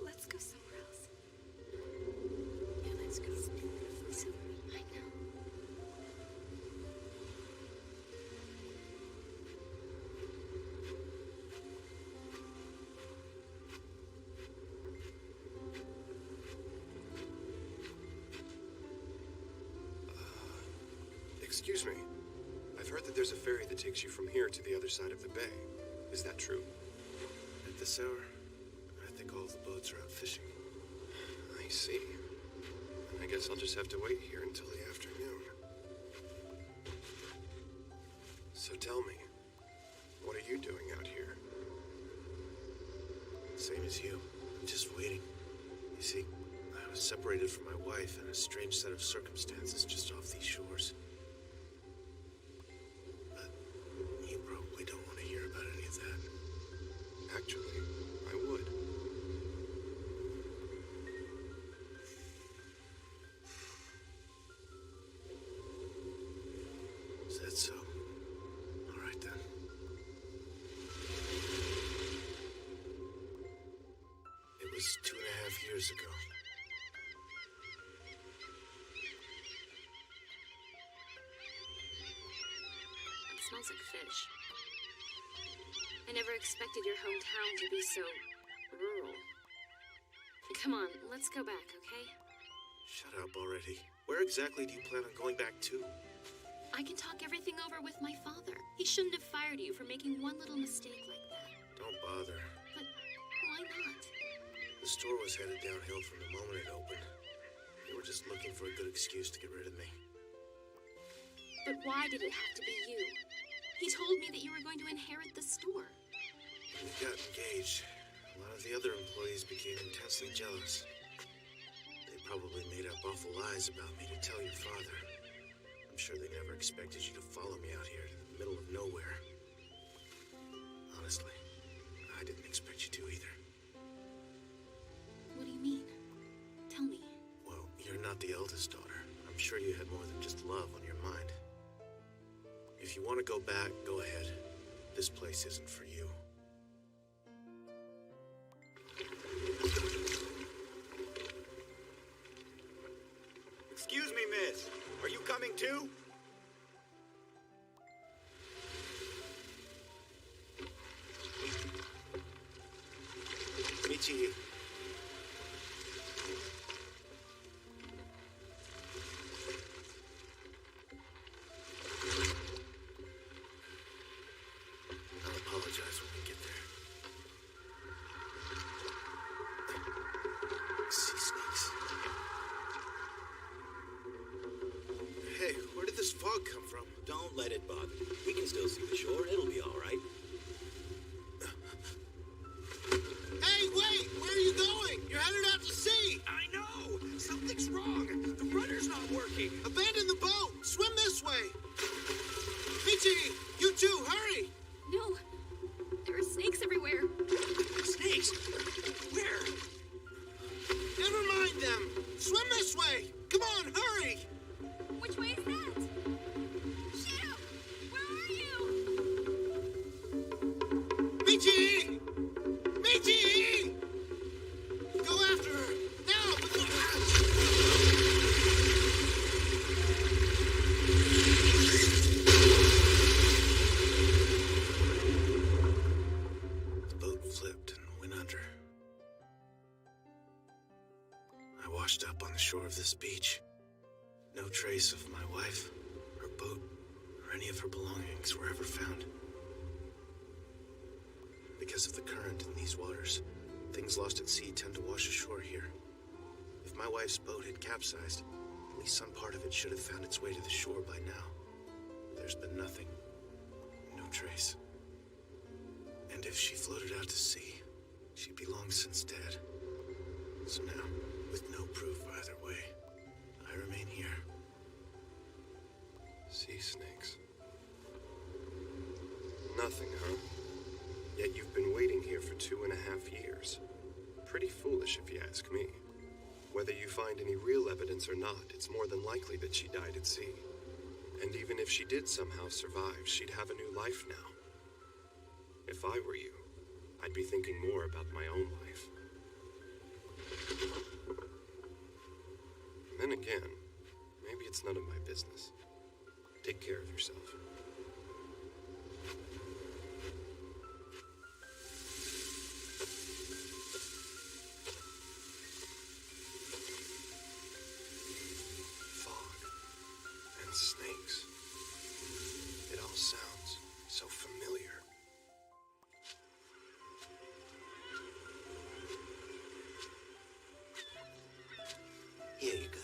Let's go somewhere else. Yeah, let's go. So, I know. Excuse me. I've heard that there's a ferry that takes you from here to the other side of the bay. Is that true? At this hour, I think all the boats are out fishing. I see. I guess I'll just have to wait here until the afternoon. So tell me, what are you doing out here? Same as you. I'm just waiting. You see, I was separated from my wife in a strange set of circumstances just off these shores. But you probably don't want to hear about any of that. Actually, I would. Is that so? All right then. It was 2.5 years ago. It smells like fish. I never expected your hometown to be so rural. Come on, let's go back, okay? Shut up already. Where exactly do you plan on going back to? I can talk everything over with my father. He shouldn't have fired you for making one little mistake like that. Don't bother. But why not? The store was headed downhill from the moment it opened. They were just looking for a good excuse to get rid of me. But why did it have to be you? He told me that you were going to inherit the store. When we got engaged, a lot of the other employees became intensely jealous. They probably made up awful lies about me to tell your father. I'm sure they never expected you to follow me out here to the middle of nowhere. Honestly, I didn't expect you to either. What do you mean? Tell me. Well, you're not the eldest daughter. I'm sure you had more than just love on your mind. If you want to go back, go ahead. This place isn't for you. Excuse me, miss. Are you coming too? Michi. I'll apologize when we get there. Sea snakes. Hey, where did this fog come from? Don't let it bother you. We can still see the shore. It'll be all right. Hey, wait! Where are you going? You're headed out to sea! I know! Something's wrong! The rudder's not working! Abandon the boat! Swim this way! Michi! You too! Hurry! No! There are snakes everywhere. Snakes? Where? I washed up on the shore of this beach. No trace of my wife, her boat, or any of her belongings were ever found. Because of the current in these waters, things lost at sea tend to wash ashore here. If my wife's boat had capsized, at least some part of it should have found its way to the shore by now. There's been nothing. No trace. And if she floated out to sea, she'd be long since dead. So now, with no proof either way, I remain here. Sea snakes. Nothing, huh? Yet you've been waiting here for 2.5 years. Pretty foolish if you ask me. Whether you find any real evidence or not, it's more than likely that she died at sea. And even if she did somehow survive, she'd have a new life now. If I were you, I'd be thinking more about my own life. Then again, maybe it's none of my business. Take care of yourself. Fog and snakes. It all sounds so familiar. Here you go.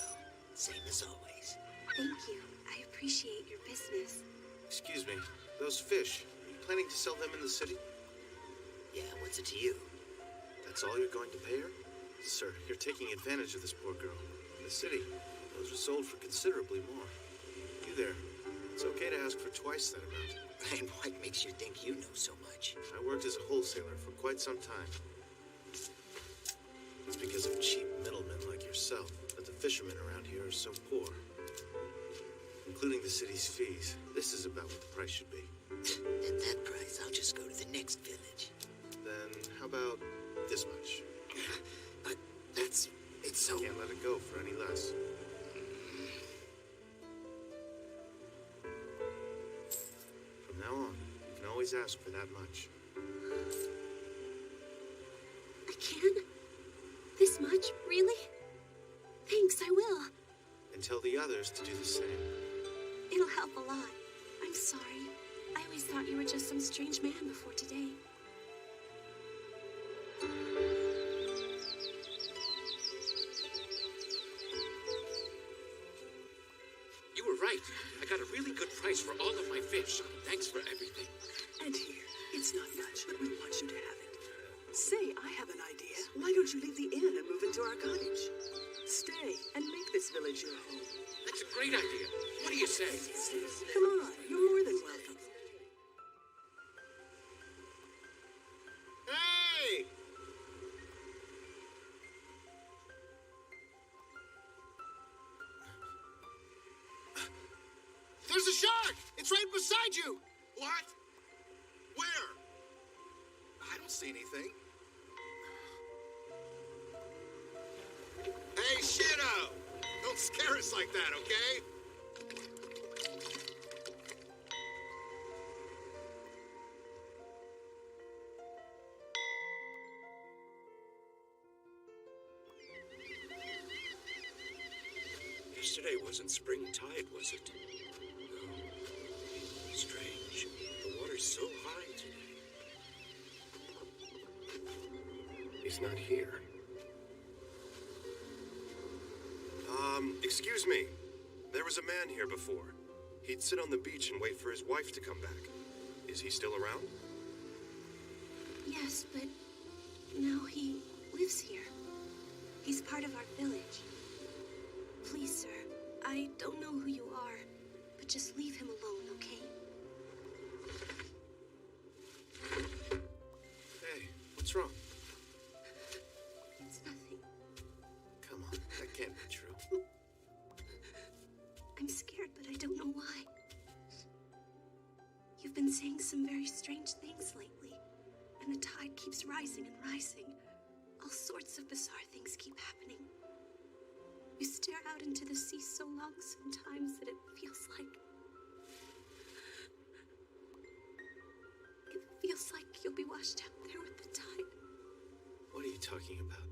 Same as always. Thank you. I appreciate your business. Excuse me, those fish, are you planning to sell them in the city? Yeah, what's it to you? That's all you're going to pay her? Sir, you're taking advantage of this poor girl. In the city, those are sold for considerably more. You there, it's okay to ask for twice that amount. And what makes you think you know so much? I worked as a wholesaler for quite some time. It's because of cheap middlemen like yourself that the fishermen around here are so poor. Including the city's fees, this is about what the price should be. At that price, I'll just go to the next village. Then how about this much? But it's so... Can't let it go for any less. From now on, you can always ask for that much. I can? This much? Really? Thanks, I will. And tell the others to do the same. It'll help a lot. I'm sorry. I always thought you were just some strange man before today. You were right. I got a really good price for all of my fish. Thanks for everything. And here, it's not much, but we want you to have it. Say, I have an idea. Why don't you leave the inn and move into our cottage? Stay and make this village your home. That's a great idea. What do you say? Come on, you're more than welcome. Hey! There's a shark! It's right beside you! What? Where? I don't see anything. Hey, Shido! Don't scare us like that, okay? Yesterday wasn't spring tide, was it? No. Strange. The water's so high today. He's not here. Excuse me. There was a man here before. He'd sit on the beach and wait for his wife to come back. Is he still around? Yes, but now he lives here. He's part of our village. Please, sir, I don't know who you are, but just leave him alone, okay? Hey, what's wrong? It's nothing. Come on, that can't be true. I'm scared, but I don't know why. You've been saying some very strange things lately, and the tide keeps rising and rising. All sorts of bizarre things keep happening. You stare out into the sea so long sometimes that it feels like you'll be washed out there with the tide. What are you talking about?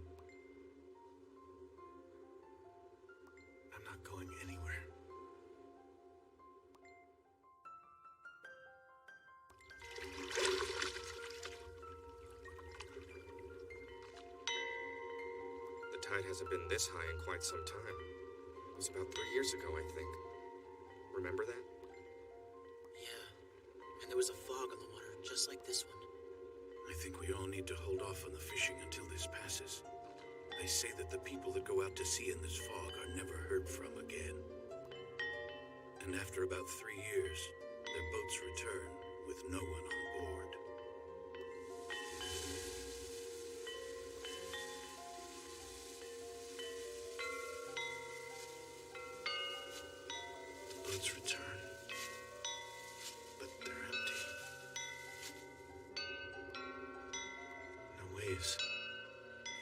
tide hasn't been this high in quite some time. It was about 3 years ago, I think. Remember that? Yeah, and there was a fog on the water, just like this one. I think we all need to hold off on the fishing until this passes. They say that the people that go out to sea in this fog are never heard from again. And after about 3 years, their boats return with no one on board. The boats return, but they're empty. No waves.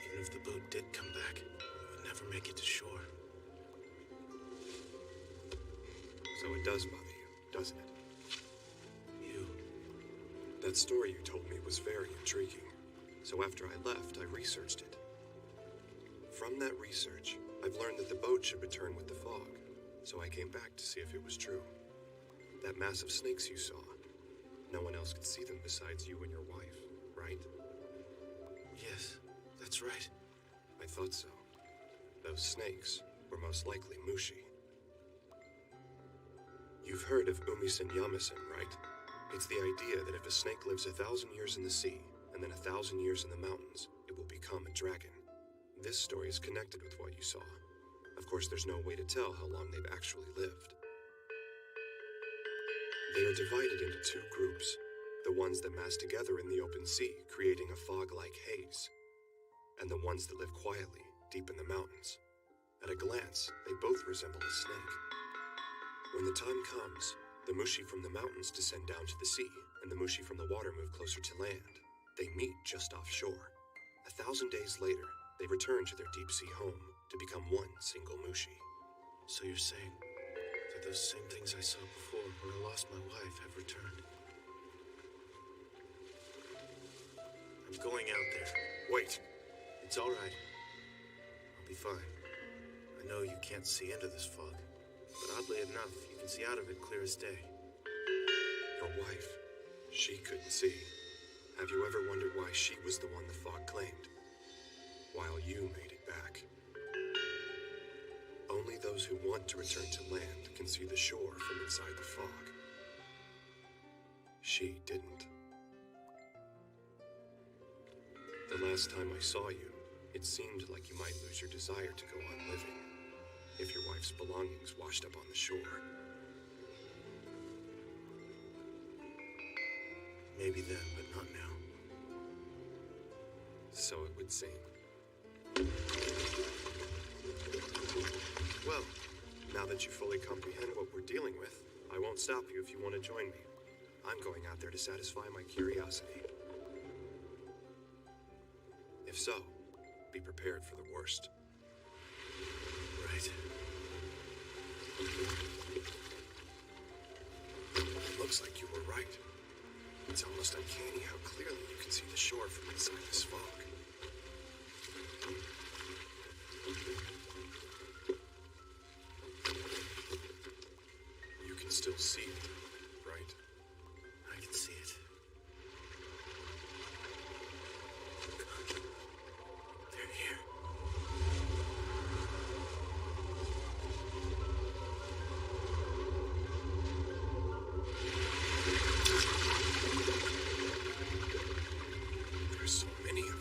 Even if the boat did come back, it would never make it to shore. So it does bother you, doesn't it? That story you told me was very intriguing. So after I left, I researched it. From that research, I've learned that the boat should return with the fog. So I came back to see if it was true. That mass of snakes you saw, no one else could see them besides you and your wife, right? Yes, that's right. I thought so. Those snakes were most likely Mushi. You've heard of Umisen Yamasen, right? It's the idea that if a snake lives 1,000 years in the sea, and then 1,000 years in the mountains, it will become a dragon. This story is connected with what you saw. Of course, there's no way to tell how long they've actually lived. They are divided into two groups. The ones that mass together in the open sea, creating a fog-like haze. And the ones that live quietly, deep in the mountains. At a glance, they both resemble a snake. When the time comes, the Mushi from the mountains descend down to the sea, and the Mushi from the water move closer to land. They meet just offshore. 1,000 days later, they return to their deep-sea home to become one single Mushi. So you're saying that those same things I saw before when I lost my wife have returned? I'm going out there. Wait. It's all right. I'll be fine. I know you can't see into this fog, but oddly enough, you can see out of it clear as day. Your wife, she couldn't see. Have you ever wondered why she was the one the fog claimed? While you made it back. Only those who want to return to land can see the shore from inside the fog. She didn't. The last time I saw you, it seemed like you might lose your desire to go on living, if your wife's belongings washed up on the shore. Maybe then, but not now. So it would seem. Well, now that you fully comprehend what we're dealing with, I won't stop you if you want to join me. I'm going out there to satisfy my curiosity. If so, be prepared for the worst. Right. It looks like you were right. It's almost uncanny how clearly you can see the shore from inside this fog. You can still see it, right? I can see it. They're here. There's so many of them.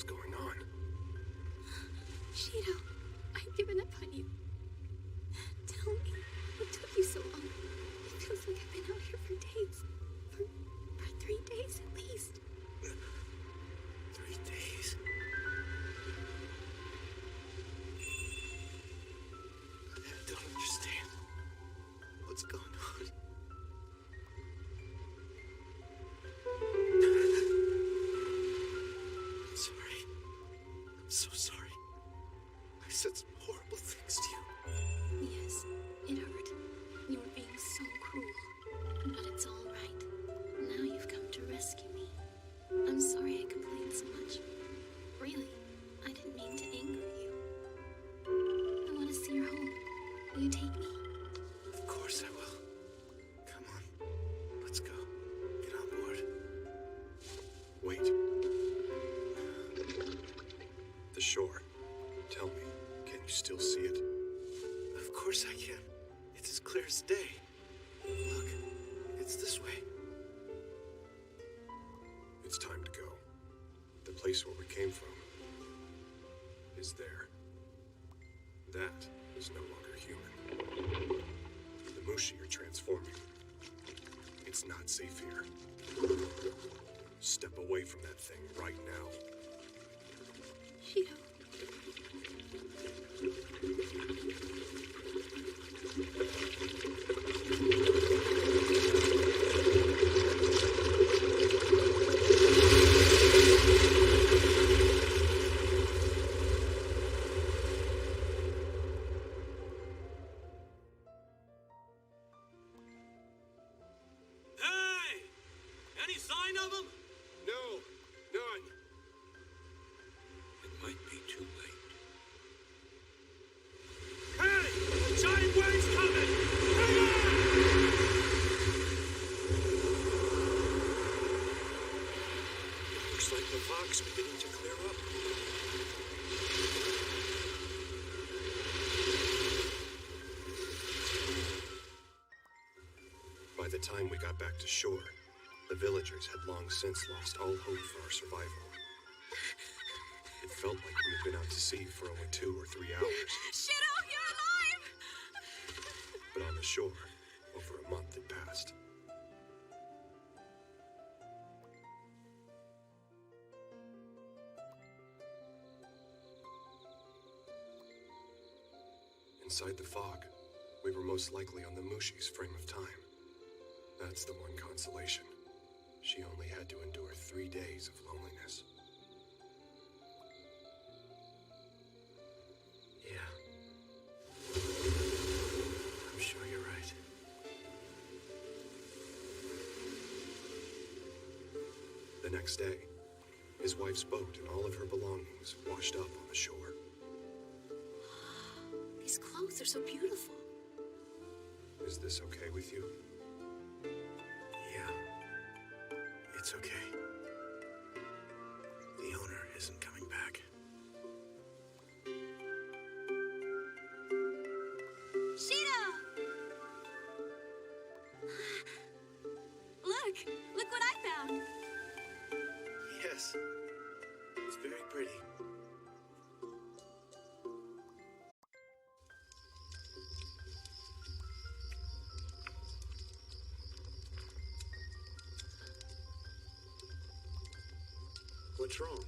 What's going on? Shido, I've given up on you. Tell me, what took you so long? It feels like I've been out here for days. For 3 days at least. 3 days? I don't understand. What's going on? I'm sorry. I'm so sorry. I said some horrible things to you. Yes, it hurt. You were being so cruel. But it's all right. Now you've come to rescue me. I'm sorry I complained so much. Really, I didn't mean to anger you. I want to see your home. Will you take me? Of course I will. Come on. Let's go. Get on board. Wait. The shore. Tell me, can you still see it? Of course I can. It's as clear as day. Look, it's this way. It's time to go. The place where we came from is there. That is no longer human. The Mushi are transforming. It's not safe here. Step away from that thing right now. Shido. Hey! Any sign of him? No, none. It might be too late. Hey! Giant waves coming! Hang on! Looks like the fog's beginning to clear up. By the time we got back to shore, the villagers had long since lost all hope for our survival. It felt like we had been out to sea for only 2 or 3 hours. Shido, you're alive! But on the shore, over a month had passed. Inside the fog, we were most likely on the Mushi's frame of time. That's the one consolation. She only had to endure 3 days of loneliness. Yeah. I'm sure you're right. The next day, his wife's boat and all of her belongings washed up on the shore. These clothes are so beautiful. Is this okay with you? Yeah. It's okay. The owner isn't coming back. Shido! Look what I found. Yes. It's very pretty. What's wrong?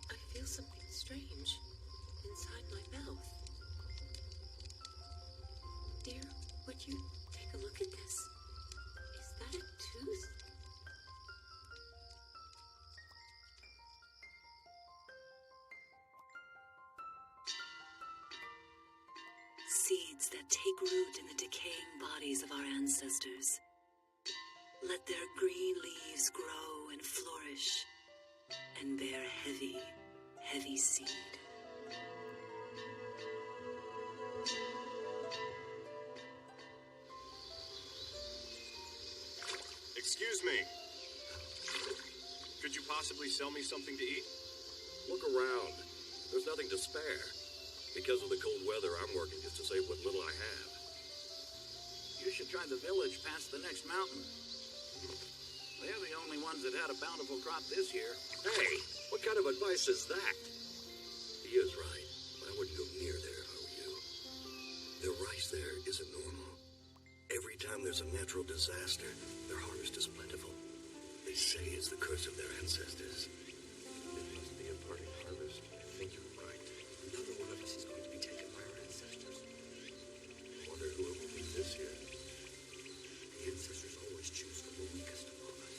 I feel something strange inside my mouth. Dear, would you take a look at this? Is that a tooth? Seeds that take root in the decaying bodies of our ancestors. Let their green leaves grow and flourish and bear heavy, heavy seed. Excuse me. Could you possibly sell me something to eat? Look around. There's nothing to spare. Because of the cold weather, I'm working just to save what little I have. You should try the village past the next mountain. They're the only ones that had a bountiful crop this year. Hey, What kind of advice is that? He is right. I wouldn't go near there if I were you. The rice there isn't normal. Every time there's a natural disaster, their harvest is plentiful. They say it's the curse of their ancestors. It must be a parting harvest. I think you're right. Another one of us is going to be taken by our ancestors. I wonder who it will be this year. The ancestors always choose from the weakest among us.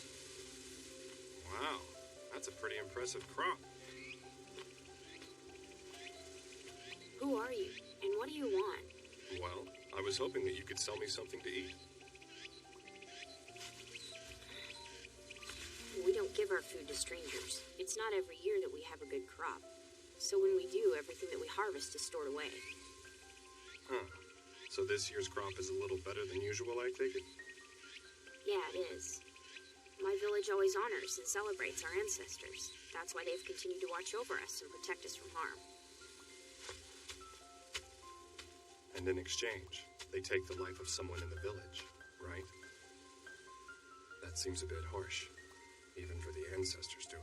Wow, that's a pretty impressive crop. Who are you, and what do you want? Well, I was hoping that you could sell me something to eat. We don't give our food to strangers. It's not every year that we have a good crop. So when we do, everything that we harvest is stored away. Huh. So this year's crop is a little better than usual, I take it? Yeah, it is. My village always honors and celebrates our ancestors. That's why they've continued to watch over us and protect us from harm. And in exchange, they take the life of someone in the village, right? That seems a bit harsh, even for the ancestors' doing.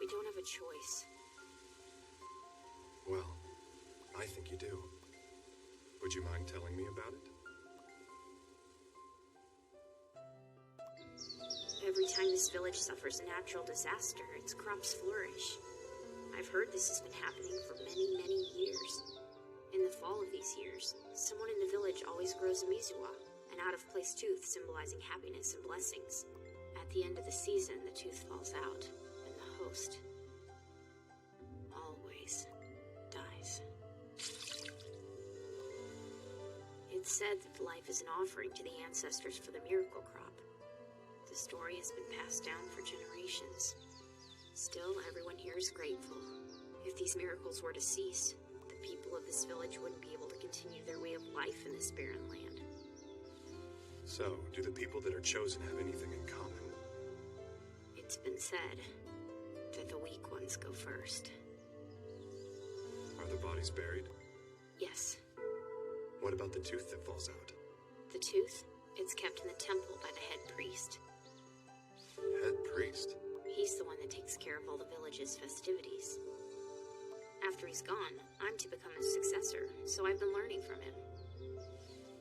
We don't have a choice. Well, I think you do. Would you mind telling me about it? Every time this village suffers a natural disaster, its crops flourish. I've heard this has been happening for many, many years. In the fall of these years, someone in the village always grows a mizuwa, an out-of-place tooth symbolizing happiness and blessings. At the end of the season, the tooth falls out, and the host always dies. It's said that life is an offering to the ancestors for the miracle crop. The story has been passed down for generations. Still, everyone here is grateful. If these miracles were to cease, the people of this village wouldn't be able to continue their way of life in this barren land. So, do the people that are chosen have anything in common? It's been said that the weak ones go first. Are the bodies buried? Yes. What about the tooth that falls out? The tooth? It's kept in the temple by the head priest. Head priest? He's the one that takes care of all the village's festivities. After he's gone, I'm to become his successor, so I've been learning from him.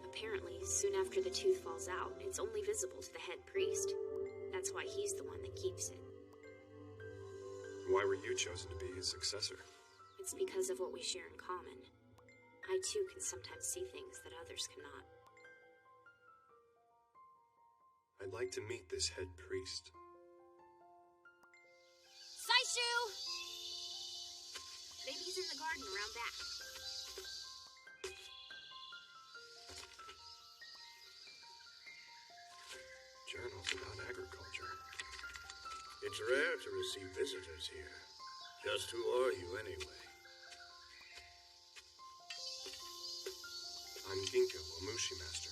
Apparently, soon after the tooth falls out, it's only visible to the head priest. That's why he's the one that keeps it. Why were you chosen to be his successor? It's because of what we share in common. I too can sometimes see things that others cannot. I'd like to meet this head priest. Saishu! Maybe he's in the garden around back. Journals about agriculture. It's rare to receive visitors here. Just who are you, anyway? I'm Ginkgo, a Mushi master.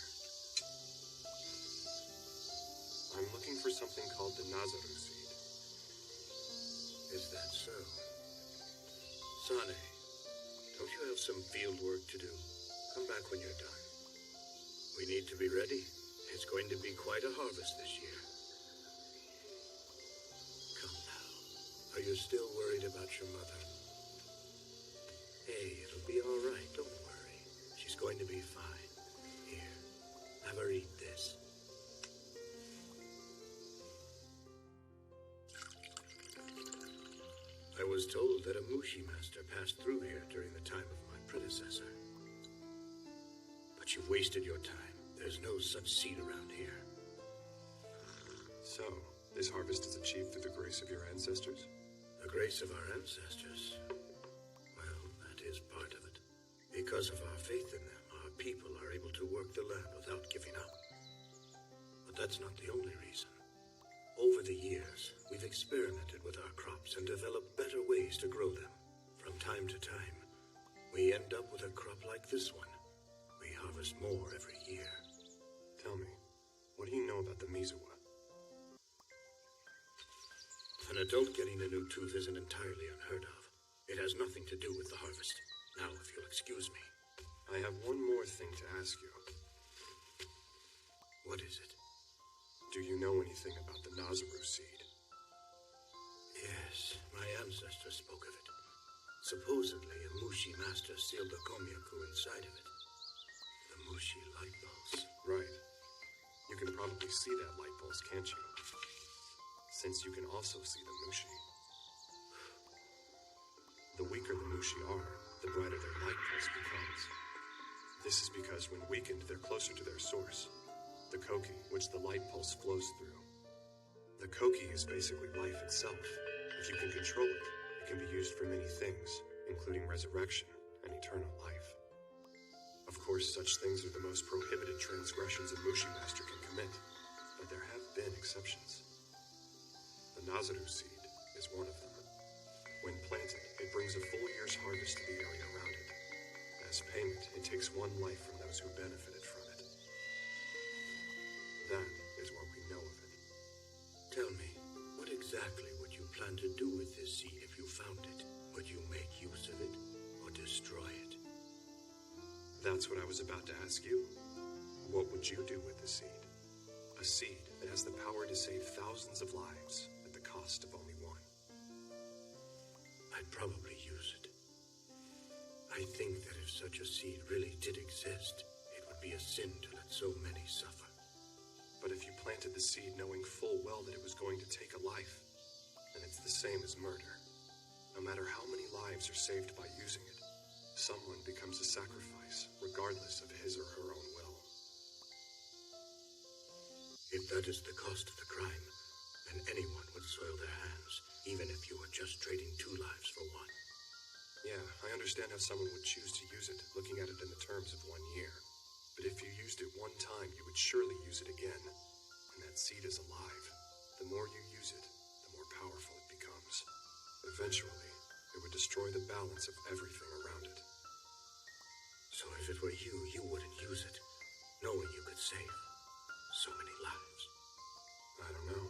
I'm looking for something called the Nazaru seed. Is that so? Sane, don't you have some field work to do? Come back when you're done. We need to be ready. It's going to be quite a harvest this year. Come now. Are you still worried about your mother? Hey, it'll be all right. Don't worry. She's going to be fine. Here, have her eat this. I was told that a Mushi master passed through here during the time of my predecessor. But you've wasted your time. There's no such seed around here. So, this harvest is achieved through the grace of your ancestors? The grace of our ancestors? Well, that is part of it. Because of our faith in them, our people are able to work the land without giving up. But that's not the only reason. Over the years, we've experimented with our crops and developed better ways to grow them. From time to time, we end up with a crop like this one. We harvest more every year. Tell me, what do you know about the mizuwa? An adult getting a new tooth isn't entirely unheard of. It has nothing to do with the harvest. Now, if you'll excuse me. I have one more thing to ask you. What is it? Do you know anything about the Nazaru seed? Yes, my ancestors spoke of it. Supposedly, a Mushi master sealed the Komyaku inside of it. The Mushi light pulse. Right. You can probably see that light pulse, can't you? Since you can also see the Mushi. The weaker the Mushi are, the brighter their light pulse becomes. This is because when weakened, they're closer to their source, the Koki, which the light pulse flows through. The Koki is basically life itself. If you can control it, it can be used for many things, including resurrection and eternal life. Of course, such things are the most prohibited transgressions a Mushi Master can commit, but there have been exceptions. The Nazaru seed is one of them. When planted, it brings a full year's harvest to the area around it. As payment, it takes one life from those who benefited from it. That is what we know of it. Tell me, what exactly would you plan to do with this seed if you found it? Would you make use of it, or destroy it? That's what I was about to ask you. What would you do with the seed? A seed that has the power to save thousands of lives at the cost of only one. I'd probably use it. I think that if such a seed really did exist, it would be a sin to let so many suffer. But if you planted the seed knowing full well that it was going to take a life, then it's the same as murder. No matter how many lives are saved by using it, someone becomes a sacrifice, regardless of his or her own will. If that is the cost of the crime, then anyone would soil their hands, even if you were just trading 2 lives for 1. Yeah, I understand how someone would choose to use it, looking at it in the terms of 1 year. But if you used it one time, you would surely use it again. And that seed is alive. The more you use it, the more powerful it becomes. Eventually, it would destroy the balance of everything around it. So if it were you, you wouldn't use it, knowing you could save so many lives. I don't know.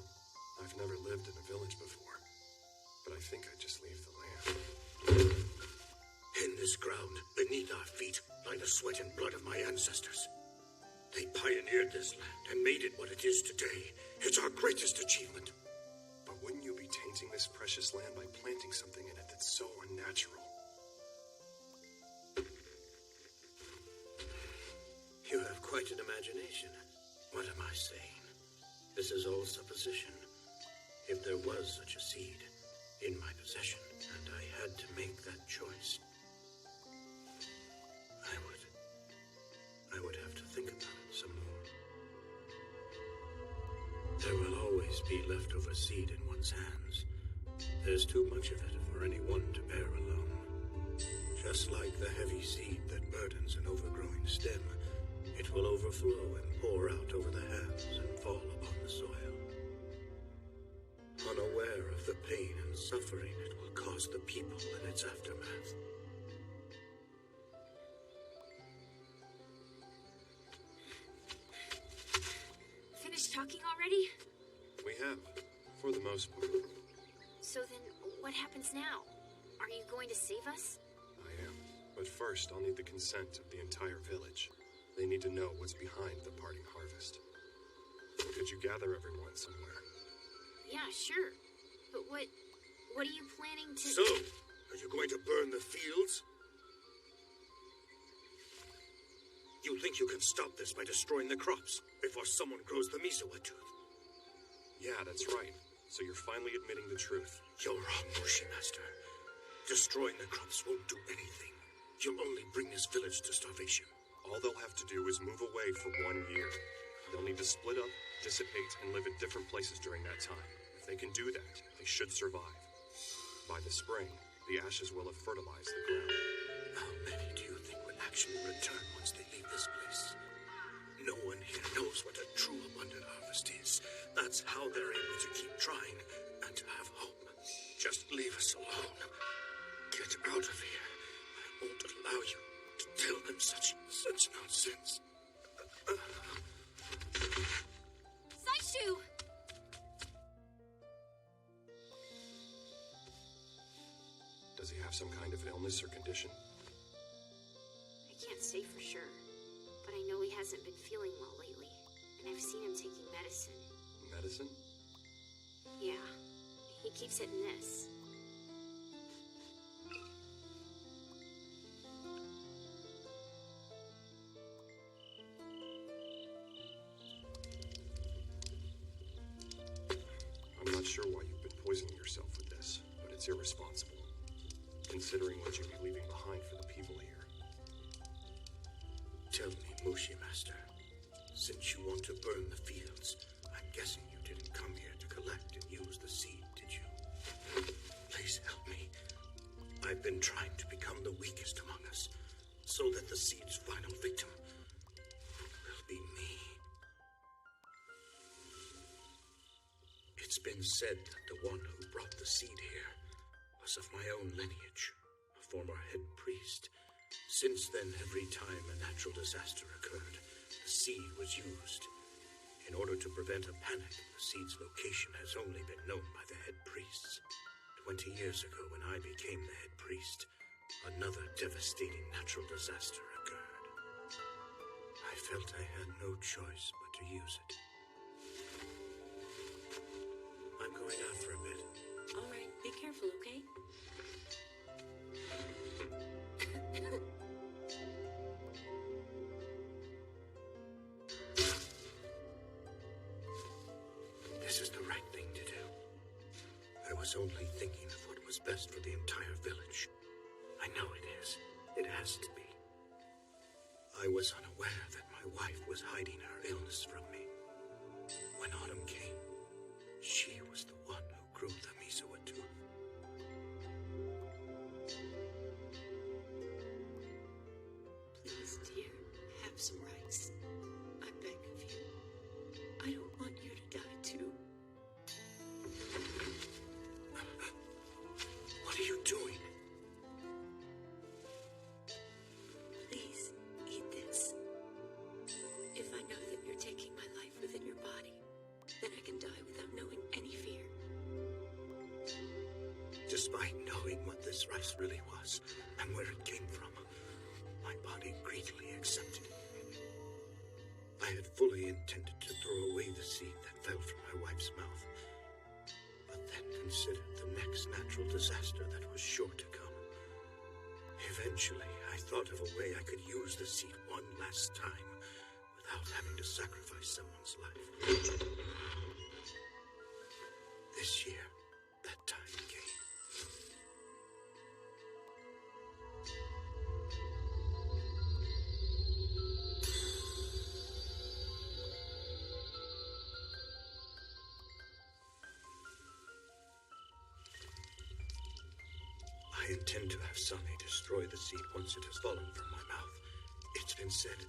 I've never lived in a village before. But I think I'd just leave the land. In this ground, beneath our feet, lie the sweat and blood of my ancestors. They pioneered this land and made it what it is today. It's our greatest achievement. But wouldn't you be tainting this precious land by planting something in it that's so unnatural? You have quite an imagination. What am I saying? This is all supposition. If there was such a seed in my possession, and I had to make that choice, I would have to think about it some more. There will always be leftover seed in one's hands. There's too much of it for any one to bear alone. Just like the heavy seed that burdens an overgrowing stem, it will overflow and pour out over the hands and fall upon the soil. Unaware of the pain and suffering it will cause the people in its aftermath. Talking already? We have, for the most part. So then, what happens now? Are you going to save us? I am. But first, I'll need the consent of the entire village. They need to know what's behind the parting harvest. Could you gather everyone somewhere? Yeah, sure. But what are you planning to... So, are you going to burn the fields? You think you can stop this by destroying the crops before someone grows the Misawa tooth? Yeah, that's right. So you're finally admitting the truth. You're wrong, Mushi Master. Destroying the crops won't do anything. You'll only bring this village to starvation. All they'll have to do is move away for 1 year. They'll need to split up, dissipate, and live at different places during that time. If they can do that, they should survive. By the spring, the ashes will have fertilized the ground. How many do you think would actually return once they leave this place? No one here knows what a true abundant harvest is. That's how they're able to keep trying and to have hope. Just leave us alone. Get out of here. I won't allow you to tell them such nonsense. Saishu! Does he have some kind of illness or condition? I can't say for sure, but I know he hasn't been feeling well lately, and I've seen him taking medicine. medicine? Yeah, he keeps it in this. I'm not sure why you've been poisoning yourself with this, but it's irresponsible, considering what you'd be leaving behind for the people here. Tell me, Mushi Master, since you want to burn the fields, I'm guessing you didn't come here to collect and use the seed, did you? Please help me. I've been trying to become the weakest among us, so that the seed's final victim will be me. It's been said that the one who brought the seed here was of my own lineage, a former head priest. Since then, every time a natural disaster occurred, the seed was used. In order to prevent a panic, the seed's location has only been known by the head priests. 20 years ago, when I became the head priest, another devastating natural disaster occurred. I felt I had no choice but to use it. I'm going out for a bit. All right, be careful, okay? This is the right thing to do. I was only thinking of what was best for the entire village. I know it is. It has to be. I was unaware that my wife was hiding her illness from me. When autumn came, she was the one who grew the Misawa tooth. Please, dear, have some rice. I beg of you. I don't want you to die too. What are you doing? Please, eat this. If I know that you're taking my life within your body, then I can die without knowing any fear. Despite knowing what this rice really was and where it came from, my body greedily accepted it. I had fully intended to throw away the seed that fell from my wife's mouth, but then considered the next natural disaster that was sure to come. Eventually, I thought of a way I could use the seed one last time without having to sacrifice someone's life. This year, that time came. I intend to have Sunny destroy the seed once it has fallen from my mouth. It's been said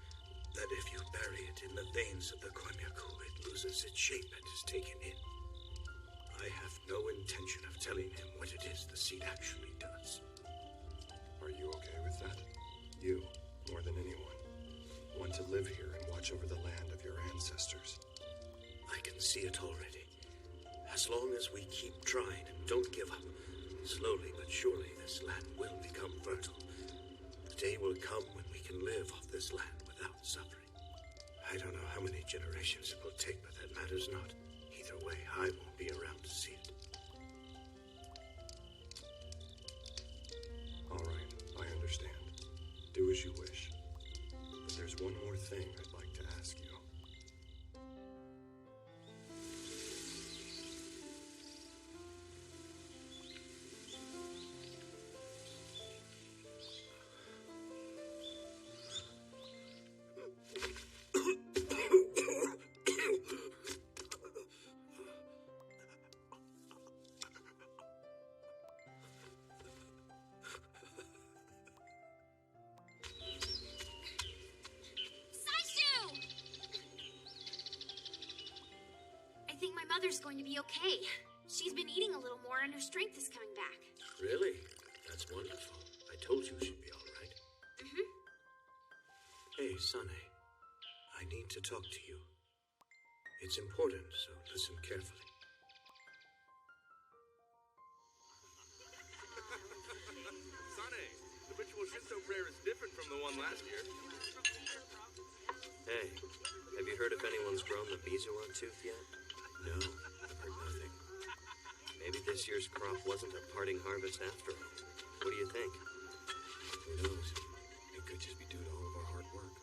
that if you bury it in the veins of the konyaku, it loses its shape and is taken in. I have no intention of telling him what it is the seed actually does. Are you okay with that? You, more than anyone, want to live here and watch over the land of your ancestors. I can see it already. As long as we keep trying and don't give up, slowly but surely this land will become fertile. The day will come when we can live off this land without suffering. I don't know how many generations it will take, but that matters not. Either way, I won't be around to see it. All right, I understand. Do as you wish. But there's one more thing I'd like to ask you. I think my mother's going to be okay. She's been eating a little more and her strength is coming back. Really? That's wonderful. I told you she'd be all right. Mm-hmm. Hey, Sunny. I need to talk to you. It's important, so listen carefully. Sane, the ritual Shinto prayer is different from the one last year. Hey, have you heard if anyone's grown the Misawa tooth yet? No, I've heard nothing. Maybe this year's crop wasn't a parting harvest after all. What do you think? Who knows? It could just be due to all of our hard work.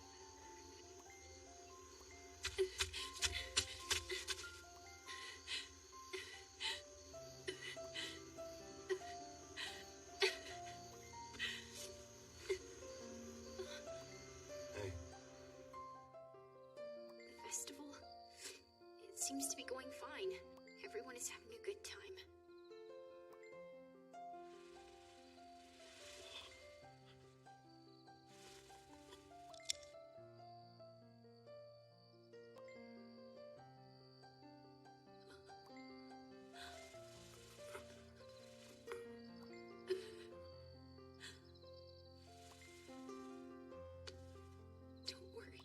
Hey. The festival? It seems to be going fine. Everyone is having a good time. Don't worry.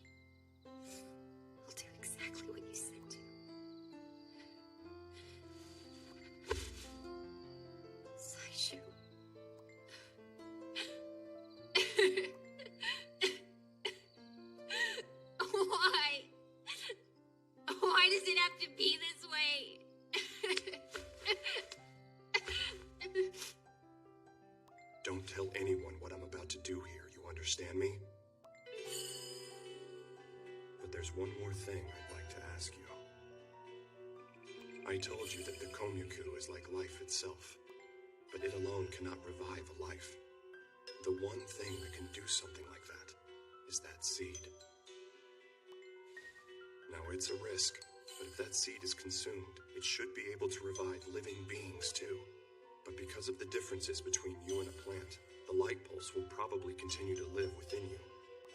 I'll do exactly what you said to. Sideshow. Why? Why does it have to be this way? Don't tell anyone what I'm about to do here, you understand me? But there's one more thing I'd like to ask you. I told you that the Komyaku is like life itself, but it alone cannot revive a life. The one thing that can do something like that is that seed. Now, it's a risk, but if that seed is consumed, it should be able to revive living beings too. But because of the differences between you and a plant, the light pulse will probably continue to live within you.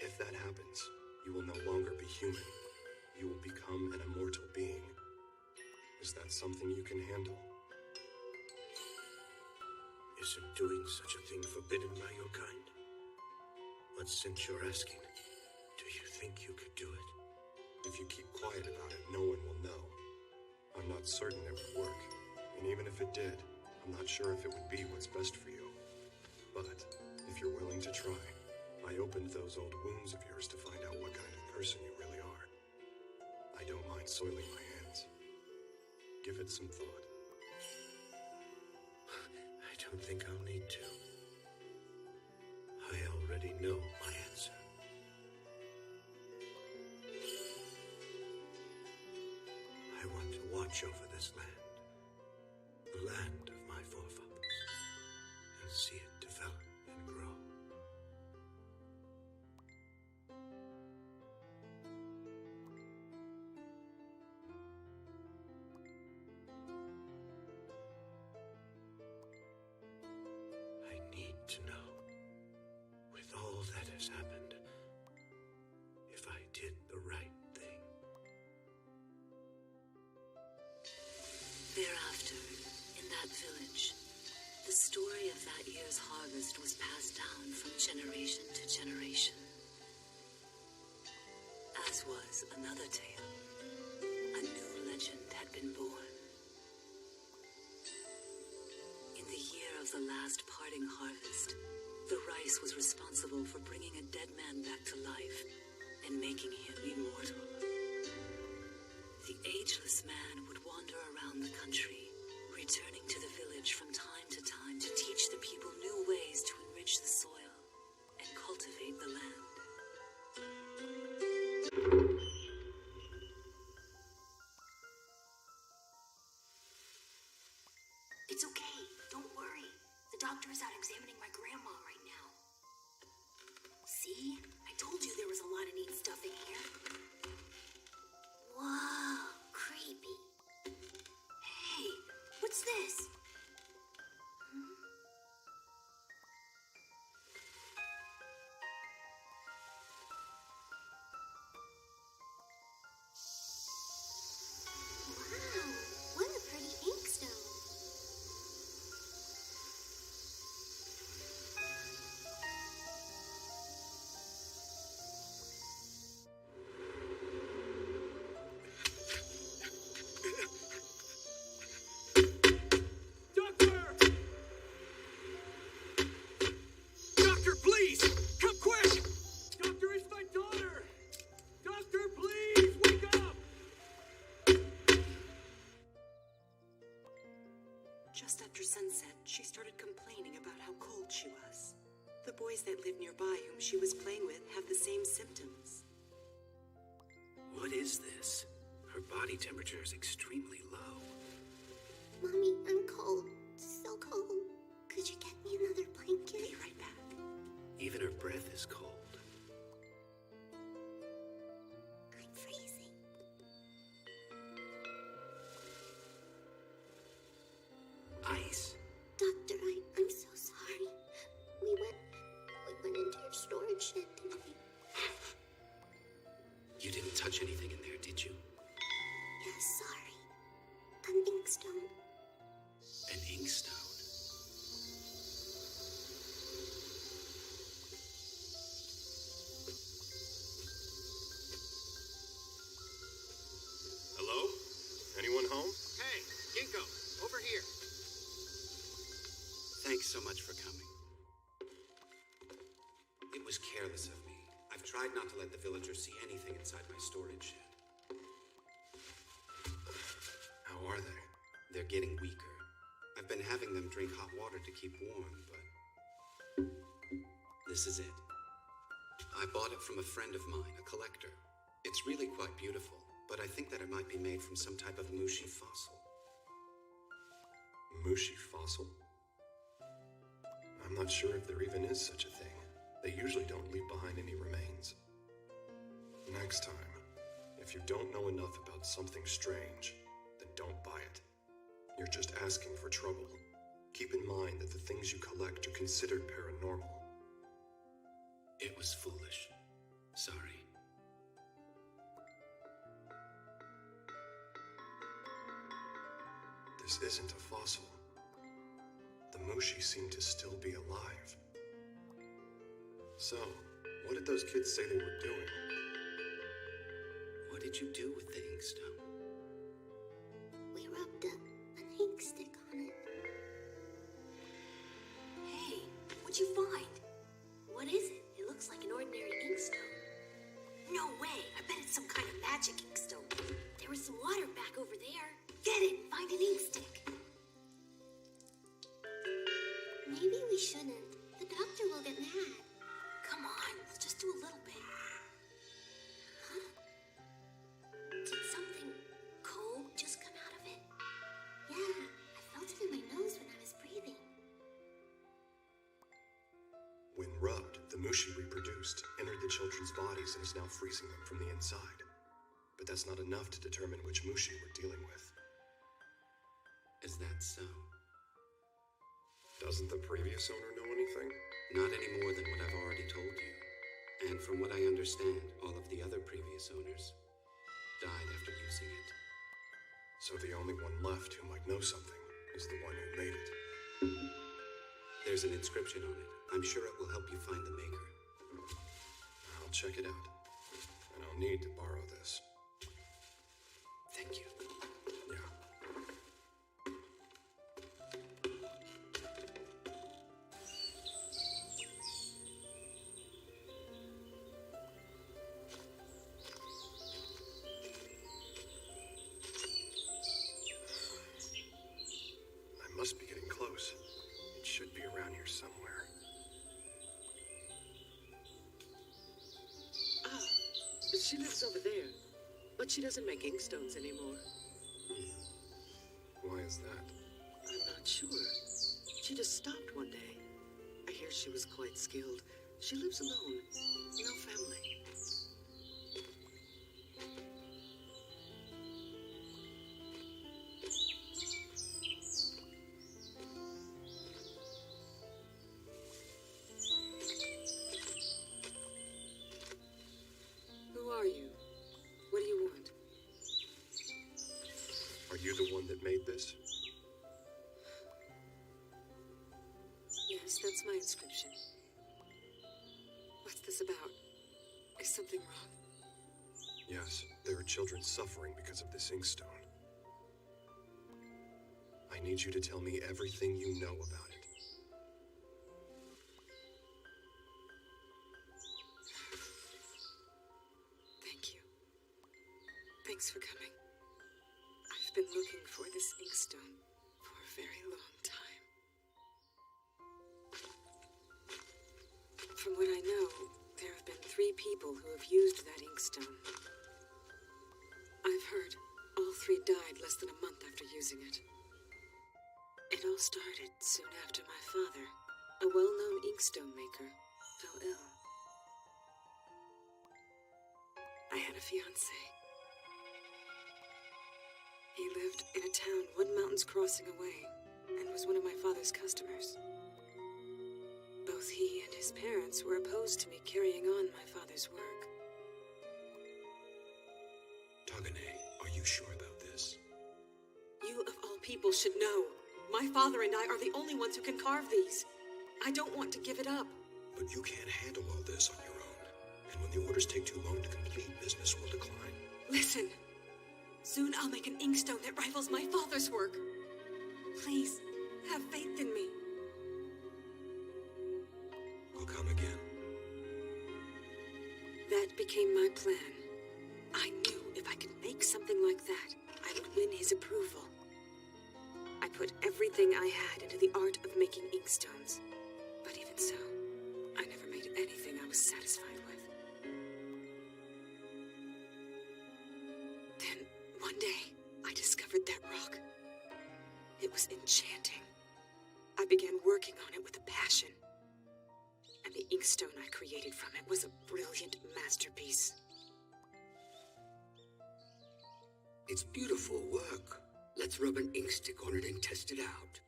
If that happens, you will no longer be human. You will become an immortal being. Is that something you can handle? Isn't doing such a thing forbidden by your kind? But since you're asking, do you think you could do it? If you keep quiet about it, no one will know. I'm not certain it would work, and even if it did, I'm not sure if it would be what's best for you. But if you're willing to try, I opened those old wounds of yours to find out what kind of person you really are. I don't mind soiling my hands. Give it some thought. I don't think I'll need to. I already know my answer. I want to watch over this land, the land of my forefathers, and see it develop and grow. I need to know, with all that has happened, if I did the right thing. Thereafter, in that village, the story of that year's harvest was passed down from generation to generation. As was another tale. A new legend had been born. In the year of the last parting harvest, the rice was responsible for bringing a dead man back to life and making him immortal. The ageless man would wander around the country, returning to the village from time to time to teach the people new ways to enrich the soil and cultivate the land. It's okay. Don't worry. The doctor is out examining my grandma right now. See? I told you there was a lot of neat stuff in here. Whoa, creepy. Hey, what's this? boys that live nearby whom she was playing with have the same symptoms. What is this? Her body temperature is extremely low. Mommy, I'm cold. So cold. Could you get me another blanket? Be right back. Even her breath is cold. I'm freezing. Ice. Doctor, I'm so sorry. We went into your storage shed today. You didn't touch anything in there, did you? Yes, sorry. An inkstone. An inkstone? Hello? Anyone home? Hey, Ginkgo, over here. Thanks so much for coming. It was careless of me. I've tried not to let the villagers see anything inside my storage shed. How are they? They're getting weaker. I've been having them drink hot water to keep warm, but this is it. I bought it from a friend of mine, a collector. It's really quite beautiful, but I think that it might be made from some type of mushi fossil. Mushi fossil? I'm not sure if there even is such a thing. They usually don't leave behind any remains. Next time, if you don't know enough about something strange, then don't buy it. You're just asking for trouble. Keep in mind that the things you collect are considered paranormal. It was foolish. Sorry. This isn't a fossil. The mushi seem to still be alive. So, what did those kids say they were doing? What did you do with the inkstone? We rubbed an ink stick on it. Hey, what'd you find? What is it? It looks like an ordinary inkstone. No way! I bet it's some kind of magic inkstone. There was some water back over there. Get it and find an ink stick. Maybe we shouldn't. The doctor will get mad. Come on, let's just do a little bit. Huh? Did something cold just come out of it? Yeah, I felt it in my nose when I was breathing. When rubbed, the mushi reproduced, entered the children's bodies, and is now freezing them from the inside. But that's not enough to determine which mushi we're dealing with. Is that so? Doesn't the previous owner know anything? Not any more than what I've already told you. And from what I understand, all of the other previous owners died after using it. So the only one left who might know something is the one who made it. There's an inscription on it. I'm sure it will help you find the maker. I'll check it out. And I'll need to borrow this. Thank you. Yeah. I must be getting close. It should be around here somewhere. Ah, she lives over there. But she doesn't make inkstones anymore. Why is that? I'm not sure. She just stopped one day. I hear she was quite skilled. She lives alone. No family. Who are you? What do you want? Are you the one that made this? Yes, that's my inscription. What's this about? Is something wrong? Yes, there are children suffering because of this inkstone. I need you to tell me everything you know about it. Thank you. Thanks for coming. I've been looking for this inkstone for a very long time. From what I know, there have been 3 people who have used that inkstone. I've heard all 3 died less than a month after using it. It all started soon after my father, a well-known inkstone maker, fell ill. I had a fiancé. He lived in a town 1 mountain's crossing away and was one of my father's customers. Both he and his parents were opposed to me carrying on my father's work. Tagane, are you sure about this? You of all people should know. My father and I are the only ones who can carve these. I don't want to give it up. But you can't handle all this on your own. And when the orders take too long to complete, business will decline. Listen. Soon I'll make an inkstone that rivals my father's work. Please, have faith in me. I'll come again. That became my plan. I knew if I could make something like that, I would win his approval. I put everything I had into the art of making inkstones. But even so, I never made anything I was satisfied with. Then, one day, I discovered that rock. It was enchanting. I began working on it with a passion. And the inkstone I created from it was a brilliant masterpiece. It's beautiful work. Let's rub an ink stick on it and test it out.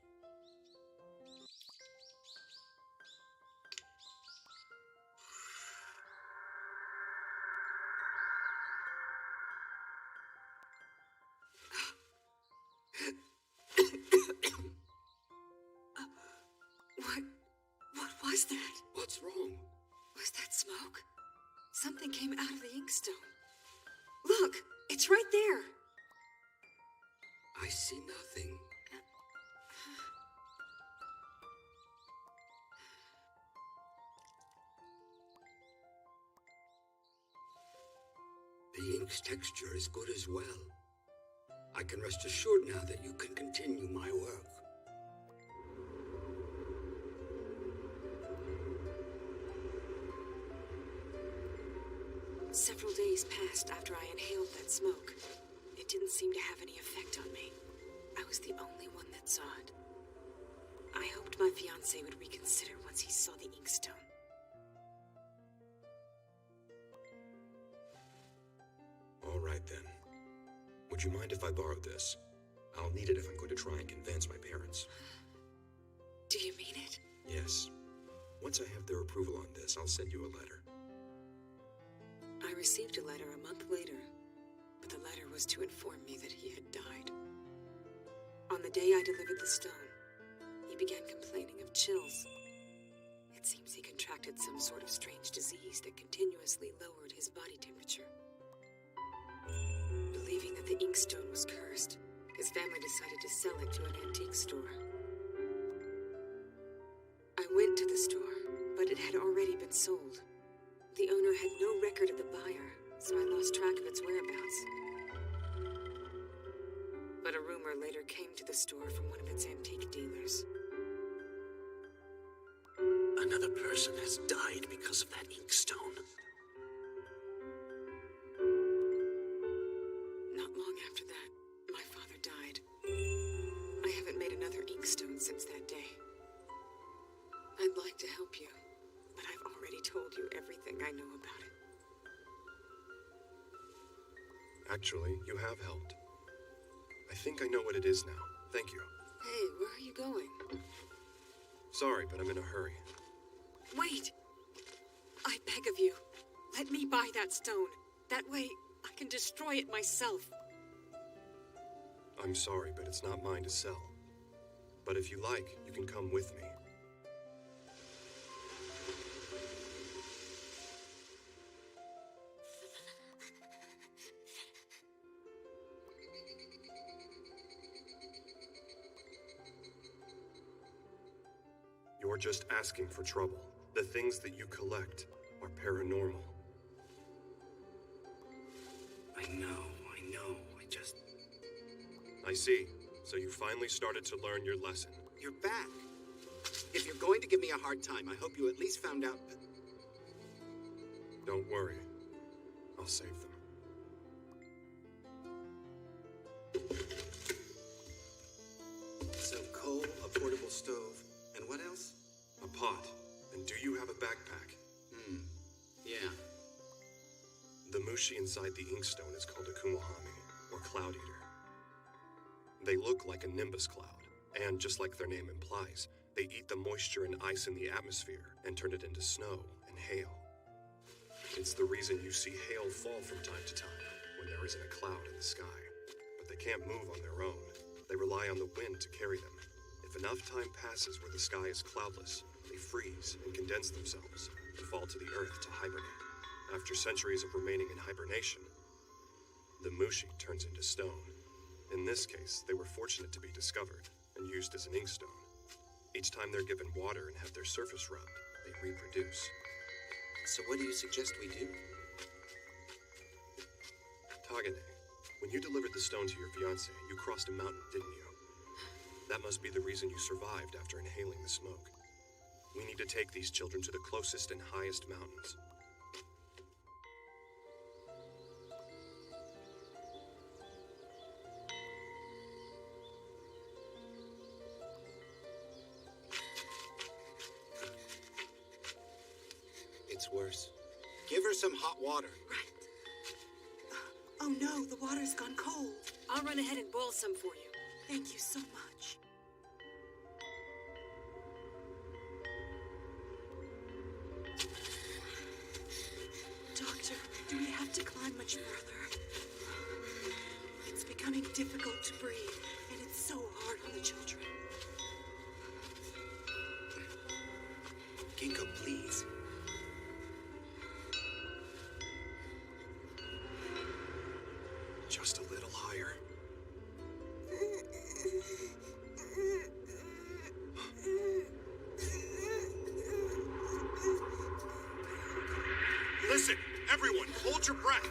What was that? What's wrong? Was that smoke? Something came out of the inkstone. Look, it's right there. I see nothing. The ink's texture is good as well. I can rest assured now that you can continue my work. Several days passed after I inhaled that smoke. It didn't seem to have any effect on me. I was the only one that saw it. I hoped my fiancé would reconsider once he saw the inkstone. All right, then. Would you mind if I borrowed this? I'll need it if I'm going to try and convince my parents. Do you mean it? Yes. Once I have their approval on this, I'll send you a letter. I received a letter a month later, but the letter was to inform me that he had died. On the day I delivered the stone, he began complaining of chills. It seems he contracted some sort of strange disease that continuously lowered his body temperature. Believing that the inkstone was cursed, his family decided to sell it to an antique store. I went to the store, but it had already been sold. The owner had no record of the buyer, so I lost track of its whereabouts. But a rumor later came to the store from one of its antique dealers. Another person has died because of that inkstone. Not long after that, my father died. I haven't made another inkstone since that day. I'd like to help you, but I've already told you everything I know about it. Actually, you have helped. I think I know what it is now. Thank you. Hey, where are you going? Sorry, but I'm in a hurry. Wait! I beg of you, let me buy that stone. That way, I can destroy it myself. I'm sorry, but it's not mine to sell. But if you like, you can come with me. You're just asking for trouble. The things that you collect are paranormal. I know. I see. So you finally started to learn your lesson. You're back. If you're going to give me a hard time, I hope you at least found out that Don't worry. I'll save them. So coal, a portable stove, and what else? A pot. And do you have a backpack? Yeah. The mushi inside the inkstone is called a kumohami, or cloud eater. They look like a nimbus cloud, and just like their name implies, they eat the moisture and ice in the atmosphere and turn it into snow and hail. It's the reason you see hail fall from time to time when there isn't a cloud in the sky. But they can't move on their own. They rely on the wind to carry them. If enough time passes where the sky is cloudless, they freeze and condense themselves and fall to the earth to hibernate. After centuries of remaining in hibernation, the mushi turns into stone. In this case, they were fortunate to be discovered and used as an inkstone. Each time they're given water and have their surface rubbed, they reproduce. So what do you suggest we do? Tagane, when you delivered the stone to your fiancé, you crossed a mountain, didn't you? That must be the reason you survived after inhaling the smoke. We need to take these children to the closest and highest mountains. It's worse. Give her some hot water. Oh no, the water's gone cold. I'll run ahead and boil some for you. Thank you so much. Doctor, do we have to climb much further? It's becoming difficult to breathe, and it's so hard on the children. Ginkgo, please. Just a little higher. Listen, everyone, hold your breath.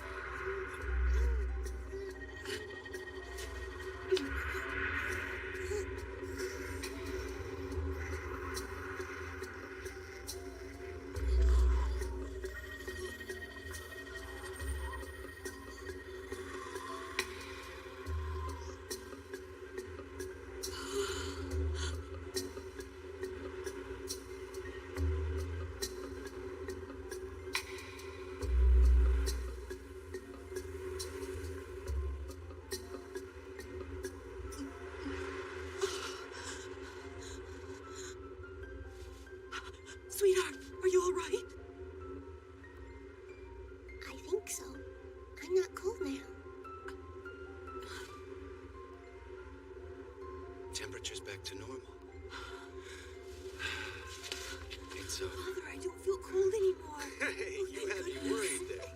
Sweetheart, are you all right? I think so. I'm not cold now. Temperature's back to normal. It's over. Mother, I don't feel cold anymore. Hey, you had me worried there.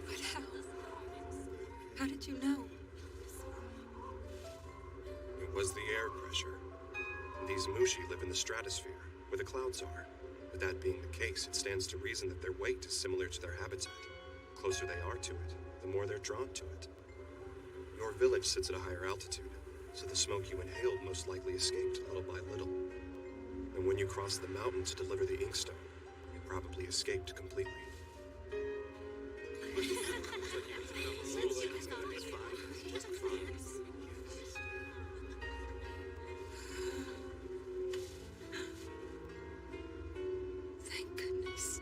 But how? How did you know? It was the air pressure. These mushi live in the stratosphere, where the clouds are. With that being the case, it stands to reason that their weight is similar to their habitat. The closer they are to it, the more they're drawn to it. Your village sits at a higher altitude, so the smoke you inhaled most likely escaped little by little. And when you crossed the mountain to deliver the inkstone, it probably escaped completely. Thank goodness.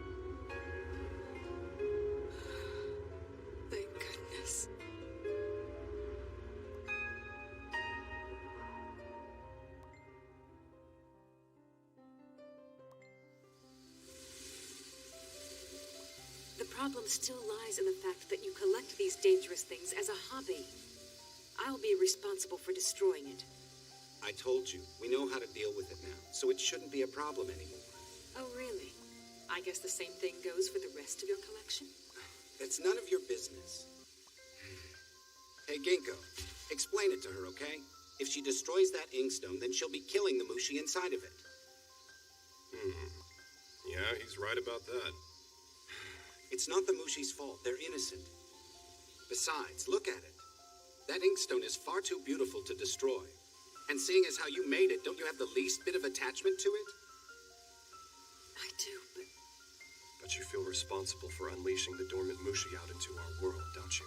Thank goodness. The problem still lies in the fact that you collect these dangerous things as a hobby. I'll be responsible for destroying it. I told you, we know how to deal with it now, so it shouldn't be a problem anymore. Oh, really? I guess the same thing goes for the rest of your collection? That's none of your business. Hey, Ginkgo, explain it to her, okay? If she destroys that inkstone, then she'll be killing the mushi inside of it. Yeah, he's right about that. It's not the mushi's fault. They're innocent. Besides, look at it. That inkstone is far too beautiful to destroy. And seeing as how you made it, don't you have the least bit of attachment to it? I do, But you feel responsible for unleashing the dormant Mushi out into our world, don't you?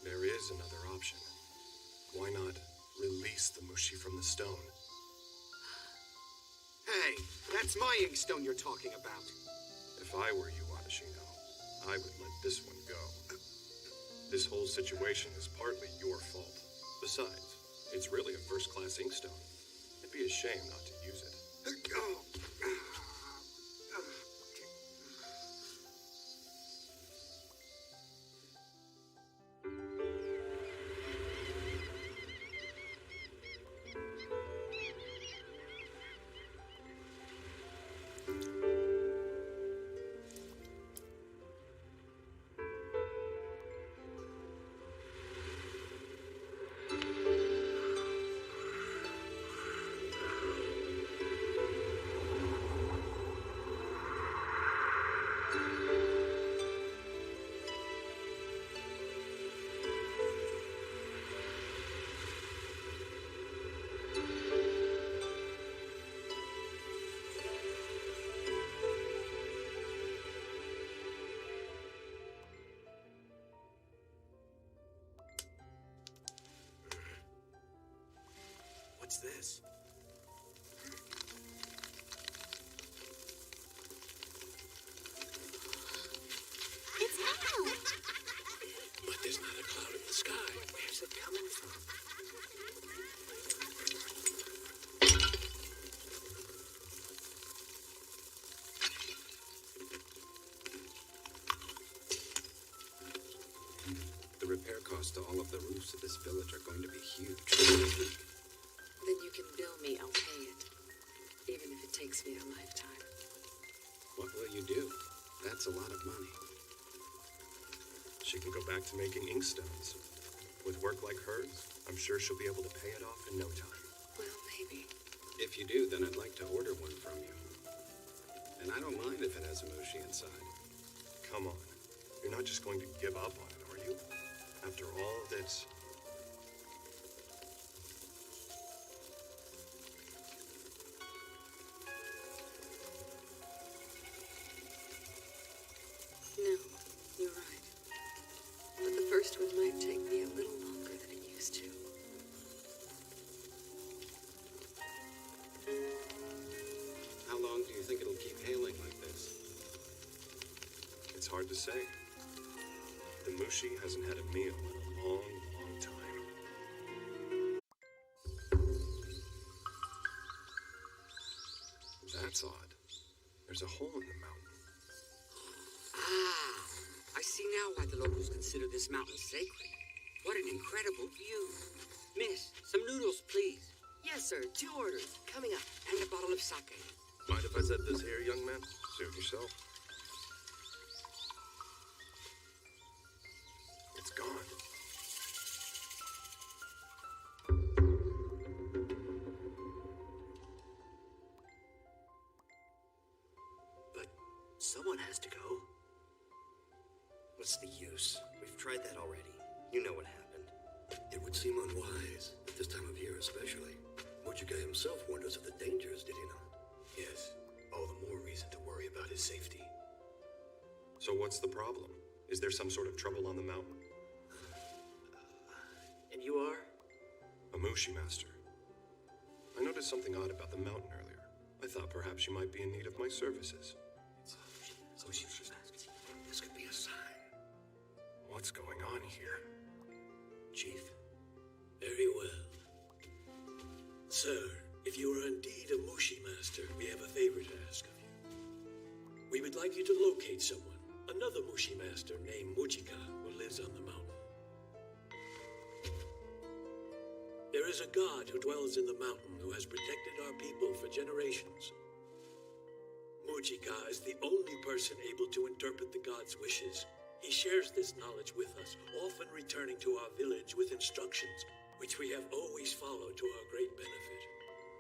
There is another option. Why not release the Mushi from the stone? Hey, that's my inkstone you're talking about. If I were you, Adashino, I would let this one go. This whole situation is partly your fault. Besides, it's really a first-class inkstone. It'd be a shame not to use it. What's this? It's Hal! But there's not a cloud in the sky. Where's it coming from? The repair costs to all of the roofs of this village are going to be huge. Then you can bill me, I'll pay it. Even if it takes me a lifetime. What will you do? That's a lot of money. She can go back to making inkstones. With work like hers, I'm sure she'll be able to pay it off in no time. Well, maybe. If you do, then I'd like to order one from you. And I don't mind if it has a Mushi inside. Come on. You're not just going to give up on it, are you? After all this... No, you're right. But the first one might take me a little longer than it used to. How long do you think it'll keep hailing like this? It's hard to say. The Mushi hasn't had a meal in a long, long time. That's odd. There's a hole in the mountain. Ah, I see now why the locals consider this mountain sacred. What an incredible view. Miss, some noodles, please. Yes, sir. 2 orders. Coming up. And a bottle of sake. Mind if I set this here, young man? Suit yourself. It's gone. But someone has to go. What's the use? We've tried that already. You know what happened. It would seem unwise, at this time of year especially. Mujika himself warned us of the dangers, did he not? Yes, all the more reason to worry about his safety. So what's the problem? Is there some sort of trouble on the mountain? And you are? A Mushi master. I noticed something odd about the mountain earlier. I thought perhaps you might be in need of my services. This could be a sign. What's going on here? Chief? Very well. Sir, if you are indeed a Mushi master, we have a favor to ask of you. We would like you to locate someone, another Mushi master named Mujika, who lives on the mountain. There is a god who dwells in the mountain who has protected our people for generations. Mujika is the only person able to interpret the god's wishes. He shares this knowledge with us, often returning to our village with instructions, which we have always followed to our great benefit.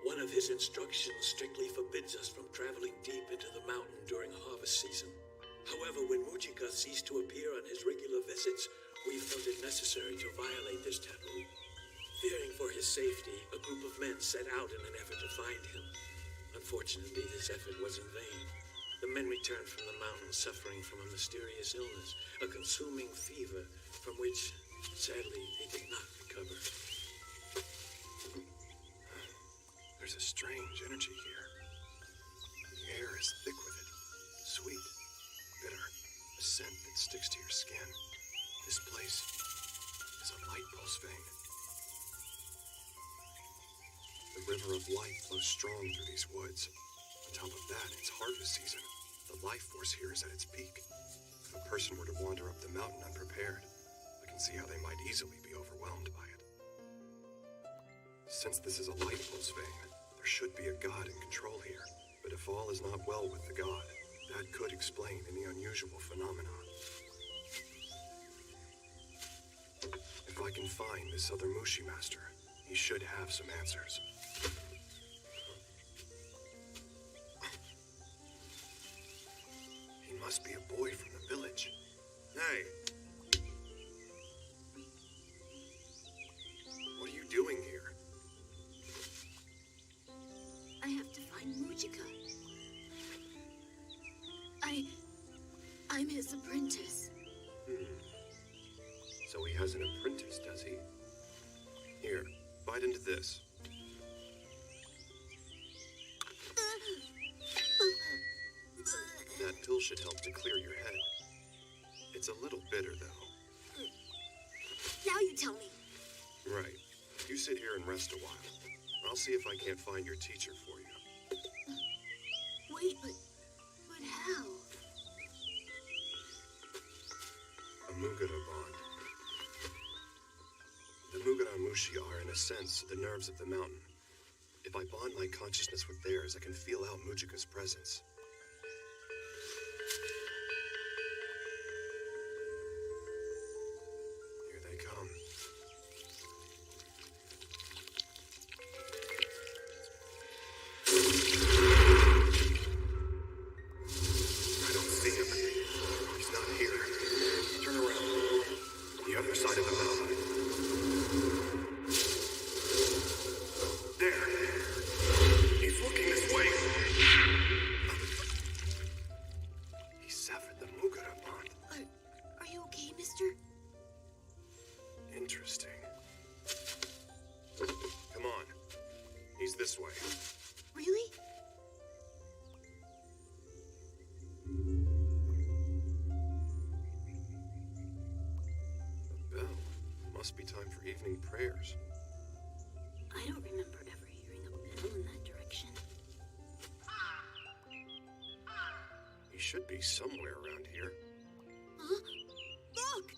One of his instructions strictly forbids us from traveling deep into the mountain during harvest season. However, when Mujika ceased to appear on his regular visits, we felt it necessary to violate this taboo. Fearing for his safety, a group of men set out in an effort to find him. Unfortunately, this effort was in vain. The men returned from the mountain suffering from a mysterious illness, a consuming fever from which, sadly, they did not recover. There's a strange energy here. The air is thick with it. Sweet, bitter, a scent that sticks to your skin. This place is a light pulse vein. The river of light flows strong through these woods. On top of that, it's harvest season. The life force here is at its peak. If a person were to wander up the mountain unprepared, I can see how they might easily be overwhelmed by it. Since this is a light pulse vein, there should be a god in control here. But if all is not well with the god, that could explain any unusual phenomenon. If I can find this other Mushi master, he should have some answers. He must be a boy from the village. Hey! What are you doing here? I have to find Mujika. I'm his apprentice. So he has an apprentice, does he? Here, bite into this. That pill should help to clear your head. It's a little bitter, though. Now you tell me. Right. You sit here and rest a while. I'll see if I can't find your teacher for you. Wait, but how? A Mugara bond. The Mugara Mushi are, in a sense, the nerves of the mountain. If I bond my consciousness with theirs, I can feel out Mujika's presence. Here they come. I don't see him. He's not here. Turn around. The other side of the mountain. There. He's looking this way. He severed the Mugara bond. Are you okay, mister? Interesting. Come on. He's this way. Really? A bell. Must be time for evening prayers. I don't remember ever hearing a bell in that direction. He should be somewhere around here. Huh? Look!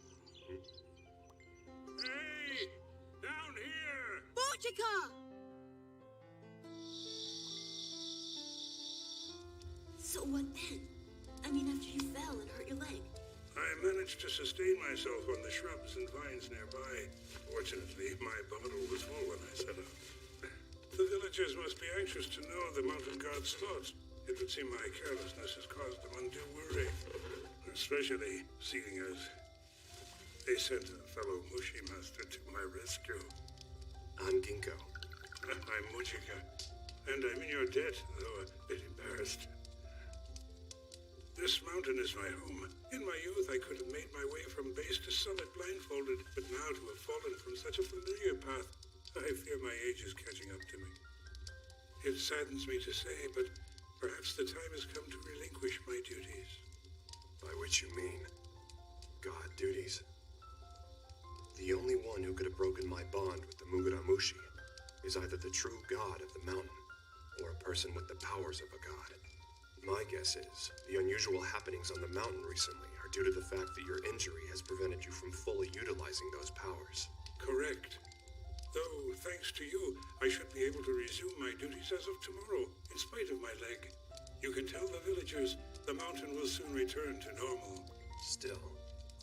Hey! Down here! Mujika! So what then? I mean, after you fell and hurt your leg. I managed to sustain myself on the shrubs and vines nearby. Fortunately, my bottle was full when I set out. The villagers must be anxious to know the mountain god's thoughts. It would seem my carelessness has caused them undue worry, especially seeing as they sent a fellow Mushi master to my rescue. I'm Ginkgo. I'm Mujika, and I'm in your debt, though a bit embarrassed. This mountain is my home. In my youth, I could have made my way from base to summit blindfolded, but now to have fallen from such a familiar path, I fear my age is catching up to me. It saddens me to say, but perhaps the time has come to relinquish my duties. By which you mean god duties. The only one who could have broken my bond with the Mugara Mushi is either the true god of the mountain or a person with the powers of a god. My guess is the unusual happenings on the mountain recently are due to the fact that your injury has prevented you from fully utilizing those powers. Correct. Though, thanks to you, I should be able to resume my duties as of tomorrow, in spite of my leg. You can tell the villagers the mountain will soon return to normal. Still,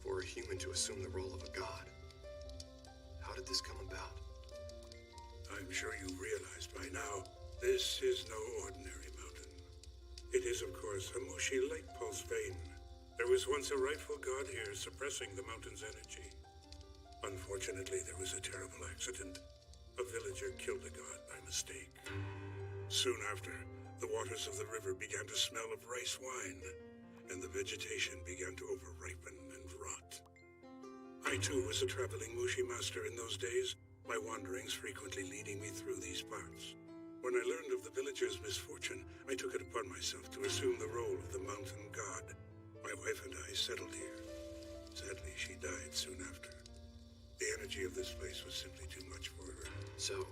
for a human to assume the role of a god, how did this come about? I'm sure you realize by now, this is no ordinary mountain. It is, of course, a Mushi light pulse vein. There was once a rightful god here suppressing the mountain's energy. Unfortunately, there was a terrible accident. A villager killed the god by mistake. Soon after, the waters of the river began to smell of rice nice wine, and the vegetation began to overripen and rot. I too was a traveling Mushi master in those days, my wanderings frequently leading me through these parts. When I learned of the villagers' misfortune, I took it upon myself to assume the role of the mountain god. My wife and I settled here. Sadly, she died soon after. The energy of this place was simply too much for her. So,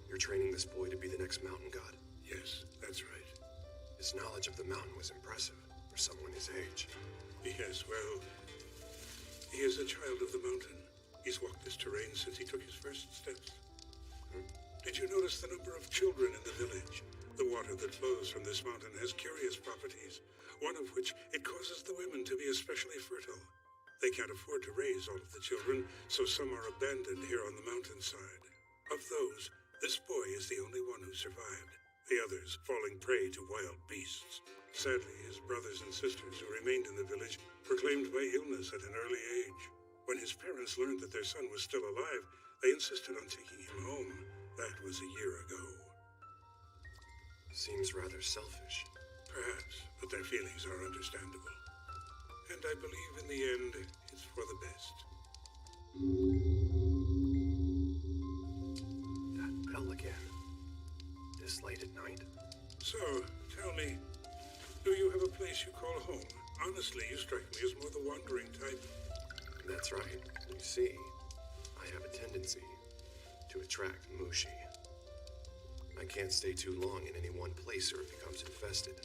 you're training this boy to be the next mountain god? Yes, that's right. His knowledge of the mountain was impressive for someone his age. Yes, well, he is a child of the mountain. He's walked this terrain since he took his first steps. Did you notice the number of children in the village? The water that flows from this mountain has curious properties, one of which it causes the women to be especially fertile. They can't afford to raise all of the children, so some are abandoned here on the mountainside. Of those, this boy is the only one who survived, the others falling prey to wild beasts. Sadly, his brothers and sisters who remained in the village were claimed by illness at an early age. When his parents learned that their son was still alive, they insisted on taking him home. That was a year ago. Seems rather selfish. Perhaps, but their feelings are understandable. And I believe in the end, it's for the best. That bell again. This late at night? So, tell me, do you have a place you call home? Honestly, you strike me as more the wandering type. That's right. You see, I have a tendency to attract Mushi. I can't stay too long in any one place or it becomes infested.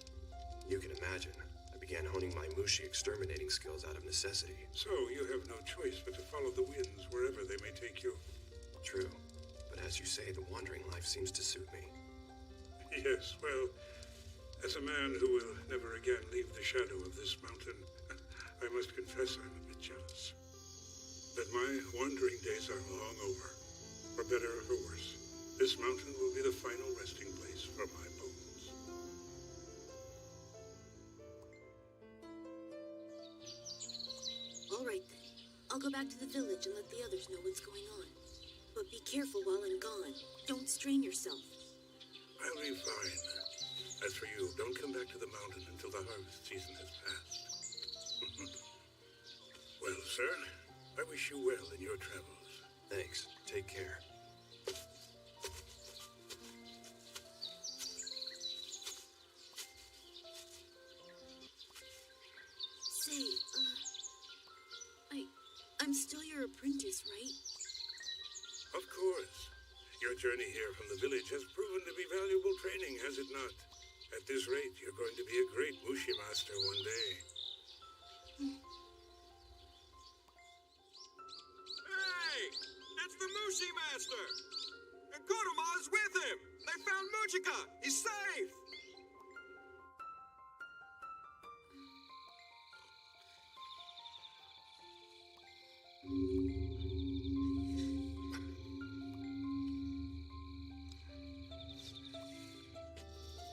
You can imagine, I began honing my Mushi exterminating skills out of necessity. So you have no choice but to follow the winds wherever they may take you. True, but as you say, the wandering life seems to suit me. Yes, well, as a man who will never again leave the shadow of this mountain, I must confess I'm a bit jealous. But my wandering days are long over. For better or for worse, this mountain will be the final resting place for my bones. All right, then. I'll go back to the village and let the others know what's going on. But be careful while I'm gone. Don't strain yourself. I'll be fine. As for you, don't come back to the mountain until the harvest season has passed. Well, sir, I wish you well in your travels. Thanks. Take care. Say, I'm still your apprentice, right? Of course. Your journey here from the village has proven to be valuable training, has it not? At this rate, you're going to be a great Mushi master one day. Hey! That's the Mushi master! And Kuruma is with him! They found Muchika! He's safe!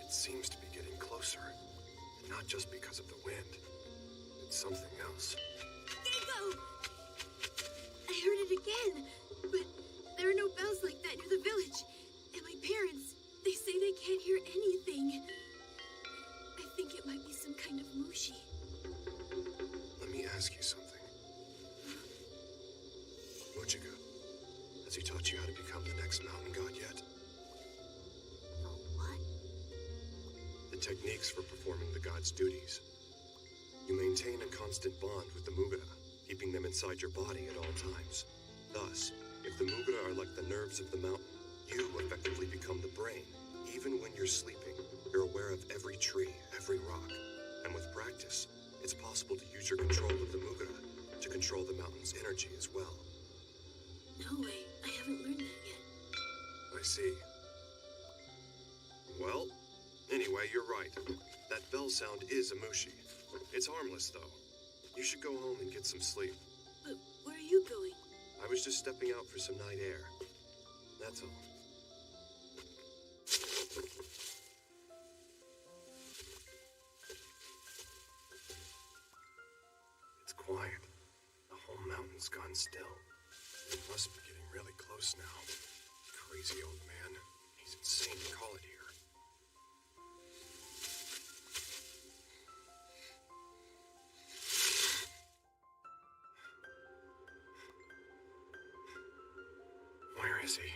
It seems to be getting closer. Not just because of the wind. It's something else. Dingo! I heard it again, but there are no bells like that near the village. And my parents, they say they can't hear anything. I think it might be some kind of Mushi. Let me ask you something. Muchika, has he taught you how to become the next mountain god yet? What? The techniques for performing the god's duties. You maintain a constant bond with the Mugura, keeping them inside your body at all times. Thus, if the Mugura are like the nerves of the mountain, you effectively become the brain. Even when you're sleeping, you're aware of every tree, every rock. And with practice, it's possible to use your control of the Mugura to control the mountain's energy as well. No way, I haven't learned that yet. I see. Well, anyway, you're right. That bell sound is a Mushi. It's harmless, though. You should go home and get some sleep. But where are you going? I was just stepping out for some night air. That's all. It's quiet. The whole mountain's gone still. It must be getting really close now. Crazy old man. He's insane to call it here. fantasy.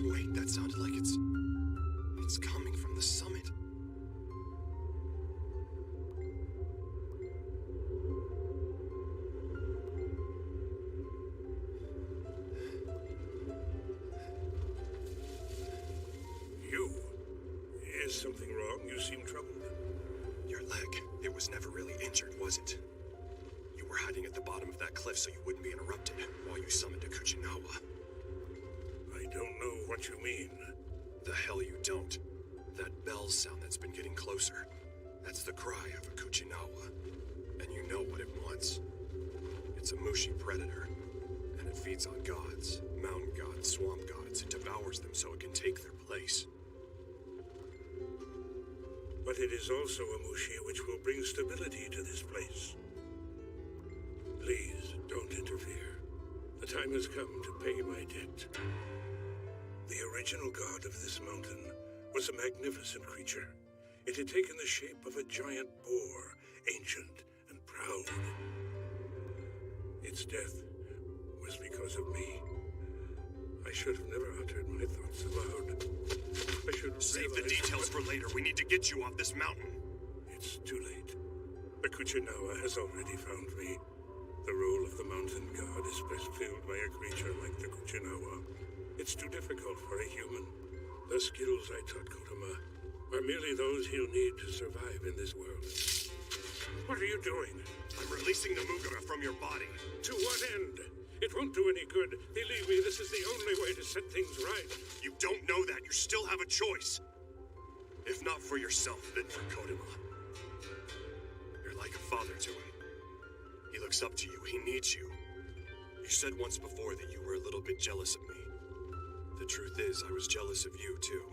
Wait, that sounded like it's coming from the summit. Is something wrong? You seem troubled. Your leg, it was never really injured, was it? You were hiding at the bottom of that cliff so you wouldn't be interrupted while you summoned a Kuchinawa. I don't know what you mean. The hell you don't. That bell sound that's been getting closer. That's the cry of a Kuchinawa. And you know what it wants. It's a Mushi predator. And it feeds on gods, mountain gods, swamp gods. It devours them so it can take their place. But it is also a Mushi which will bring stability to this place. Please, don't interfere. The time has come to pay my debt. The original god of this mountain was a magnificent creature. It had taken the shape of a giant boar, ancient and proud. Its death was because of me. I should have never uttered my thoughts aloud. I should have Save the details for later. We need to get you off this mountain. It's too late. The Kuchinawa has already found me. The role of the mountain god is best filled by a creature like the Kuchinawa. It's too difficult for a human. The skills I taught Kotama are merely those he'll need to survive in this world. What are you doing? I'm releasing the Mugara from your body. To what end? It won't do any good. Believe me, this is the only way to set things right. You don't know that. You still have a choice. If not for yourself, then for Kodama. You're like a father to him. He looks up to you. He needs you. You said once before that you were a little bit jealous of me. The truth is, I was jealous of you, too.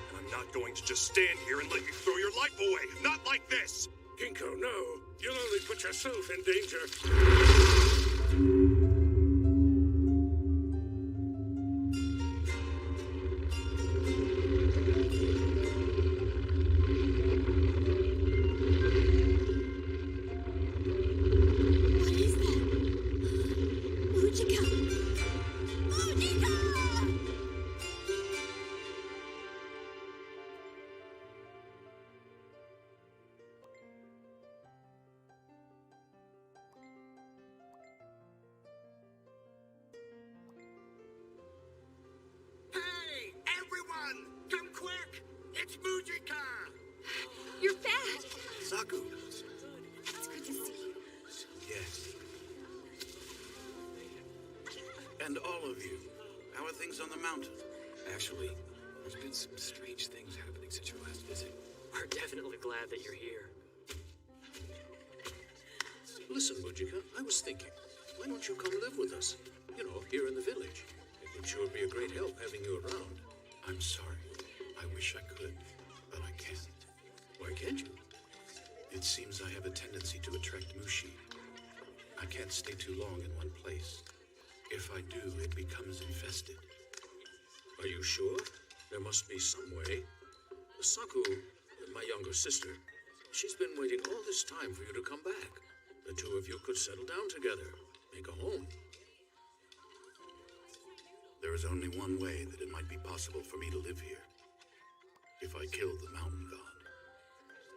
And I'm not going to just stand here and let you throw your life away. Not like this! Ginkgo, no. You'll only put yourself in danger. It's Mujika! You're back! Saku! It's good to see you. Yes. And all of you. How are things on the mountain? Actually, there's been some strange things happening since your last visit. We're definitely glad that you're here. Listen, Mujika, I was thinking, why don't you come live with us? You know, here in the village. It would sure be a great help having you around. I'm sorry. I wish I could, but I can't. Why can't you? It seems I have a tendency to attract Mushi. I can't stay too long in one place. If I do, it becomes infested. Are you sure? There must be some way. Saku, my younger sister, she's been waiting all this time for you to come back. The two of you could settle down together, make a home. There is only one way that it might be possible for me to live here. If I killed the mountain god.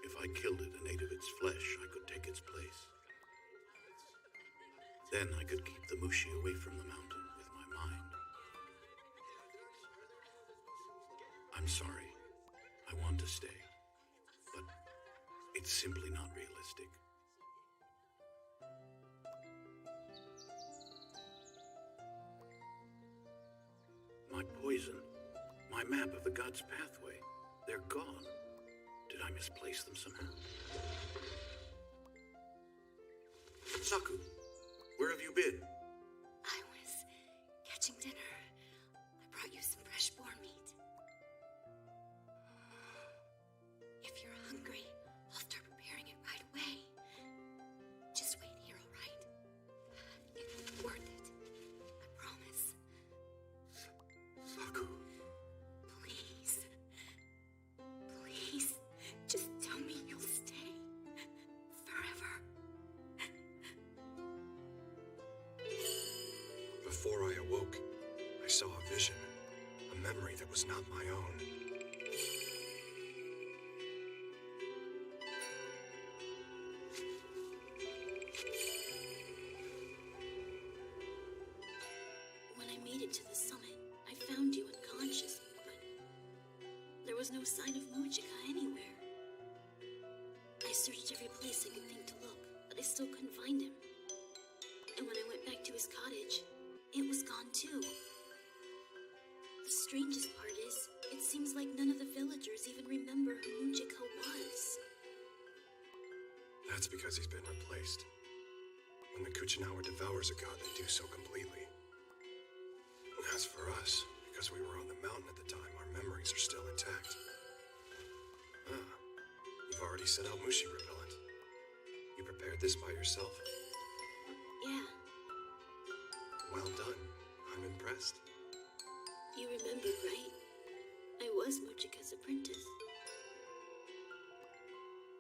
If I killed it and ate of its flesh, I could take its place. Then I could keep the Mushi away from the mountain with my mind. I'm sorry. I want to stay. But it's simply not realistic. My poison, my map of the god's pathway, they're gone. Did I misplace them somehow? Saku, where have you been? I was catching dinner. I brought you some fresh boar meat. If you're hungry, I'll start preparing it right away. Just wait here, all right? It's worth it. I promise. Saku. Please. Please. Just tell me you'll stay. Forever. before I awoke, I saw a vision, a memory that was not my own. When I made it to the summit, I found you unconscious, but there was no sign of Mujika anywhere. I searched every place I could think to look, but I still couldn't find him. And when I went back to his cottage, it was gone too. The strangest part is, it seems like none of the villagers even remember who Mujika was. That's because he's been replaced. When the Kuchinawa devours a god, they do so completely. As for us, because we were on the mountain at the time, our memories are still intact. Ah, you've already set out Mushi repellent. You prepared this by yourself? Yeah. Well done. I'm impressed. You remembered, right? I was Mujika's apprentice.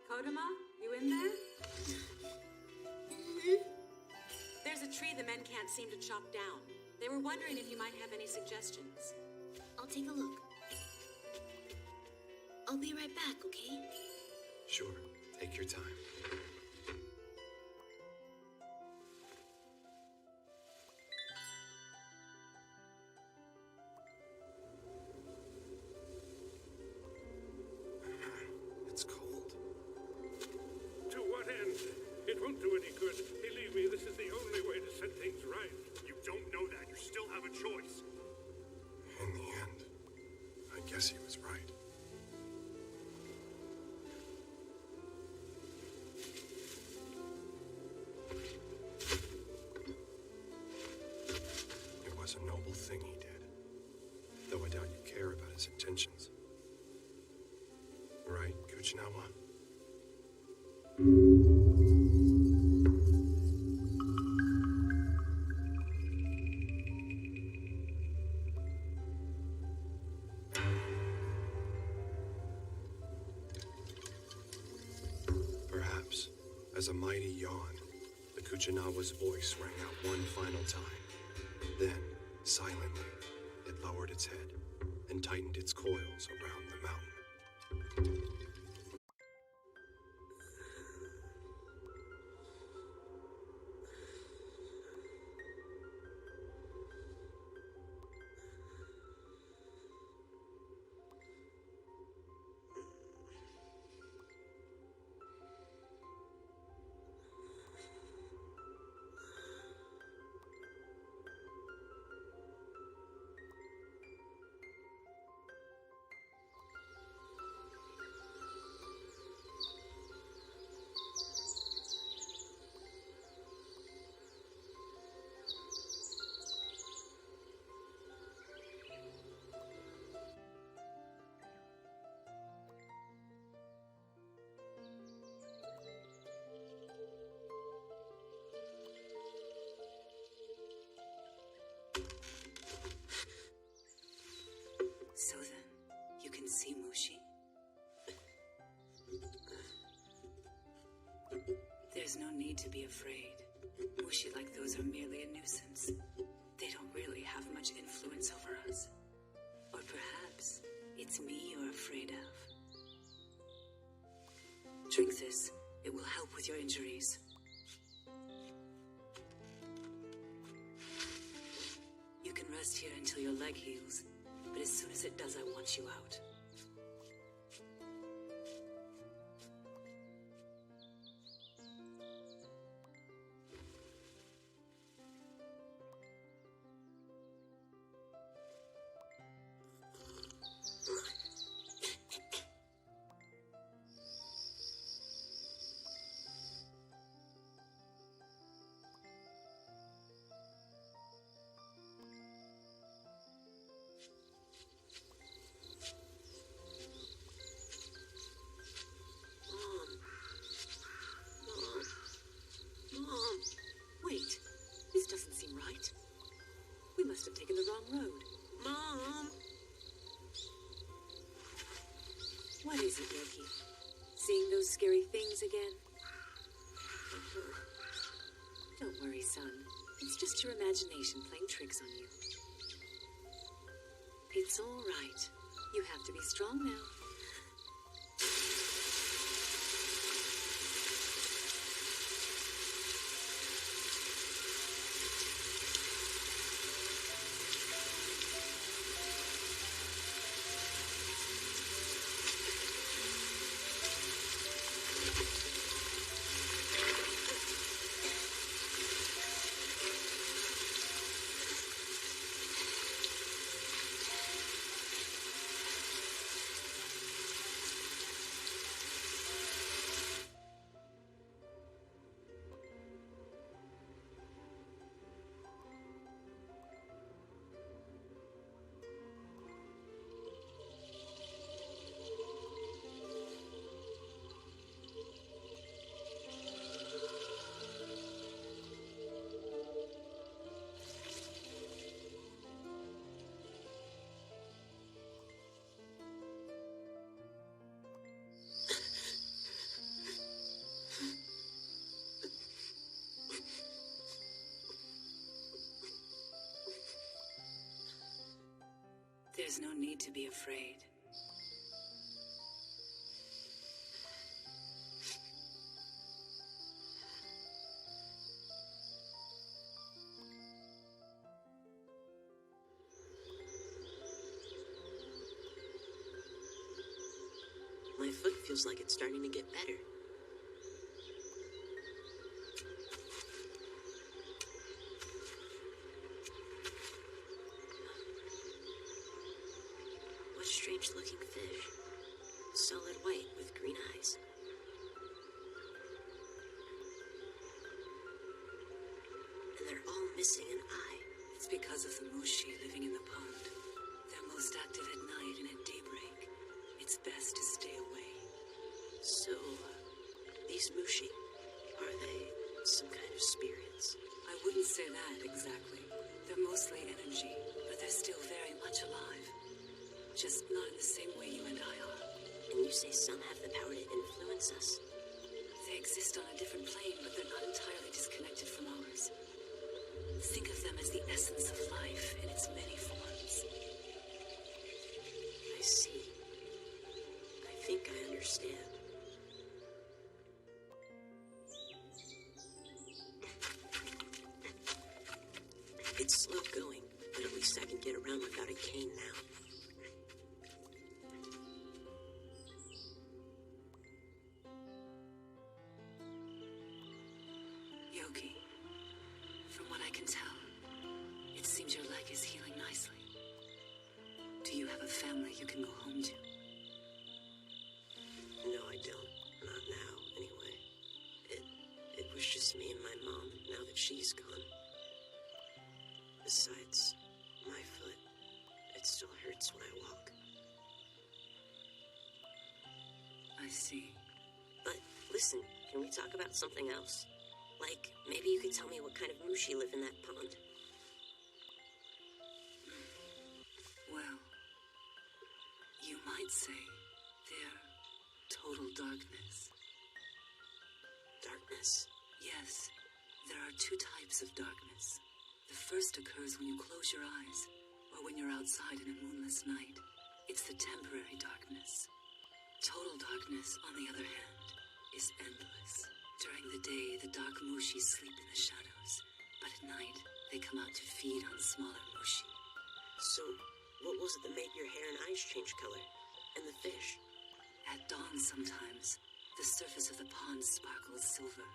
Kodama, you in there? There's a tree the men can't seem to chop down. They were wondering if you might have any suggestions. I'll take a look. I'll be right back, okay? Sure. Take your time. It's cold. To what end? It won't do any good. Believe me, this is the only way to set things right. You don't know that. You still have a choice. In the end, I guess he was right. It was a noble thing he did, though I doubt you care about his intentions. Right, Kuchinawa? Perhaps, as a mighty yawn, the Kuchinawa's voice rang out one final time. Then, silently, it lowered its head and tightened its coils around the mountain. So then, you can see Mushi? There's no need to be afraid. Mushi like those are merely a nuisance. They don't really have much influence over us. Or perhaps it's me you're afraid of. Drink this. It will help with your injuries. You can rest here until your leg heals. But as soon as it does, I want you out. Wait, this doesn't seem right. We must have taken the wrong road. Mom! What is it, Loki? Seeing those scary things again? Don't worry, son. It's just your imagination playing tricks on you. It's all right. You have to be strong now. There's no need to be afraid. My foot feels like it's starting to get better. What strange-looking fish. Solid white with green eyes. And they're all missing an eye. It's because of the mushi living in the pond. They're most active at night and at daybreak. It's best to stay away. So, these mushi, are they some kind of spirits? I wouldn't say that exactly. They're mostly energy, but they're still very much alive. Just not in the same way you and I are. And you say some have the power to influence us? They exist on a different plane, but they're not entirely disconnected from ours. Think of them as the essence of life in its many forms. I see. I think I understand. It's slow going, but at least I can get around without a cane now. Yogi, from what I can tell, it seems your leg is healing nicely. Do you have a family you can go home to? No, I don't. Not now, anyway. It was just me and my mom, now that she's gone. Besides, my foot, it still hurts when I walk. I see. But listen, can we talk about something else? Like, maybe you could tell me what kind of mushi live in that pond. Well, you might say they're total darkness. Darkness? Yes, there are two types of darkness. The first occurs when you close your eyes, or when you're outside in a moonless night. It's the temporary darkness. Total darkness, on the other hand, is endless. During the day, the dark mushi sleep in the shadows, but at night, they come out to feed on smaller mushi. So, what was it that made your hair and eyes change color? And the fish? At dawn sometimes, the surface of the pond sparkles silver.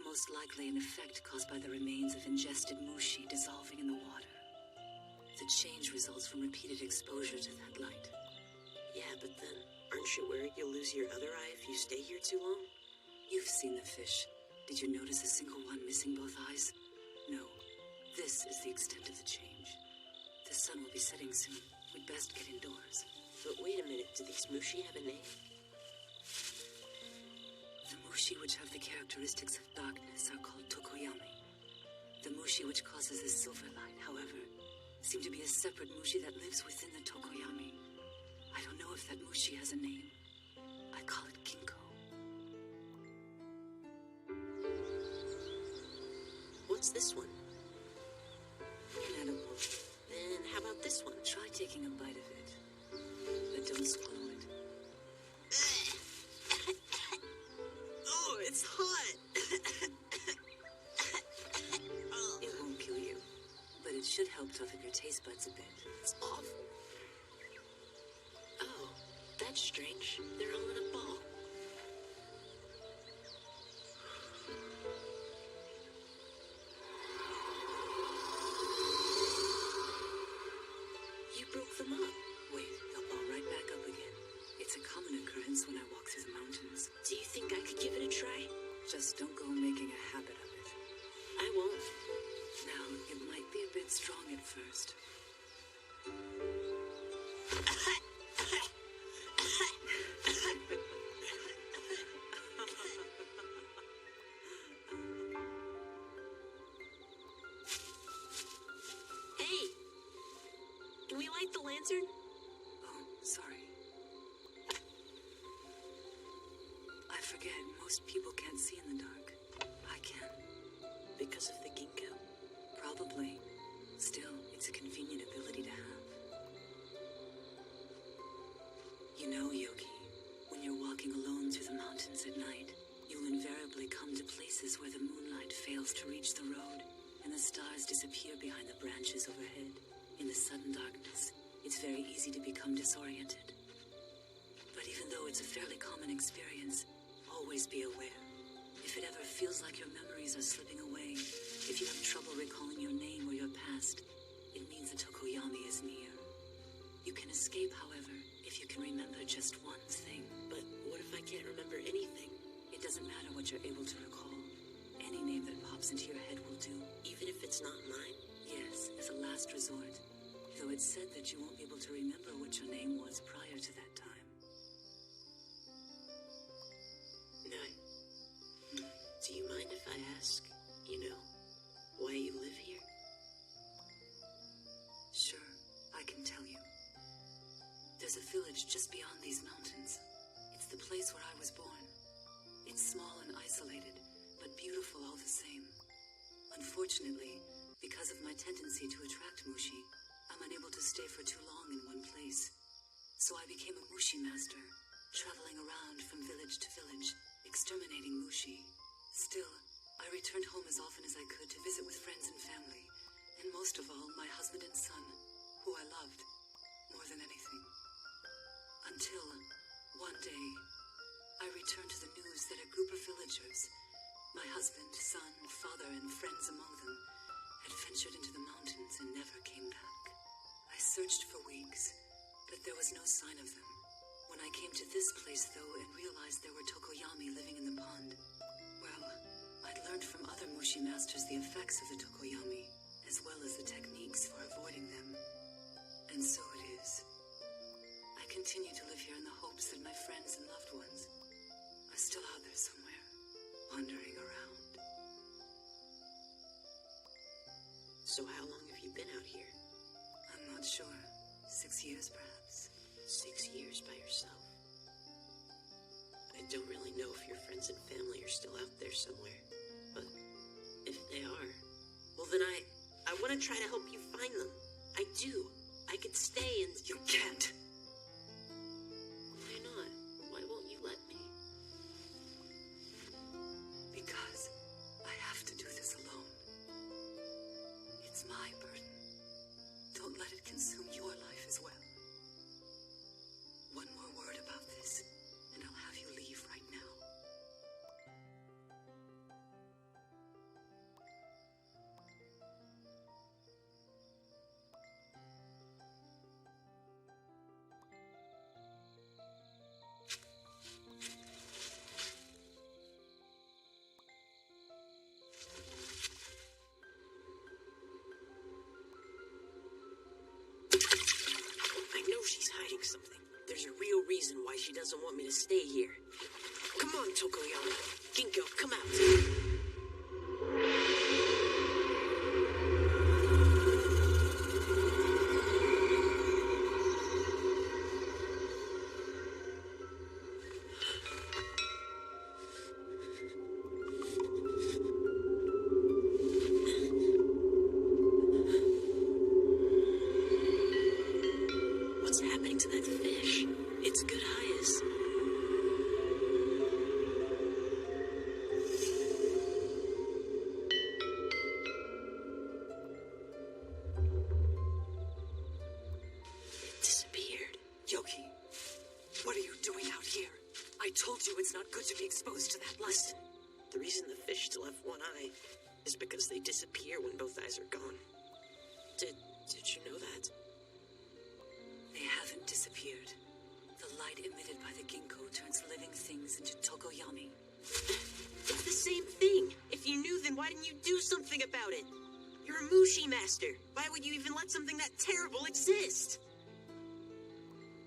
Most likely an effect caused by the remains of ingested mushi dissolving in the water. The change results from repeated exposure to that light. Yeah, but then, aren't you worried you'll lose your other eye if you stay here too long? You've seen the fish. Did you notice a single one missing both eyes? No. This is the extent of the change. The sun will be setting soon. We'd best get indoors. But wait a minute, do these mushi have a name? The mushi which have the characteristics of darkness are called tokoyami. The mushi which causes the silver light, however, seem to be a separate mushi that lives within the tokoyami. I don't know if that mushi has a name. I call it ginkgo. What's this one? taking a bite of it. But don't swallow it. Oh, it's hot. It won't kill you, but it should help toughen your taste buds a bit. It's awful. Oh, that's strange. They're all in a ball. You broke them up. Wait, they'll ball right back up again. It's a common occurrence when I walk through the mountains. Do you think I could give it a try? Just don't go making a habit of it. I won't. Now, it might be a bit strong at first. Hey! Can we light the lantern? Oh, sorry. I forget, most people can't see in the dark. I can. Because of the ginkgo? Probably. Still, it's a convenient ability to have. You know, Yogi, when you're walking alone through the mountains at night, you'll invariably come to places where the moonlight fails to reach the road, and the stars disappear behind the branches overhead. In the sudden darkness, it's very easy to become disoriented. But even though it's a fairly common experience, always be aware. If it ever feels like your memories are slipping away, if you have trouble recalling your name or your past, it means the Tokoyami is near. You can escape, however, if you can remember just one thing. But what if I can't remember anything? It doesn't matter what you're able to recall. Any name that pops into your head will do. Even if it's not mine? Yes, as a last resort. Though it's said that you won't be able to remember what your name was prior to that time. No. Do you mind if I ask, why you live here? Sure, I can tell you. There's a village just beyond these mountains. It's the place where I was born. It's small and isolated, but beautiful all the same. Unfortunately, because of my tendency to attract Mushi, I'm unable to stay for too long in one place. So I became a Mushi master, traveling around from village to village, exterminating Mushi. Still, I returned home as often as I could to visit with friends and family, and most of all, my husband and son, who I loved more than anything. Until, one day, I returned to the news that a group of villagers, my husband, son, father, and friends among them, had ventured into the mountains and never came back. I searched for weeks, but there was no sign of them. When I came to this place, though, and realized there were Tokoyami living in the pond, well, I'd learned from other Mushi masters the effects of the Tokoyami, as well as the techniques for avoiding them. And so it is. I continue to live here in the hopes that my friends and loved ones are still out there somewhere, wandering around. So how long have you been out here? I'm not sure. 6 years, perhaps. 6 years by yourself? I don't really know if your friends and family are still out there somewhere. But if they are, well then I want to try to help you find them. I do. I could stay and... You can't. Why not? Why won't you let me? Because I have to do this alone. It's my burden. Don't let it consume your life as well. One more word about this, and I'll have you leave right now. I know she's hiding something. There's a real reason why she doesn't want me to stay here. Come on, Tokoyami. Ginkgo, come out. told you it's not good to be exposed to that light. Listen, the reason the fish still have one eye is because they disappear when both eyes are gone. Did you know that? They haven't disappeared. The light emitted by the ginkgo turns living things into tokoyami. It's the same thing. If you knew, then why didn't you do something about it? You're a Mushi master. Why would you even let something that terrible exist?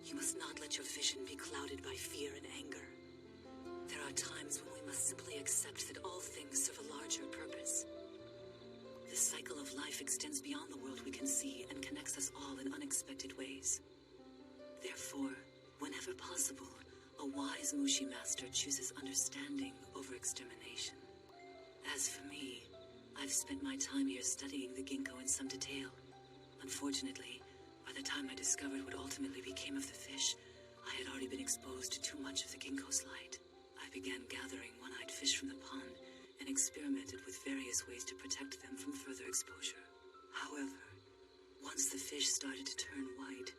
You must not let your vision be clouded by fear and anger. There are times when we must simply accept that all things serve a larger purpose. The cycle of life extends beyond the world we can see and connects us all in unexpected ways. Therefore, whenever possible, a wise Mushi master chooses understanding over extermination. As for me, I've spent my time here studying the ginkgo in some detail. Unfortunately, by the time I discovered what ultimately became of the fish, I had already been exposed to too much of the ginkgo's light. I began gathering one-eyed fish from the pond and experimented with various ways to protect them from further exposure. However, once the fish started to turn white,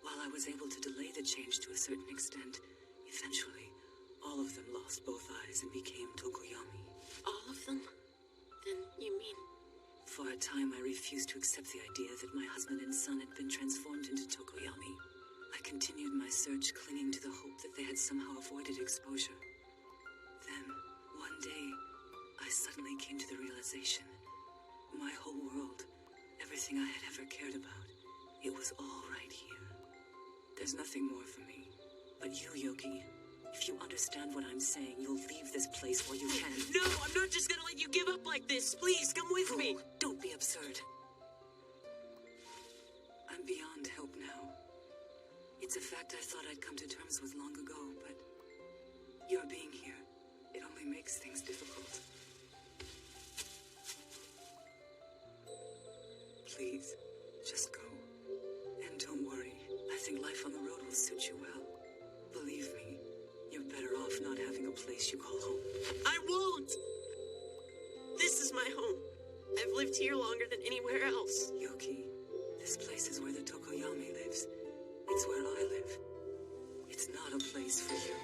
while I was able to delay the change to a certain extent, eventually, all of them lost both eyes and became tokoyami. All of them? Then you mean... For a time, I refused to accept the idea that my husband and son had been transformed into tokoyami. I continued my search, clinging to the hope that they had somehow avoided exposure. Then, one day, I suddenly came to the realization. My whole world, everything I had ever cared about, it was all right here. There's nothing more for me. But you, Yoki, if you understand what I'm saying, you'll leave this place while you can. No, I'm not just gonna let you give up like this. Please, come with me. Don't be absurd. I'm beyond help now. It's a fact I thought I'd come to terms with long ago, but your being here, it only makes things difficult. Please, just go. And don't worry, I think life on the road will suit you well. Believe me, you're better off not having a place you call home. I won't! This is my home. I've lived here longer than anywhere else. Yoki, this place is where the Tokoyami lives. It's where I live. It's not a place for you.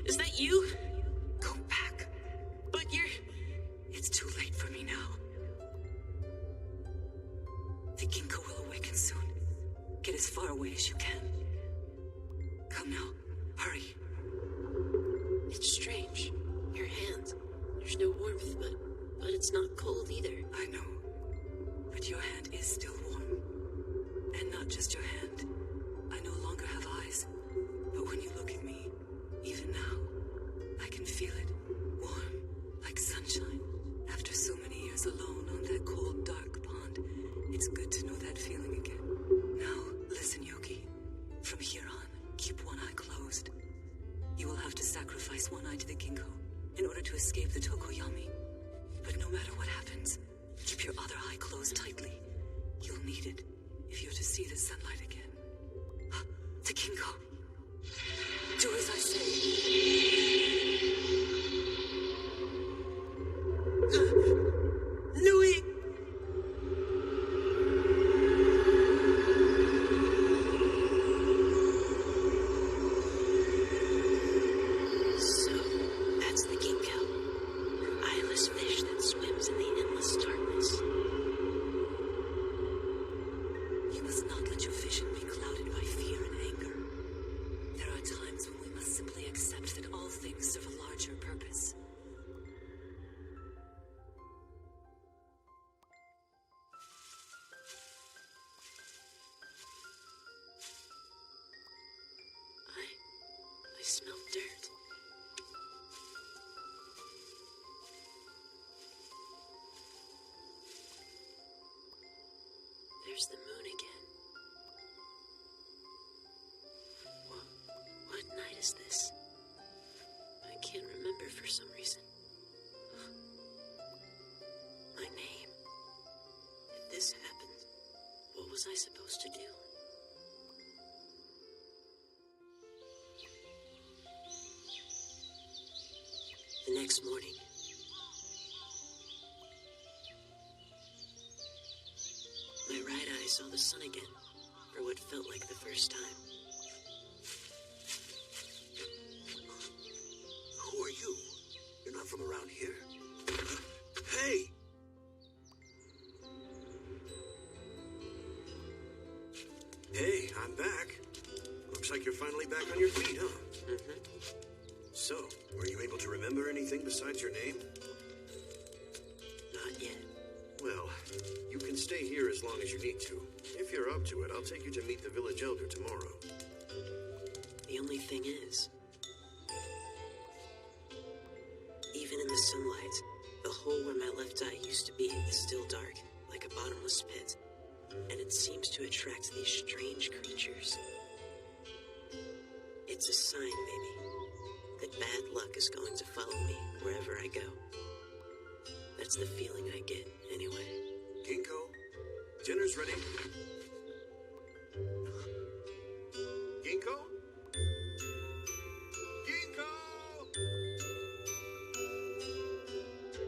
Is that you? Go back. But you're... It's too late for me now. The ginkgo will awaken soon. Get as far away as you can. Come now. Hurry. It's strange. Your hand. There's no warmth, but it's not cold either. I know. But your hand is still warm. And not just your hand. I no longer have eyes. But when you look at me, even now, I can feel it. Warm, like sunshine. After so many years alone on that cold, dark pond, it's good to know that feeling again. Now, listen, Yoki. From here on, keep one eye closed. You will have to sacrifice one eye to the ginkgo in order to escape the Tokoyami. But no matter what happens, keep your other eye closed tightly. You'll need it if you're to see the sunlight again. The ginkgo. Do as I say. Nui! So, that's the ginkgo. There's the moon again. What night is this? I can't remember for some reason. My name. If this happened, what was I supposed to do? The next morning, my right eye saw the sun again, for what felt like the first time. Who are you? You're not from around here. Hey! Hey, I'm back. Looks like you're finally back on your feet, huh? Mm-hmm. So, were you able to remember anything besides your name? Not yet. Well, you can stay here as long as you need to. If you're up to it, I'll take you to meet the village elder tomorrow. The only thing is, even in the sunlight, the hole where my left eye used to be is still dark, like a bottomless pit, and it seems to attract these strange creatures. It's a sign, maybe, that bad luck is going to follow me wherever I go. That's the feeling I get, anyway. Ginkgo, dinner's ready. Ginkgo?